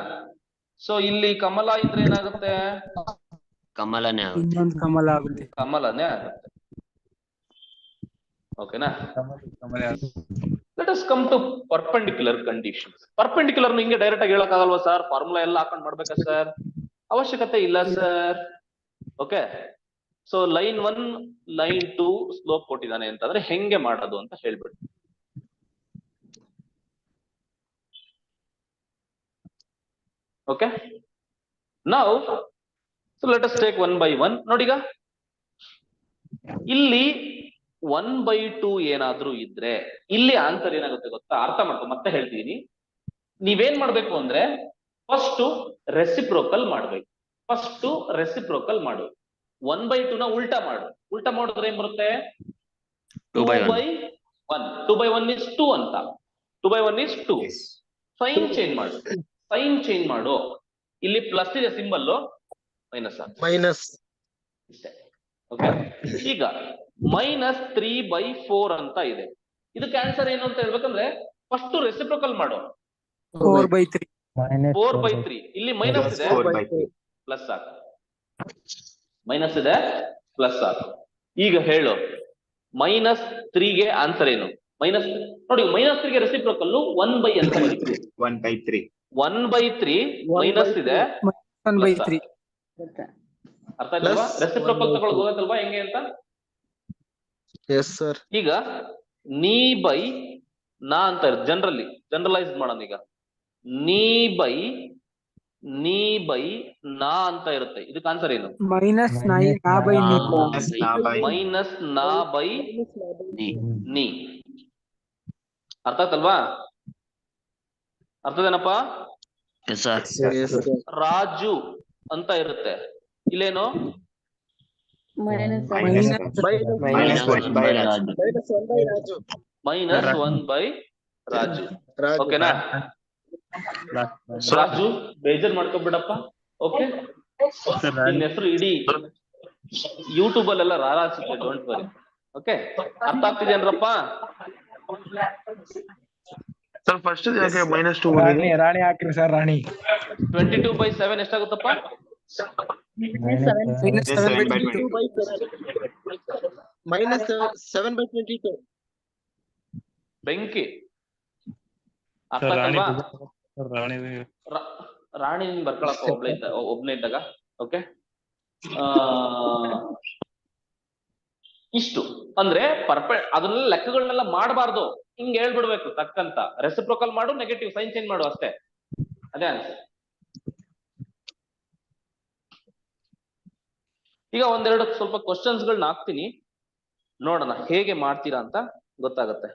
ಸೊ ಇಲ್ಲಿ ಕಮಲ ಇದ್ರೆ ಏನಾಗುತ್ತೆ? ಇನ್ನೊಂದು ಕಮಲ ಆಗುತ್ತೆ. ಕಮಲನೇ ಆಗುತ್ತೆ. ಓಕೆನಾ? Let us come to perpendicular conditions. Perpendicular ಹಿಂಗೆ ಡೈರೆಕ್ಟ್ ಆಗಿ ಹೇಳಕ್ ಆಗಲ್ವಾ ಸರ್? ಫಾರ್ಮುಲಾ ಎಲ್ಲ ಹಾಕೊಂಡ್ ಮಾಡ್ಬೇಕಾ ಸರ್? ಅವಶ್ಯಕತೆ ಇಲ್ಲ sir. Okay, so line 1 line 2 slope ಕೊಟ್ಟಿದ್ದಾನೆ ಅಂತಂದ್ರೆ ಹೆಂಗೆ ಮಾಡೋದು ಅಂತ ಹೇಳ್ಬಿಡಿ. Okay, now so let us take 1 by 1. ನೋಡಿಗ ಇಲ್ಲಿ 1/2 ಏನಾದ್ರೂ ಇದ್ರೆ ಇಲ್ಲಿ ಆನ್ಸರ್ ಏನಾಗುತ್ತೆ ಗೊತ್ತಾ? ಅರ್ಥ ಮಾಡ್ಕೊ, ಮತ್ತೆ ಹೇಳ್ತೀನಿ. ನೀವೇನ್ ಮಾಡ್ಬೇಕು ಅಂದ್ರೆ ಫಸ್ಟ್ ರೆಸಿಪ್ರೋಕಲ್ ಮಾಡ್ಬೇಕು. ಫಸ್ಟ್ ರೆಸಿಪ್ರೋಕಲ್ ಮಾಡು. 1/2 ನ ಉಲ್ಟಾ ಮಾಡು. ಉಲ್ಟಾ ಮಾಡಿದ್ರೆ ಏನ್ ಬರುತ್ತೆ? 2/1. 2/1 is 2 ಅಂತ. 2/1 is 2. ಸೈನ್ ಚೇಂಜ್ ಮಾಡು. ಸೈನ್ ಚೇಂಜ್ ಮಾಡು. ಇಲ್ಲಿ ಪ್ಲಸ್ ಇದೆ ಸಿಂಬಲ್, ಮೈನಸ್ ಓಕೆ. ಈಗ -3/4 ಅಂತ ಇದೆ. ಇದಕ್ಕೆ ಆನ್ಸರ್ ಏನು ಅಂತ ಹೇಳ್ಬೇಕಂದ್ರೆ ಫಸ್ಟ್ ರೆಸಿಪ್ರೋಕಲ್ ಮಾಡು. 4/3. 4/3. ಇಲ್ಲಿ ಮೈನಸ್ ಇದೆ, ಪ್ಲಸ್ ಹಾಕು. ಮೈನಸ್ ಇದೆ, ಪ್ಲಸ್ ಹಾಕು. ಈಗ ಹೇಳು -3 ಗೆ ಆನ್ಸರ್ ಏನು? ಮೈನಸ್ ನೋಡಿ -3 ಗೆ ರೆಸಿಪ್ರೋಕಲ್ 1/, ಅಂತ ಬರೀತೀವಿ 1/3. 1/3 ಮೈನಸ್ ಇದೆ 1/3. ಅರ್ಥ ಆಯ್ತಲ್ವಾ? Plus ರೆಸಿಪ್ರೋಕಲ್ ತಗೊಳ್ಳೋದು ಗೊತ್ತಾಯ್ತಲ್ವಾ ಹೆಂಗೆ ಅಂತ? Yes sir. ಈಗ ನೀ ಬೈ ನಾ ಅಂತ ಜನರಲೈಸ್ ಮಾಡೋಣ. ಈಗ ನೀ ಬೈ ನಾ ಅಂತ ಇರುತ್ತೆ. ಇದಕ್ಕೆ ಆನ್ಸರ್ ಏನು? ಮೈನಸ್ ನಾ ಬೈ ನೀ. ಮೈನಸ್ ನಾ ಬೈ ನೀ. ಅರ್ಥ ಆಯ್ತಲ್ವಾ? ಅರ್ಥದೇನಪ್ಪ? ರಾಜು ಅಂತ ಇರುತ್ತೆ. ಇಲ್ಲೇನು? minus -1/, ರಾಜು. ಓಕೆನಾ? ರಾಜು ಬೇಜಾರ್ ಮಾಡ್ಕೊಬಿಡಪ್ಪ. ಓಕೆ, ನಿನ್ನ ಹೆಸರು ಇಡೀ ಯೂಟ್ಯೂಬ್ ಅಲ್ಲೆಲ್ಲ ರಾರಾಜಿಸುತ್ತೆ. Don't worry. ಓಕೆ, ಅರ್ಥ ಆಗ್ತಿದೇನ್ರಪ್ಪ? ಸರ್ ಫಸ್ಟ್ -2 ರಾಣಿ ಹಾಕ್ರಿ ಸರ್. ರಾಣಿ 22/7 ಎಷ್ಟಾಗುತ್ತಪ್ಪ? -7/22. ಬೆಂಕಿ. ಅರ್ಥ ಆಯ್ತಲ್ವಾ? ರಾಣಿ ರಾಣಿ ಬರ್ಕೊಳಪ್ಪ ಒಬ್ನೇ ಇದ್ದಾಗ. ಓಕೆ, ಇಷ್ಟು ಅಂದ್ರೆ ಅದನ್ನೆಲ್ಲ ಲೆಕ್ಕಗಳನ್ನೆಲ್ಲ ಮಾಡಬಾರ್ದು. ಹಿಂಗ್ ಹೇಳ್ಬಿಡ್ಬೇಕು ತಕ್ಕಂತ. ರೆಸಿಪ್ರೋಕಲ್ ಮಾಡು, ನೆಗೆಟಿವ್ ಸೈನ್ ಚೇಂಜ್ ಮಾಡು ಅಷ್ಟೇ. ಅದೇ ಆನ್ಸರ್. ಈಗ ಒಂದೆರಡು ಸ್ವಲ್ಪ ಕ್ವಶನ್ಸ್ ಗಳನ್ನ ಹಾಕ್ತೀನಿ, ನೋಡೋಣ ಹೇಗೆ ಮಾಡ್ತೀರಾ ಅಂತ ಗೊತ್ತಾಗತ್ತೆ.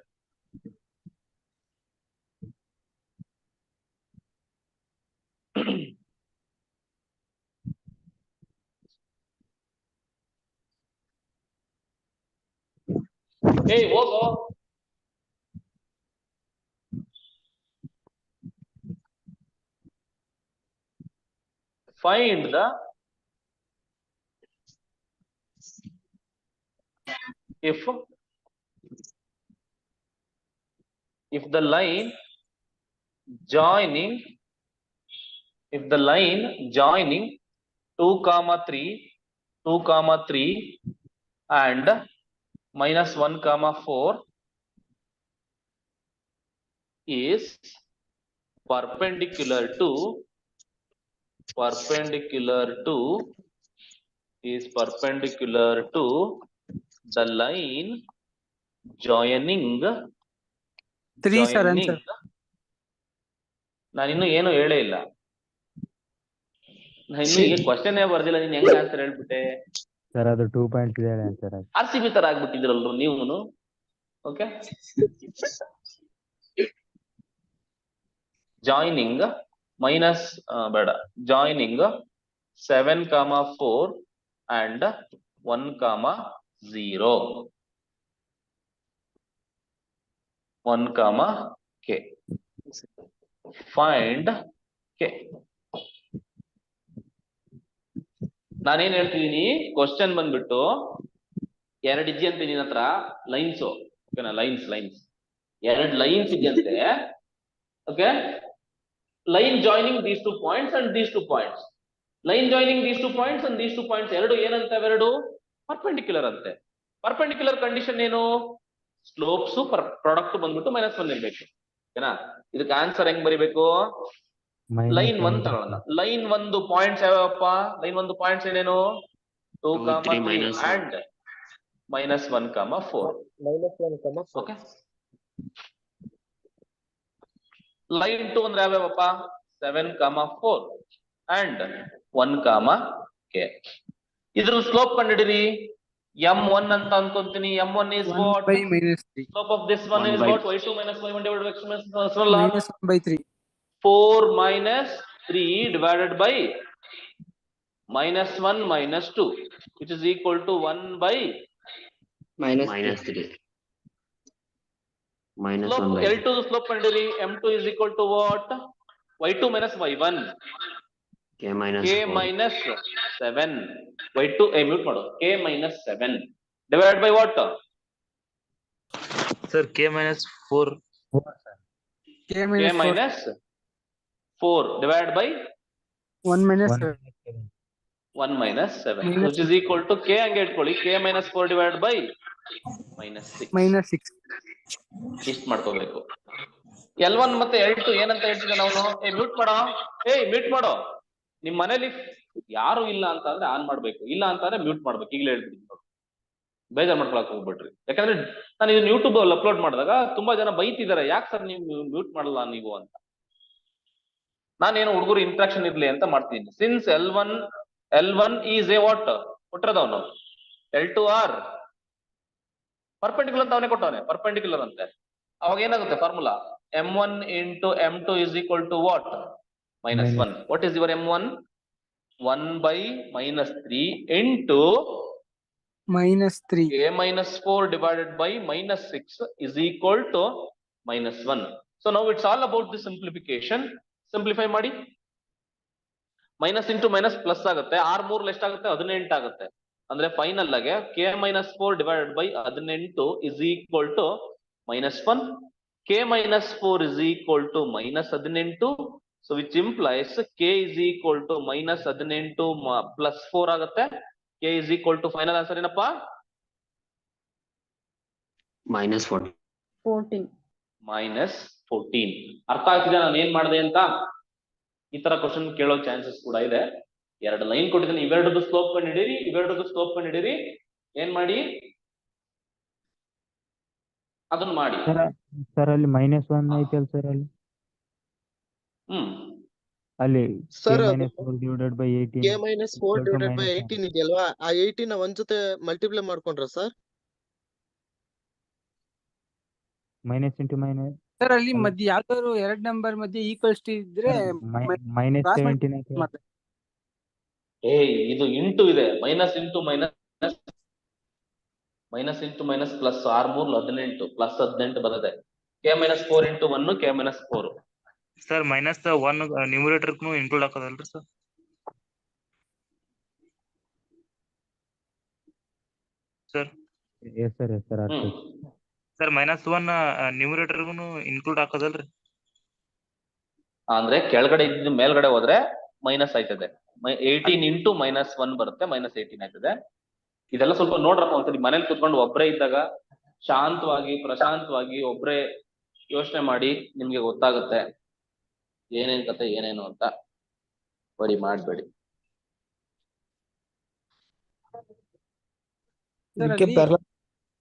ಹೋಗೋ. Find the if the line joining 2,3 and -1,4 is perpendicular to the line joining 3 sir answer. ನಾನು ಇನ್ನು ಏನು ಹೇಳೇ ಇಲ್ಲ. ನಾನು ಇನ್ನು ಕ್ವಶನ್ ಬರ್ದಿಲ್ಲ. ನೀನ್ ಹೆಂಗ್ ಆನ್ಸರ್ ಹೇಳ್ಬಿಟ್ಟೆ ಸರ್? ಅದು 2 ಪಾಯಿಂಟ್ ಇದೆ ಆನ್ಸರ್. RCB ತರ ಆಗ್ಬಿಟ್ಟಿದ್ರಲ್ರು ನೀವು. ಓಕೆ, ಜಾಯಿನಿಂಗ್ ಬೇಡ, joining 7,4 and 1,0 1,k. Find k. ನಾನೇನ್ ಹೇಳ್ತಿದೀನಿ, ಕ್ವಶನ್ ಬಂದ್ಬಿಟ್ಟು 2 ಇದೆಯಂತೆ ನಿನ್ನ ಹತ್ರ ಲೈನ್ಸ್. ಓಕೆನಾ? ಲೈನ್ಸ್ 2 ಲೈನ್ಸ್ ಇದೆಯಂತೆ. Okay, line joining these 2 points and these 2 points. Line joining these 2 points and these 2 points ಎರಡು ಏನಂತ? ಎರಡು ಪರ್ಪೆಂಡಿಕ್ಯುಲರ್ ಅಂತೆ. ಪರ್ಪೆಂಡಿಕ್ಯುಲರ್ ಕಂಡೀಷನ್ ಏನು? ಸ್ಲೋಪ್ಸ್ ಪ್ರಾಡಕ್ಟ್ ಬಂದ್ಬಿಟ್ಟು -1 ಇರ್ಬೇಕು. ಓಕೆನಾ? ಇದಕ್ಕೆ ಆನ್ಸರ್ ಹೆಂಗ್ ಬರಿಬೇಕು? ಲೈನ್ 1 ತಗೊಳ್ಳೋಣ. ಲೈನ್ 1 ಪಾಯಿಂಟ್ಸ್ ಯಾವ್ಯಾವಪ್ಪ? ಲೈನ್ 1 ಪಾಯಿಂಟ್ಸ್ ಏನೇನು? 2,3 and -1,4. ಓಕೆ, ಲೈನ್ 2 ಅಂದ್ರೆ ಯಾವ್ಯಾವಪ್ಪ? 7,4 and 1,k. ಇದ್ರ ಸ್ಲೋಪ್ ಕಂಡಿಡಿರಿ. M1 ಅಂತ ಅನ್ಕೊಂತೀನಿ. M1 is what? Slope of this one is what? y2 minus y1 divided by x minus 1/3. 4 - 3 divided by -1 - 2, which is equal to 1/3. Slope L2 slope ಕಂಡಿರಿ. M2 is equal to what? y2 minus y1, k minus 7. y2 mute ಮಾಡು. k minus 7 divided by what? Sir, k minus 4. K minus 4 divided by 1 minus 7, which is equal to k ಹಂಗೆ ಇಟ್ಕೊಳ್ಳಿ. k minus 4 divided by -6. ಇಷ್ಟ ಮಾಡ್ಕೋಬೇಕು. L1 ಮತ್ತೆ L2 ಏನಂತ ಹೇಳ್ತಿದ್ದಾನೆ ಅವನು? ಮ್ಯೂಟ್ ಮಾಡೋ. ನಿಮ್ ಮನೇಲಿ ಯಾರು ಇಲ್ಲ ಅಂತ ಅಂದ್ರೆ ಆನ್ ಮಾಡ್ಬೇಕು, ಇಲ್ಲ ಅಂತಂದ್ರೆ ಮ್ಯೂಟ್ ಮಾಡ್ಬೇಕು. ಈಗಲೇ ಹೇಳ್ಬಿಡಿ, ಬೇಜಾರ್ ಮಾಡ್ಕೊಳಕ್ ಹೋಗ್ಬಿಟ್ರಿ. ಯಾಕಂದ್ರೆ ನಾನು ಇದನ್ನ ಯೂಟ್ಯೂಬ್ ಅಲ್ಲಿ ಅಪ್ಲೋಡ್ ಮಾಡಿದಾಗ ತುಂಬಾ ಜನ ಬೈತಿದ್ದಾರೆ, ಯಾಕೆ ಸರ್ ನೀವು ಮ್ಯೂಟ್ ಮಾಡಲ್ಲ ನೀವು ಅಂತ. ನಾನೇನು ಹುಡುಗರು ಇಂಟ್ರಾಕ್ಷನ್ ಇರ್ಲಿ ಅಂತ ಮಾಡ್ತೀನಿ. Since L1 is a what ಕೊಟ್ಟಿರೋದವನು, L2 ಆರ್ ಪರ್ಪೆಂಡಿಕ್ಯುಲರ್ ಅಂತ ಅವನೇ ಕೊಟ್ಟವನೆ, ಪರ್ಪೆಂಡಿಕ್ಯುಲರ್ ಅಂತೆ. ಅವಾಗ ಏನಾಗುತ್ತೆ formula? M1 into M2 is equal to what? -1. What is your M1? 1 by -3 into -3. a minus 4 divided by -6 is equal to -1. So now it's all about the simplification. Simplify ಮಾಡಿ. ಮೈನಸ್ ಇಂಟು ಮೈನಸ್ ಪ್ಲಸ್ ಆಗುತ್ತೆ. 6 ಎಷ್ಟಾಗುತ್ತೆ? 18 ಆಗುತ್ತೆ. ಅಂದ್ರೆ ಫೈನಲ್ ಆಗಿ k-4 divided by 18 is equal to -1. k-4 is equal to -18. So which implies k is equal to -18 plus 4 ಆಗುತ್ತೆ. k is equal to final answer ಏನಪ್ಪ? -14. -14. ಅರ್ಥ ಆಗ್ತಿದೆ ನಾನು ಏನ್ ಮಾಡಿದೆ ಅಂತ? ಈ ತರ ಕ್ವಶನ್ ಕೇಳೋ ಚಾನ್ಸಸ್ ಕೂಡ ಇದೆ. 2 ಲೈನ್ ಕೊಟ್ಟಿದ್ದೀನಿ, ಇವೆರಡದು ಸ್ಲೋಪ್ ಕಂಡಿಡಿರಿ. ಏನ್ ಮಾಡಿ? ಅದನ್ನ ಮಾಡಿ. ಸರ್ ಅಲ್ಲಿ -1 ಐತಲ್ ಸರ್ ಅಲ್ಲಿ? ಅಲ್ಲಿ sir -4 divided by 18 k-4 divided by 18 ಇದೆಯಲ್ವಾ, ಆ 18 ನ 1 ಜೊತೆ ಮಲ್ಟಿಪ್ಲೈ ಮಾಡ್ಕೊಂಡ್ರ sir? Minus into minus sir ಅಲ್ಲಿ ಮಧ್ಯೆ ಯಾವ್ದಾದ್ರು 2 ನಂಬರ್ ಮಧ್ಯೆ ಈಕ್ವಲ್ಸ್ ಇದ್ರೆ -17 ಇದು ಇಂಟು ಇದೆ. Minus into minus plus 6 3 18 plus 18 ಬರುತ್ತೆ. k-4 into 1 k-4. Sir -1 numerator include ಹಾಕೋದಲ್ರಿ ಸರ್? Sir yes sir sir -1 numerator include ಹಾಕೋದಲ್ರಿ? ಅಂದ್ರೆ ಕೆಳಗಡೆ ಇದ್ದು ಮೇಲ್ಗಡೆ ಹೋದ್ರೆ ಮೈನಸ್ ಆಯ್ತದೆ. 18 ಇಂಟು -1 ಬರುತ್ತೆ, -18 ಆಯ್ತದೆ. ಇದೆಲ್ಲ ಸ್ವಲ್ಪ ನೋಡ್ರಪ್ಪ ಒಂದ್ಸರಿ ಮನೇಲಿ ಕುತ್ಕೊಂಡು ಒಬ್ರೇ ಇದ್ದಾಗ ಶಾಂತವಾಗಿ ಪ್ರಶಾಂತವಾಗಿ ಒಬ್ರೇ ಯೋಚನೆ ಮಾಡಿ, ನಿಮ್ಗೆ ಗೊತ್ತಾಗುತ್ತೆ ಏನೇನ್ ಕತೆ ಏನೇನು ಅಂತ. ಬರಿ ಮಾಡ್ಬೇಡಿ.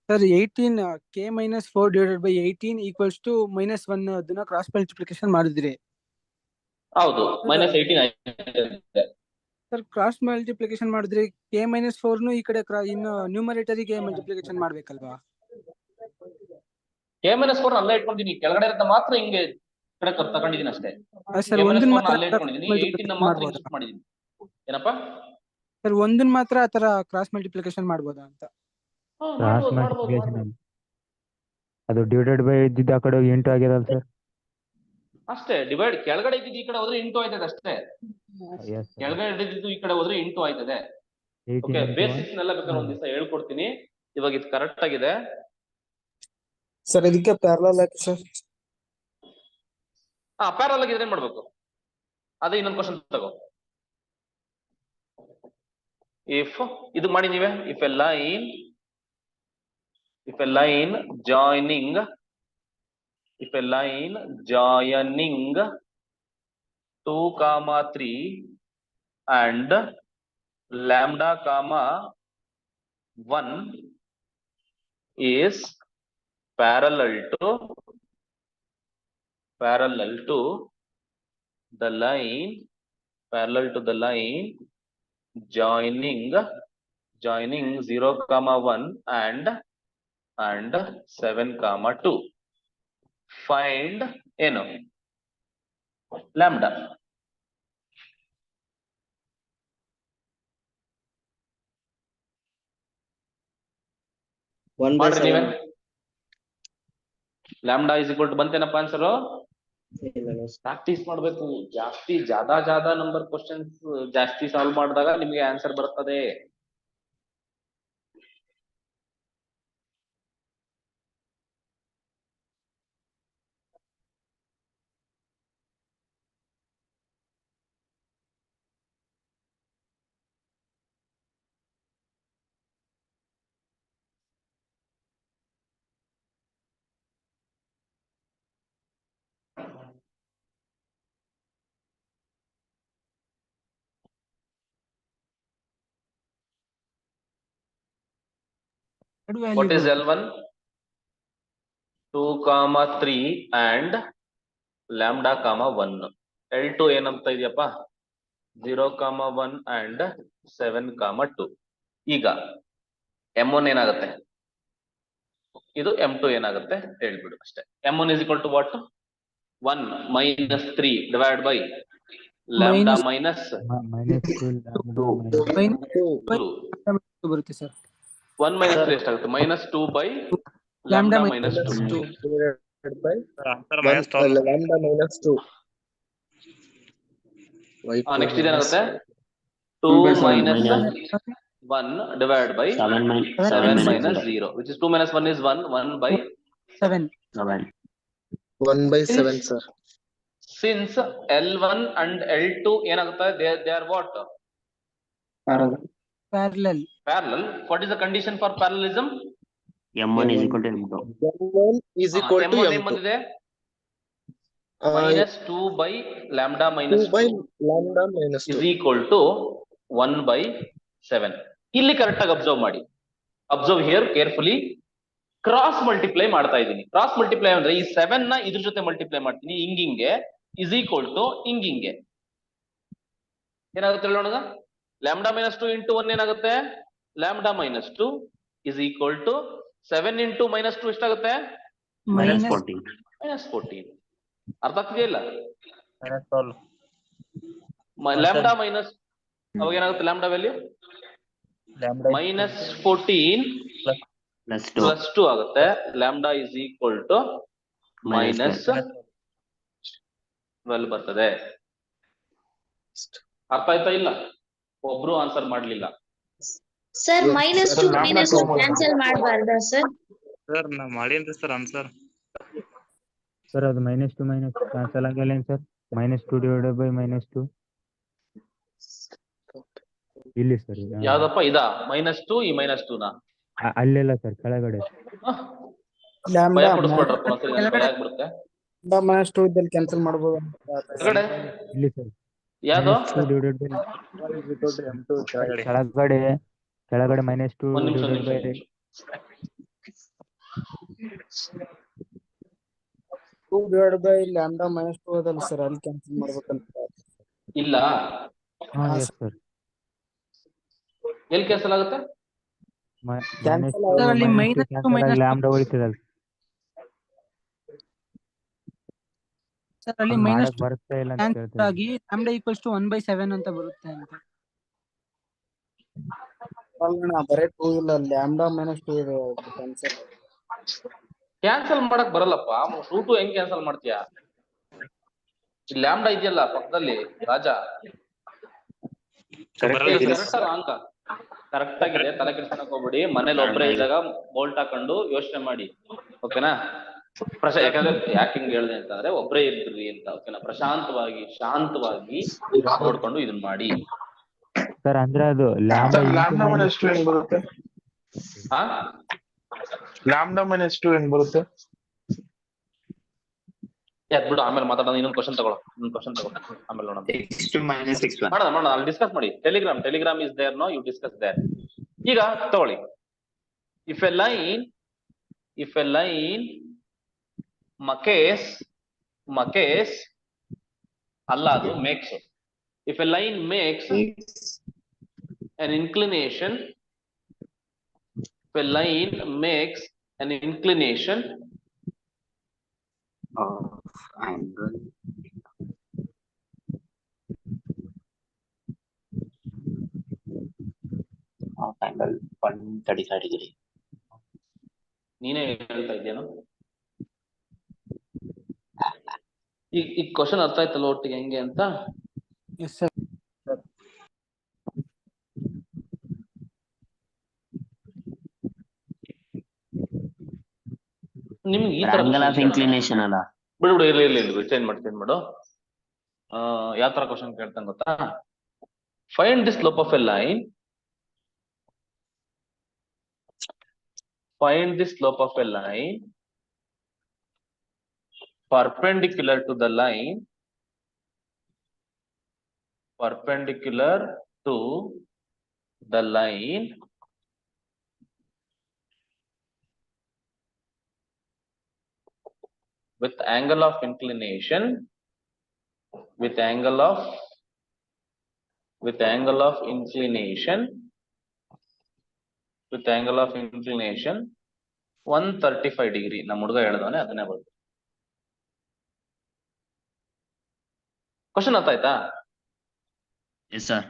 Sir 18 k-4 divided by 18 equals to -1 ಅದನ್ನ ಕ್ರಾಸ್ ಮಲ್ಟಿಪ್ಲಿಕೇಶನ್ ಮಾಡಿದ್ರಿ. ಹೌದು, -18 ಆಯ್ತದೆ. ಸರ್ ಕ್ರಾಸ್ ಮಲ್ಟಿಪ್ಲಿಕೇಶನ್ ಮಾಡಿದ್ರೆ k-4 ನು ಈ ಕಡೆ ಇನ್ನು ನ್ಯೂಮರೇಟರಿಗೆ ಮಲ್ಟಿಪ್ಲಿಕೇಶನ್ ಮಾಡ್ಬೇಕಲ್ವಾ? k-4 ಅಲ್ಲೇ ಇಟ್ಕೊಂಡಿದ್ದೀನಿ, ಕೆಳಗಡೆ ಇರೋದ ಮಾತ್ರ ಹಿಂಗೆ ಕಡೆ ತಗೊಂಡಿದ್ದೀನಿ ಅಷ್ಟೇ. ಸರ್ ಒಂದನ್ನ ಮಾತ್ರ ಅಲ್ಲೇ ಇಟ್ಕೊಂಡಿದ್ದೀನಿ, 18 ನ ಮಾತ್ರ ಹಿಂಗೆ ಮಾಡಿದ್ದೀನಿ. ಏನಪ್ಪಾ ಸರ್ ಒಂದನ್ನ ಮಾತ್ರ ಆತರ ಕ್ರಾಸ್ ಮಲ್ಟಿಪ್ಲಿಕೇಶನ್ ಮಾಡ್ಬೋದಾ ಅಂತ? ಕ್ರಾಸ್ ಮಲ್ಟಿಪ್ಲಿಕೇಶನ್ ಅದು ಡಿವೈಡೆಡ್ ಬೈ ಇದ್ದಿದ್ದು ಆ ಕಡೆ ಇಂಟು ಆಗ್ಯದಲ್ಲ ಸರ್? ಅಷ್ಟೇ. ಡಿವೈಡ್ ಕೆಳಗಡೆ ಇದ್ದಿದ್ದು ಈ ಕಡೆ ಹೋದ್ರೆ ಇಂಟು ಆಯ್ತದೆ ಅಷ್ಟೇ. ಕೆಳಗಡೆ ಇದ್ದಿದ್ದು ಈ ಕಡೆ ಹೋದ್ರೆ ಇಂಟು ಆಯ್ತದೆ. ಓಕೆ, ಬೇಸಿಕ್ಸ್ ನೆಲ್ಲ ಬೇಕಾದ್ರೆ ಒಂದ್ ದಿವಸ ಹೇಳ್ಕೊಡ್ತೀನಿ. ಇವಾಗ ಇದು ಕರೆಕ್ಟ್ ಆಗಿದೆ ಸರ್. ಇದಕ್ಕೆ ಪ್ಯಾರಲಲ್ ಹಾಕಿ ಸರ್. ಪ್ಯಾರಲಲ್ ಆಗಿ ಏನ್ ಮಾಡ್ಬೇಕು? ಅದೇ ಇನ್ನೊಂದು ಕ್ವಶನ್ ತಗೋ. ಇಫ್ ಇದು ಮಾಡಿ ನೀವೇ, if a line joining 2, 3 and lambda, 1 is parallel to the line joining 0, 1 and 7, 2. Find ಏನು? lambda. ಮಾಡ್ರಿ ನೀವೇ. lambda is equal to ಬಂತೇನಪ್ಪ ಆನ್ಸರು? ಪ್ರಾಕ್ಟೀಸ್ ಮಾಡ್ಬೇಕು ಜಾಸ್ತಿ. ಜಾದಾ ನಂಬರ್ ಕ್ವಶನ್ಸ್ ಜಾಸ್ತಿ ಸಾಲ್ವ್ ಮಾಡಿದಾಗ ನಿಮ್ಗೆ ಆನ್ಸರ್ ಬರ್ತದೆ. What is L1? 2, 3 and lambda, 1. L2 ಏನಂತ ಇದೆಯಪ್ಪ? 0, 1 and 7, 2. ಈಗ M1 ಏನಾಗುತ್ತೆ? ಇದು M2 ಏನಾಗುತ್ತೆ ಹೇಳ್ಬಿಡು ಅಷ್ಟೇ. M1 is equal to what? 1 minus 3 divided by lambda minus -2 lambda -2 ಬರುತ್ತೆ ಸರ್. 1 minus 3 ಎಷ್ಟಾಗುತ್ತೆ? -2 by lambda minus 2. Answer -12. lambda minus 2. Next ಇದೇನಾಗುತ್ತೆ? 2 minus 1 divided by 7 minus 0, which is 2 minus 1 is 1, 1 by 7. 1 by 7 sir. Since L1 and L2 ಏನಾಗುತ್ತೆ? They are what? Parallel. Parallel. What is the condition for parallelism? M1 is equal to M2. M1 is equal to M1 ಏನ್ M2. ಬಂದಿದೆ? -2 by lambda minus 2 by 2 lambda minus is 2. equal to 1 by 7. ಇಲ್ಲಿ ಕರೆಕ್ಟ್ ಆಗಿ ಅಬ್ಸರ್ವ್ ಮಾಡಿ. Observe here carefully. Cross multiply ಮಾಡ್ತಾ ಇದ್ದೀನಿ. ಕ್ರಾಸ್ ಮಲ್ಟಿಪ್ಲೈ ಅಂದ್ರೆ ಈ 7 ನ ಇದ್ರ ಜೊತೆ ಮಲ್ಟಿಪ್ಲೈ ಮಾಡ್ತೀನಿ. ಹಿಂಗಿಂಗೆ is equal to ಹಿಂಗಿಂಗೆ ಏನಾಗುತ್ತೆ ಹೇಳೋಣ? lambda minus 2 into 1 ಏನಾಗುತ್ತೆ? lambda minus 2 is equal to 7 into minus 2 ಎಷ್ಟಾಗುತ್ತೆ? -14. -14. ಅರ್ಥ ಆಗ್ತಿದೆಯಾ ಇಲ್ಲ? -12. lambda minus ಅವಾಗ ಏನಾಗುತ್ತೆ? lambda value lambda -14 Plus 2. plus 2 ಆಗುತ್ತೆ. lambda is equal to minus 12 ಬರ್ತದೆ. ಅರ್ಥ ಆಯ್ತಾ ಇಲ್ಲ? ಒಬ್ರು ಆನ್ಸರ್ ಮಾಡ್ಲಿಲ್ಲ. ಸರ್ -2 lambda -2 ಕ್ಯಾನ್ಸಲ್ ಮಾಡಬಾರ್ದಾ ಸರ್? ಸರ್ ನಾ ಮಾಡೇನ್ರಿ ಸರ್ ಆನ್ಸರ್. ಸರ್ ಅದು -2 ಕ್ಯಾನ್ಸಲ್ ಆಗಲ್ಲ ಏನ್ ಸರ್? -2 divided by -2 ಇಲ್ಲಿ ಸರ್ ಯಾವ್ದಪ್ಪ ಇದಾ? -2 ಈ -2 ನಾ ಅಲ್ಲೆಲ್ಲ ಸರ್ ಕೆಳಗಡೆ ಭಯ ಪಡಿಸ್ಬೇಡ್ರಪ್ಪ, ಒಂದ್ಸರಿ ನಂಗೆ ಭಯ ಆಗ್ಬಿಡುತ್ತೆ. -2 ಇದ್ದಲ್ಲಿ ಕ್ಯಾನ್ಸಲ್ ಮಾಡಬಹುದು. ಕೆಳಗಡೆ ಇಲ್ಲಿ ಸರ್ ಯಾವ್ದು? -2 divided by ಕೆಳಗಡೆ -2 ಒಂದ್ ನಿಮಿಷ divided by 2 divided by lambda -2 ಅದಲ್ಲ ಸರ್, ಅಲ್ಲಿ ಕ್ಯಾನ್ಸಲ್ ಮಾಡ್ಬೇಕಂತ. ಇಲ್ಲ, ಎಸ್ ಸರ್ ಎಲ್ಲಿ ಕ್ಯಾನ್ಸಲ್ ಆಗುತ್ತೆ? ಅಲ್ಲಿ -2 ಲ್ಯಾಂಬ್ಡಾ ಉಳಿತದಲ್ಲ ಸರ್, ಅಲ್ಲಿ ಮಾಡಕ್ ಬರ್ತಾ ಇಲ್ಲ ಅಂತ ಕ್ಯಾನ್ಸಲ್ ಹೇಳ್ತಾರೆ. ಆಗಿ lambda equals to 1/7 ಅಂತ ಬರುತ್ತೆ ಅಂತ. ಬರೇ 2 ಇಲ್ಲ, lambda -2 ಇದೆ ಕ್ಯಾನ್ಸಲ್. ಕ್ಯಾನ್ಸಲ್ ಮಾಡಕ್ ಬರಲ್ಲಪ್ಪ. 2 ಹೆಂಗ್ ಕ್ಯಾನ್ಸಲ್ ಮಾಡ್ತೀಯಾ? ಲ್ಯಾಂಬ್ಡಾ ಇದೆಯಲ್ಲ ಪಕ್ಕದಲ್ಲಿ ರಾಜ. ಕರೆಕ್ಟ್ ಆಗಿದೆ, ತಲೆ ಕೆಡ್ಸಕ್ ಹೋಗ್ಬಿಡಿ. ಮನೇಲಿ ಒಬ್ಬರೇ ಇದ್ದಾಗ ಬೋಲ್ಟ್ ಹಾಕೊಂಡು ಯೋಚನೆ ಮಾಡಿ, ಓಕೆನಾ? ಯಾಕಂದ್ರೆ ಯಾಕೆ ಹಿಂಗ್ ಹೇಳ್ದೆ ಅಂತಂದ್ರೆ ಒಬ್ಬರೇ ಇರ್ತೀವಿ ಅಂತ, ಓಕೆನಾ? ಪ್ರಶಾಂತವಾಗಿ ಶಾಂತವಾಗಿ ನೋಡ್ಕೊಂಡು ಇದನ್ನ ಮಾಡಿ. ಸರ್ ಅಂದ್ರೆ ಅದು ಲ್ಯಾಂಬ್ಡಾ -2 ಏನ್ ಬರುತ್ತೆ? ಹಾ, ಲ್ಯಾಂಬ್ಡಾ -2 ಏನ್ ಬರುತ್ತೆ? ಯಾಕ್ ಬಿಡು, ಆಮೇಲೆ ಮಾತಾಡೋಣ. ಇನ್ನೊಂದು ಕ್ವಶನ್ ತಗೊಳ್ಳೋ, ಆಮೇಲೆ ನೋಡೋಣ. x2 minus x1. ಮಾಡೋಣ, ಅಲ್ಲಿ ಡಿಸ್ಕಸ್ ಮಾಡಿ. Telegram is there, no you discuss there. ಈಗ ತಗೊಳ್ಳಿ, ಇಫ್ ಎ ಲೈನ್ ಮಕೇಸ್ ಅಲ್ಲ, ಅದು makes. If a line makes an inclination, if a line makes an inclination Of angle of angle 135 degree. ನೀನೇ ಹೇಳ್ತಾ ಇದ್ದೇನು? ಈ ಕ್ವಶನ್ ಅರ್ಥ ಆಯ್ತಲ್ಲ ಒಟ್ಟಿಗೆ ಹೆಂಗೆ ಅಂತ? Yes sir. ನಿಮ್ಗೆ ಈ ತರ Angle of inclination ಅಲ್ಲ? ಬಿಡು ಇರ್ಲಿ ಚೇಂಜ್ ಮಾಡು. ಯಾವ ತರ ಕ್ವಶನ್ ಕೇಳ್ತಾನೆ ಗೊತ್ತಾ? Find the slope of a line. Find the slope of a line perpendicular to the line, with angle of inclination with angle of inclination 135 degree. ನಮ್ಮ ಹುಡುಗ ಹೇಳಿದವನೇ ಅದನ್ನೇ ಬರುತ್ತೆ. ಕ್ವಶನ್ ಅರ್ಥ ಆಯ್ತಾ? Yes sir.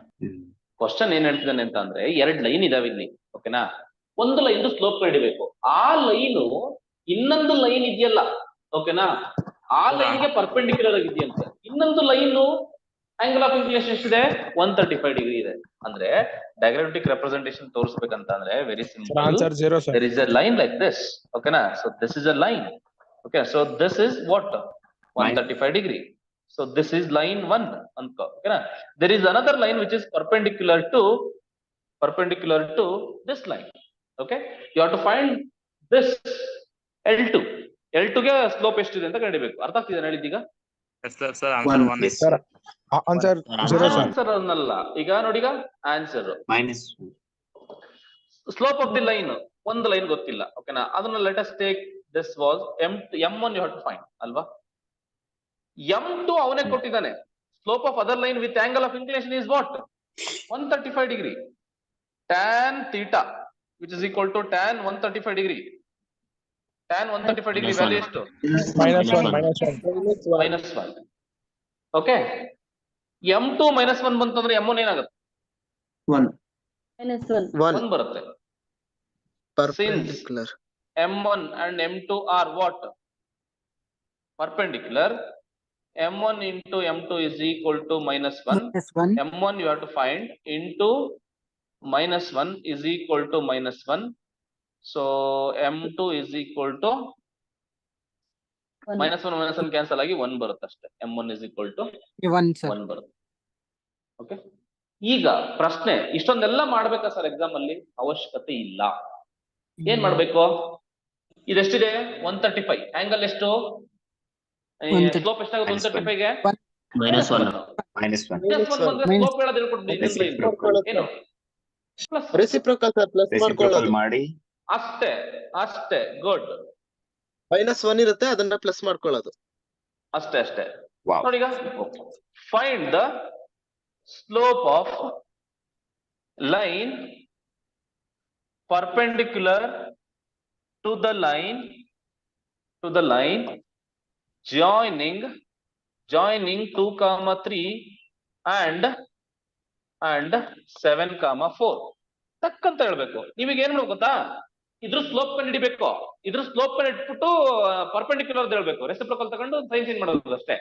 ಕ್ವಶನ್ ಏನ್ ಹೇಳ್ತಿದ್ದಾನೆ ಅಂತ ಅಂದ್ರೆ, 2 ಲೈನ್ ಇದಾವೆ ಇಲ್ಲಿ, ಓಕೆನಾ? ಒಂದು ಲೈನ್ ಸ್ಲೋಪ್ ಹಿಡಿಬೇಕು, ಆ ಲೈನು ಇನ್ನೊಂದು ಲೈನ್ ಇದೆಯಲ್ಲ, ಓಕೆನಾ, ಆ ಲೈನ್ಗೆ ಪರ್ಪೆಂಡಿಕ್ಯುಲರ್ ಆಗಿದೆಯಂತೆ. ಇನ್ನೊಂದು ಲೈನ್ ಆಂಗಲ್ ಆಫ್ ಇನ್ಕ್ಲಿನೇಷನ್ ಎಷ್ಟಿದೆ? 135 ಡಿಗ್ರಿ ಇದೆ. ಅಂದ್ರೆ ಡಯಾಗ್ರಾಮ್ಯಾಟಿಕ್ ರೆಪ್ರೆಸೆಂಟೇಷನ್ ತೋರಿಸ್ಬೇಕಂತ ಅಂದ್ರೆ very simple. There is a line like this, ಓಕೆನಾ? So this is a line, okay, so this is what 135 degree. So this is line 1 anko, okay? There is another line which is perpendicular to this line, okay? You have to find this L2 ಗೆ ಸ್ಲೋಪ್ ಎಷ್ಟಿದೆ ಅಂತ ಕಂಡುಹಿಡಿಯಬೇಕು. ಅರ್ಥ ಆಗ್ತಿದೆ ಹೇಳಿದ್ದೀಗ? Sir answer 1 is answer 0 sir. Answer ಅನ್ನಲ್ಲ, ಈಗ ನೋಡಿ, ಈಗ answer -1. Slope of the line, ಒಂದು ಲೈನ್ ಗೊತ್ತಿಲ್ಲ, ಓಕೆನಾ? ಅದನ್ನ let us take this was M1 you have to find ಅಲ್ವಾ? M2 ಅವನೇ ಕೊಟ್ಟಿದ್ದಾನೆ. Slope of other line with angle of inclination is what? 135 degree. tan theta which is equal to tan 135 degree. tan 135 degree value ಎಷ್ಟು? -1. ಓಕೆ, M2 -1 ಬಂತಂದ್ರೆ M1 ಏನಾಗುತ್ತೆ? 1 ಬರುತ್ತೆ. perpendicular. M1 and M2 are what? Perpendicular. M1 into M2 is equal to -1. M1 you have to find into -1 is equal to -1. So M2 is equal to -1 cancel ಆಗಿ 1 ಬರುತ್ತೆ ಅಷ್ಟೇ. M1 is equal to 1 ಬರುತ್ತೆ. ಓಕೆ, ಈಗ ಪ್ರಶ್ನೆ, ಇಷ್ಟೊಂದೆಲ್ಲ ಮಾಡ್ಬೇಕಾ ಸರ್ ಎಕ್ಸಾಮ್ ಅಲ್ಲಿ? ಅವಶ್ಯಕತೆ ಇಲ್ಲ. ಏನ್ ಮಾಡ್ಬೇಕು? ಇದೆಷ್ಟಿದೆ? 135. ಆಂಗಲ್ ಎಷ್ಟು? ಸ್ಲೋಪ್ ಎಷ್ಟಾಗುತ್ತೆ 135 ಗೆ? -1. ಸ್ಲೋಪ್ ಹೇಳೋದು ಹೇಳ್ಕೊಡ್ತೀನಿ. ಏನು? ರೆಸಿಪ್ರೋಕಲ್ ಸರ್, ಪ್ಲಸ್ ಮಾಡ್ಕೊಳ್ಳೋದು ಮಾಡಿ ಅಷ್ಟೇ. ಗುಡ್. -1 ಇರುತ್ತೆ, ಅದನ್ನ ಪ್ಲಸ್ ಮಾಡ್ಕೊಳ್ಳೋದು ಅಷ್ಟೇ. ನೋಡಿ, ಈಗ find the slope of line perpendicular to the line joining 2, 3 and 7, 4. ತಕ್ಕಂತ ಹೇಳ್ಬೇಕು. ನಿಮಗೆ ಏನ್ ಮಾಡ್ಬೇಕು ಗೊತ್ತಾ? ಇದ್ರ ಸ್ಲೋಪ್ ಕಂಡು ಹಿಡಿಬೇಕು. ಇದ್ರ ಸ್ಲೋಪ್ ಕಂಡು ಇಟ್ಬಿಟ್ಟು ಪರ್ಪೆಂಡಿಕ್ಯುಲರ್ ಹೇಳ್ಬೇಕು. ರೆಸಿಪ್ರೋಕಲ್ ತಗೊಂಡು ಸೈನ್ ಚೇಂಜ್ ಮಾಡೋದು ಅಷ್ಟೇ.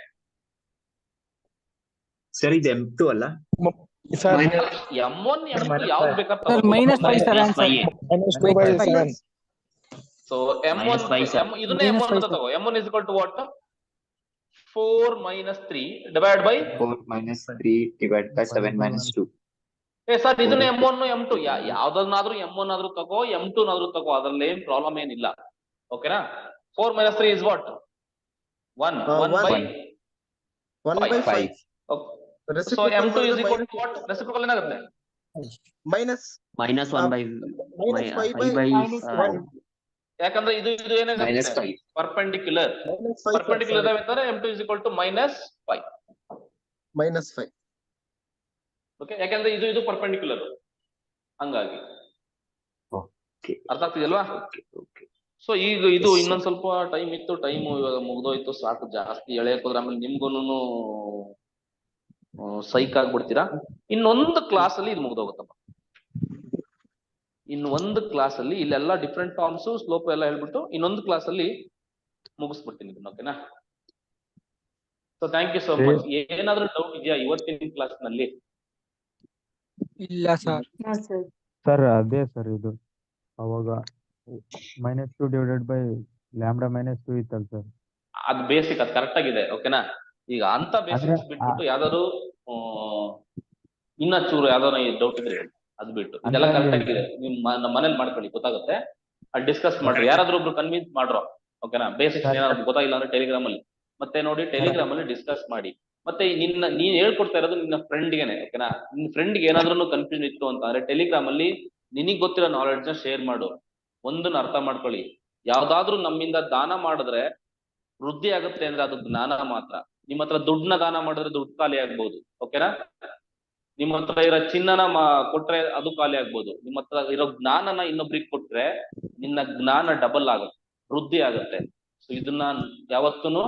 ಸರ್ ಇದು M2 ಅಲ್ಲ? M1 M2 ಯಾವ್ದು ಬೇಕಾದ್ರೆ ಸೊ M1 ಇದನ್ನೇ M1 ಅಂತ ತಗೋ. M1 is equal to what? 4 - 3 divided by 4 - 3 divided by 7 - 2. Sir ಇದನ್ನೇ M1 M2 ಯಾವ್ದನ್ನಾದ್ರೂ M1 ಆದ್ರೂ ತಗೋ, M2 ನಾದ್ರೂ ತಗೋ, ಅದ್ರಲ್ಲಿ ಏನ್ ಪ್ರಾಬ್ಲಮ್ ಏನಿಲ್ಲ, ಓಕೆನಾ? 4 - 3 is what? 1 by 5. So M2 is equal to what? Reciprocal ಏನಾಗುತ್ತೆ? -1 by 5. ಯಾಕಂದ್ರೆ ಇದು ಏನಾಗುತ್ತೆ? ಪರ್ಪೆಂಡಿಕ್ಯುಲರ್ ಇದಾವೆ. M2 is equal to -5. Okay, ಯಾಕಂದ್ರೆ ಇದು ಪರ್ಪೆಂಡಿಕ್ಯುಲರ್, ಹಂಗಾಗಿ ಅರ್ಥ ಆಗ್ತಿದೆಯಲ್ವಾ? ಸೊ ಈಗ ಇದು ಇನ್ನೊಂದ್ ಸ್ವಲ್ಪ ಟೈಮ್ ಇತ್ತು, ಟೈಮ್ ಇವಾಗ ಮುಗ್ದೋಯ್ತು, ಸಾಕು. ಜಾಸ್ತಿ ಎಳೆಯೋಕೋದ್ರೆ ಆಮೇಲೆ ನಿಮ್ಗೂನು ಸೈಕ್ ಆಗ್ಬಿಡ್ತೀರಾ. ಇನ್ನೊಂದು ಕ್ಲಾಸ್ ಅಲ್ಲಿ ಇದು ಮುಗ್ದೋಗುತ್ತಪ್ಪ. ಇನ್ನೊಂದು ಕ್ಲಾಸ್ ಅಲ್ಲಿ ಇಲ್ಲೆಲ್ಲ ಡಿಫ್ರೆಂಟ್ ಫಾರ್ಮ್ಸ್, ಸ್ಲೋಪ್ ಎಲ್ಲ ಹೇಳ್ಬಿಟ್ಟು ಇನ್ನೊಂದು ಕ್ಲಾಸ್ ಅಲ್ಲಿ ಮುಗಿಸ್ಬಿಡ್ತೀನಿ ಇದನ್ನ, ಓಕೆನಾ? So thank you so much. ಏನಾದ್ರೂ ಡೌಟ್ ಇದೆಯಾ ಇವತ್ತಿನ ಕ್ಲಾಸ್ ನಲ್ಲಿ? ಇಲ್ಲ ಸರ್. ಸರ್ ಅದೇ ಸರ್, ಇದು ಅವಾಗ -2 divided by λ -2 ಇತ್ತಲ್ಲ ಸರ್, ಅದು ಬೇಸಿಕ್, ಅದು ಕರೆಕ್ಟ್ ಆಗಿದೆ, ಓಕೆನಾ? ಈಗ ಅಂತ ಬೇಸಿಕ್ಸ್ ಬಿಟ್ಬಿಟ್ಟು ಯಾವ್ದಾದ್ರು ಇನ್ನ ಚೂರು ಯಾವ್ದಾರ ಡೌಟ್ ಇದ್ರೆ ಅದು ಬಿಟ್ಟು ಇದೆಲ್ಲ ಕರೆಕ್ಟ್ ಆಗಿದೆ. ನಿಮ್ ನಮ್ಮ ಮನೇಲಿ ಮಾಡ್ಕೊಳ್ಳಿ, ಗೊತ್ತಾಗುತ್ತೆ. ಅಲ್ಲಿ ಡಿಸ್ಕಸ್ ಮಾಡ್ರಿ, ಯಾರಾದ್ರೂ ಒಬ್ರು ಕನ್ವಿನ್ಸ್ ಮಾಡ್ರೋ, ಓಕೆನಾ? ಬೇಸಿಕ್ಸ್ ಏನಾದ್ರು ಗೊತ್ತಾಗಿಲ್ಲ ಅಂದ್ರೆ ಟೆಲಿಗ್ರಾಮ್ ಅಲ್ಲಿ ಮತ್ತೆ ನೋಡಿ, ಟೆಲಿಗ್ರಾಮ್ ಅಲ್ಲಿ ಡಿಸ್ಕಸ್ ಮಾಡಿ. ಮತ್ತೆ ನೀನ್ ಹೇಳ್ಕೊಡ್ತಾ ಇರೋದು ನಿನ್ನ ಫ್ರೆಂಡ್ಗೆನೆ, ಓಕೆನಾ? ನಿನ್ ಫ್ರೆಂಡ್ಗೆ ಏನಾದ್ರೂ ಕನ್ಫ್ಯೂಷನ್ ಇತ್ತು ಅಂತ ಅಂದ್ರೆ ಟೆಲಿಗ್ರಾಮ್ ಅಲ್ಲಿ ನಿನಗ್ ಗೊತ್ತಿರೋ ನಾಲೆಡ್ಜ್ ನ ಶೇರ್ ಮಾಡು. ಒಂದನ್ನ ಅರ್ಥ ಮಾಡ್ಕೊಳ್ಳಿ, ಯಾವ್ದಾದ್ರು ನಮ್ಮಿಂದ ದಾನ ಮಾಡಿದ್ರೆ ವೃದ್ಧಿ ಆಗುತ್ತೆ ಅಂದ್ರೆ ಅದು ಜ್ಞಾನ ಮಾತ್ರ. ನಿಮ್ಮ ಹತ್ರ ದುಡ್ಡನ್ನ ದಾನ ಮಾಡಿದ್ರೆ ದುಡ್ಡು ಖಾಲಿ ಆಗ್ಬೋದು, ಓಕೆನಾ. ನಿಮ್ಮ ಹತ್ರ ಇರೋ ಚಿನ್ನನ ಕೊಟ್ರೆ ಅದು ಖಾಲಿ ಆಗ್ಬೋದು. ನಿಮ್ಮ ಹತ್ರ ಇರೋ ಜ್ಞಾನನ ಇನ್ನೊಬ್ರಿಗೆ ಕೊಟ್ರೆ ನಿನ್ನ ಜ್ಞಾನ ಡಬಲ್ ಆಗುತ್ತೆ, ವೃದ್ಧಿ ಆಗುತ್ತೆ. ಸೊ ಇದನ್ನ ಯಾವತ್ತೂ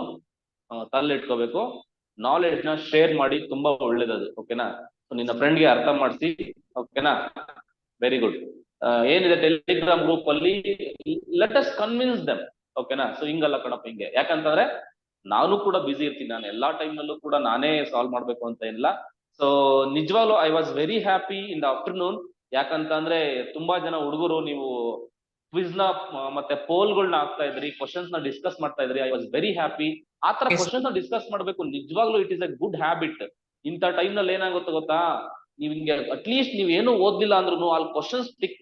ತಲೆಯಿಟ್ಕೋಬೇಕು. ನಾಲೆಡ್ಜ್ ನ ಶೇರ್ ಮಾಡಿ, ತುಂಬಾ ಒಳ್ಳೇದದು, ಓಕೆನಾ. ಸೊ ನಿನ್ನ ಫ್ರೆಂಡ್ಗೆ ಅರ್ಥ ಮಾಡಿಸಿ, ಓಕೆನಾ. Very good. ಏನಿದೆ ಟೆಲಿಗ್ರಾಮ್ ಗ್ರೂಪ್ ಅಲ್ಲಿ, ಲೆಟ್ ಅಸ್ ಕನ್ವಿನ್ಸ್ ದೆಮ್, ಓಕೆನಾ. ಸೊ ಹಿಂಗಲ್ಲ ಕಣಪ್ಪ, ಹಿಂಗೆ. ಯಾಕಂತಂದ್ರೆ ನಾನು ಕೂಡ ಬಿಸಿ ಇರ್ತೀನಿ, ನಾನು ಎಲ್ಲಾ ಟೈಮ್ ನಲ್ಲೂ ಕೂಡ ನಾನೇ ಸಾಲ್ವ್ ಮಾಡ್ಬೇಕು ಅಂತ ಏನಿಲ್ಲ. ಸೊ ನಿಜವಾಗ್ಲೂ I was very happy in the afternoon. ಯಾಕಂತಂದ್ರೆ ತುಂಬಾ ಜನ ಹುಡುಗರು ನೀವು ಕ್ವಿಜ್ ನ ಮತ್ತೆ ಪೋಲ್ಗಳನ್ನ ಹಾಕ್ತಾ ಇದ್ರಿ, ಕ್ವಶನ್ಸ್ ನ ಡಿಸ್ಕಸ್ ಮಾಡ್ತಾ ಇದ್ರಿ. I was very happy. ಆತರ ಕ್ವಶನ್ಸ್ ನ ಡಿಸ್ಕಸ್ ಮಾಡ್ಬೇಕು. ನಿಜವಾಗ್ಲೂ it is A good habit. ಇಂಥ ಟೈಮ್ ನಲ್ಲಿ ಏನಾಗುತ್ತೆ ಗೊತ್ತಾ, ನೀವ್ ಹಿಂಗೆ ಅಟ್ಲೀಸ್ಟ್ ನೀವ್ ಏನು ಓದ್ಲಿಲ್ಲ ಅಂದ್ರೂ ಅಲ್ಲಿ ಕ್ವಶನ್ಸ್ ಟಿಕ್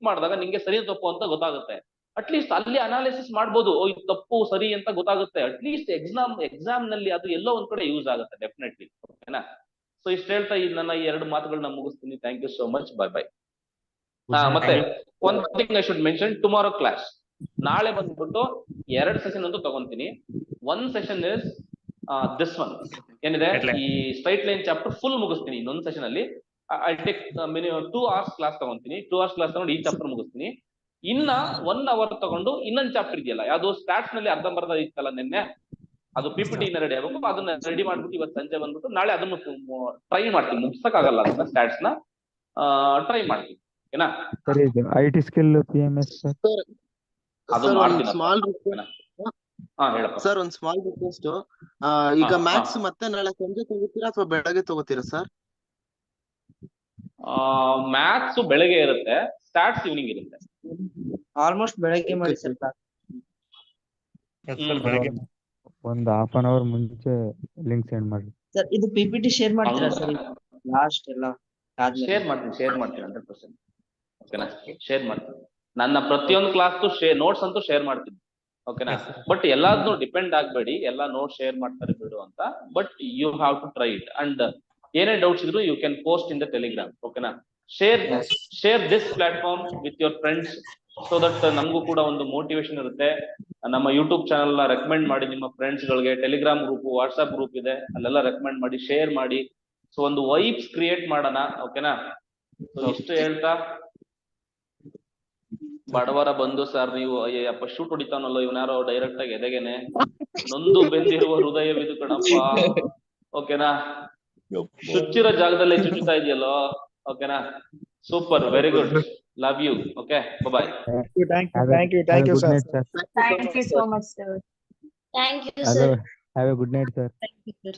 ಮಾಡಿದಾಗ ನಿಂಗೆ ಸರಿ ತಪ್ಪು ಅಂತ ಗೊತ್ತಾಗುತ್ತೆ. ಅಟ್ಲೀಸ್ಟ್ ಅಲ್ಲಿ ಅನಾಲಿಸಿಸ್ ಮಾಡ್ಬೋದು, ಇದು ತಪ್ಪು ಸರಿ ಅಂತ ಗೊತ್ತಾಗುತ್ತೆ. ಅಟ್ಲೀಸ್ಟ್ ಎಕ್ಸಾಮ್ ನಲ್ಲಿ ಅದು ಎಲ್ಲೋ ಒಂದ್ ಕಡೆ ಯೂಸ್ ಆಗುತ್ತೆ ಡೆಫಿನೆಟ್ಲಿ, ಓಕೆನಾ. ಸೊ ಇಷ್ಟ ಹೇಳ್ತಾ ನನ್ನ ಈ 2 ಮಾತುಗಳನ್ನ ಮುಗಿಸ್ತೀನಿ. Thank you so much, bye bye. ಮತ್ತೆ one thing I should mention, tomorrow class, ನಾಳೆ ಬಂದ್ಬಿಟ್ಟು 2 ಸೆಷನ್ ಅಂತೂ ತಗೊಂತೀನಿ. 1 ಸೆಷನ್ ಇಸ್ ದಿಸ್ ಒನ್, ಏನಿದೆ ಈ ಸ್ಟ್ರೈಟ್ ಲೈನ್ ಚಾಪ್ಟರ್ ಫುಲ್ ಮುಗಿಸ್ತೀನಿ ಇನ್ನೊಂದು ಸೆಷನ್ ಅಲ್ಲಿ. I take minimum 2 hours class ತಗೊಂತೀನಿ. 2 hours ಕ್ಲಾಸ್ ತಗೊಂಡು ಈ ಚಾಪ್ಟರ್ ಮುಗಿಸ್ತೀನಿ. ಇನ್ನ 1 hour ತಗೊಂಡು ಇನ್ನೊಂದು ಚಾಪ್ಟರ್ ಇದೆಯಲ್ಲ, ಯಾವ್ದು ಸ್ಟಾಟ್ಸ್ ನಲ್ಲಿ ಅರ್ಧಂಬರ್ಧ ಇತ್ತಲ್ಲ ನಿನ್ನೆ, ಅದು PPT ರೆಡಿ ಆಗ್ಬೇಕು. ಅದನ್ನ ರೆಡಿ ಮಾಡ್ಬಿಟ್ಟು ಇವತ್ತು ಸಂಜೆ ಬಂದ್ಬಿಟ್ಟು ನಾಳೆ ಅದನ್ನು ಟ್ರೈ ಮಾಡ್ತೀನಿ. ಮುಗ್ಸಕ್ಕಾಗಲ್ಲ ಅದನ್ನ, ಸ್ಟಾಟ್ಸ್ ನ ಟ್ರೈ ಮಾಡ್ತೀನಿ, ಓಕೆನಾ. ಸರ್ ಇದು IT ಸ್ಕಿಲ್ PMS ಸರ್. ಅದು ಮಾಡ್ತೀನಿ. ಹೇಳಪ್ಪ ಸರ್, ಒಂದ್ ಸ್ಮಾಲ್ ರಿಕ್ವೆಸ್ಟ್. ಈಗ ಮ್ಯಾಥ್ಸ್ ಮತ್ತೆ ನಾಳೆ ಸಂಜೆ ತಗೋತೀರಾ ಅಥವಾ ಬೆಳಗ್ಗೆ ತಗೋತೀರಾ ಸರ್? ಮ್ಯಾಥ್ಸ್ ಬೆಳಗ್ಗೆ ಇರುತ್ತೆ, ಸ್ಟಾಟ್ಸ್ ಈವ್ನಿಂಗ್ ಇರುತ್ತೆ. ಆಲ್ಮೋಸ್ಟ್ ಬೆಳಗ್ಗೆ ಮಾಡಿ ಸರ್. ಒಂದು half an hour ಮುಂಚೆ ಲಿಂಕ್ ಸೆಂಡ್ ಮಾಡಿ ಸರ್. ಇದು PPT ಶೇರ್ ಮಾಡ್ತೀರಾ ಸರ್? ಲಾಸ್ಟ್ ಎಲ್ಲ ಶೇರ್ ಮಾಡ್ತೀನಿ 100%, ಓಕೆನಾ. ಶೇರ್ ಮಾಡ್ತೀನಿ. ನನ್ನ ಪ್ರತಿಯೊಂದು ಕ್ಲಾಸ್ ನೋಟ್ಸ್ ಅಂತೂ ಶೇರ್ ಮಾಡ್ತೀನಿ, ಓಕೆನಾ. ಬಟ್ ಎಲ್ಲಾದ್ರೂ ಡಿಪೆಂಡ್ ಆಗ್ಬೇಡಿ, ಎಲ್ಲಾ ನೋಟ್ಸ್ ಶೇರ್ ಮಾಡ್ತಾರೆ ಬಿಡು ಅಂತ. But you have to try it. And ಏನೇ ಡೌಟ್ಸ್ ಇದ್ರು you can post in the Telegram, ಓಕೆನಾ. Share this platform with your friends, so that ನಮಗೂ ಕೂಡ ಒಂದು ಮೋಟಿವೇಶನ್ ಇರುತ್ತೆ. ನಮ್ಮ ಯೂಟ್ಯೂಬ್ ಚಾನಲ್ ನ ರೆಕಮೆಂಡ್ ಮಾಡಿ ನಿಮ್ಮ ಫ್ರೆಂಡ್ಸ್ ಗಳಿಗೆ. ಟೆಲಿಗ್ರಾಮ್ ಗ್ರೂಪ್, ವಾಟ್ಸ್ಆಪ್ ಗ್ರೂಪ್ ಇದೆ, ಅಲ್ಲೆಲ್ಲ ರೆಕಮೆಂಡ್ ಮಾಡಿ, ಶೇರ್ ಮಾಡಿ. ಸೊ ಒಂದು ವೈಬ್ಸ್ ಕ್ರಿಯೇಟ್ ಮಾಡೋಣ, ಓಕೆನಾ. ಸೊ ಇಷ್ಟು ಹೇಳ್ತಾ, ಬಡವರ ಬಂದು ಸರ್ ನೀವು ಅಯ್ಯಪ್ಪ ಶೂಟ್ ಹೊಡಿತಾನಲ್ಲೋ ಇವನಾರೋ ಡೈರೆಕ್ಟ್ ಆಗಿ ಎದೆಗೆನೆ, ನೊಂದು ಬೆಂದಿರುವ ಹೃದಯವಿದು ಕಣಪ್ಪ, ಓಕೆನಾ. ಚುಚ್ಚಿರೋ ಜಾಗದಲ್ಲೇ ಚುಚ್ಚುತ್ತಾ ಇದೆಯಲ್ಲೋ, ಓಕೆನಾ. Super, very good, love you, okay, bye. Thank you, sir. Thank you so much, sir. Thank you, sir. Have a good night, sir. Thank you, sir.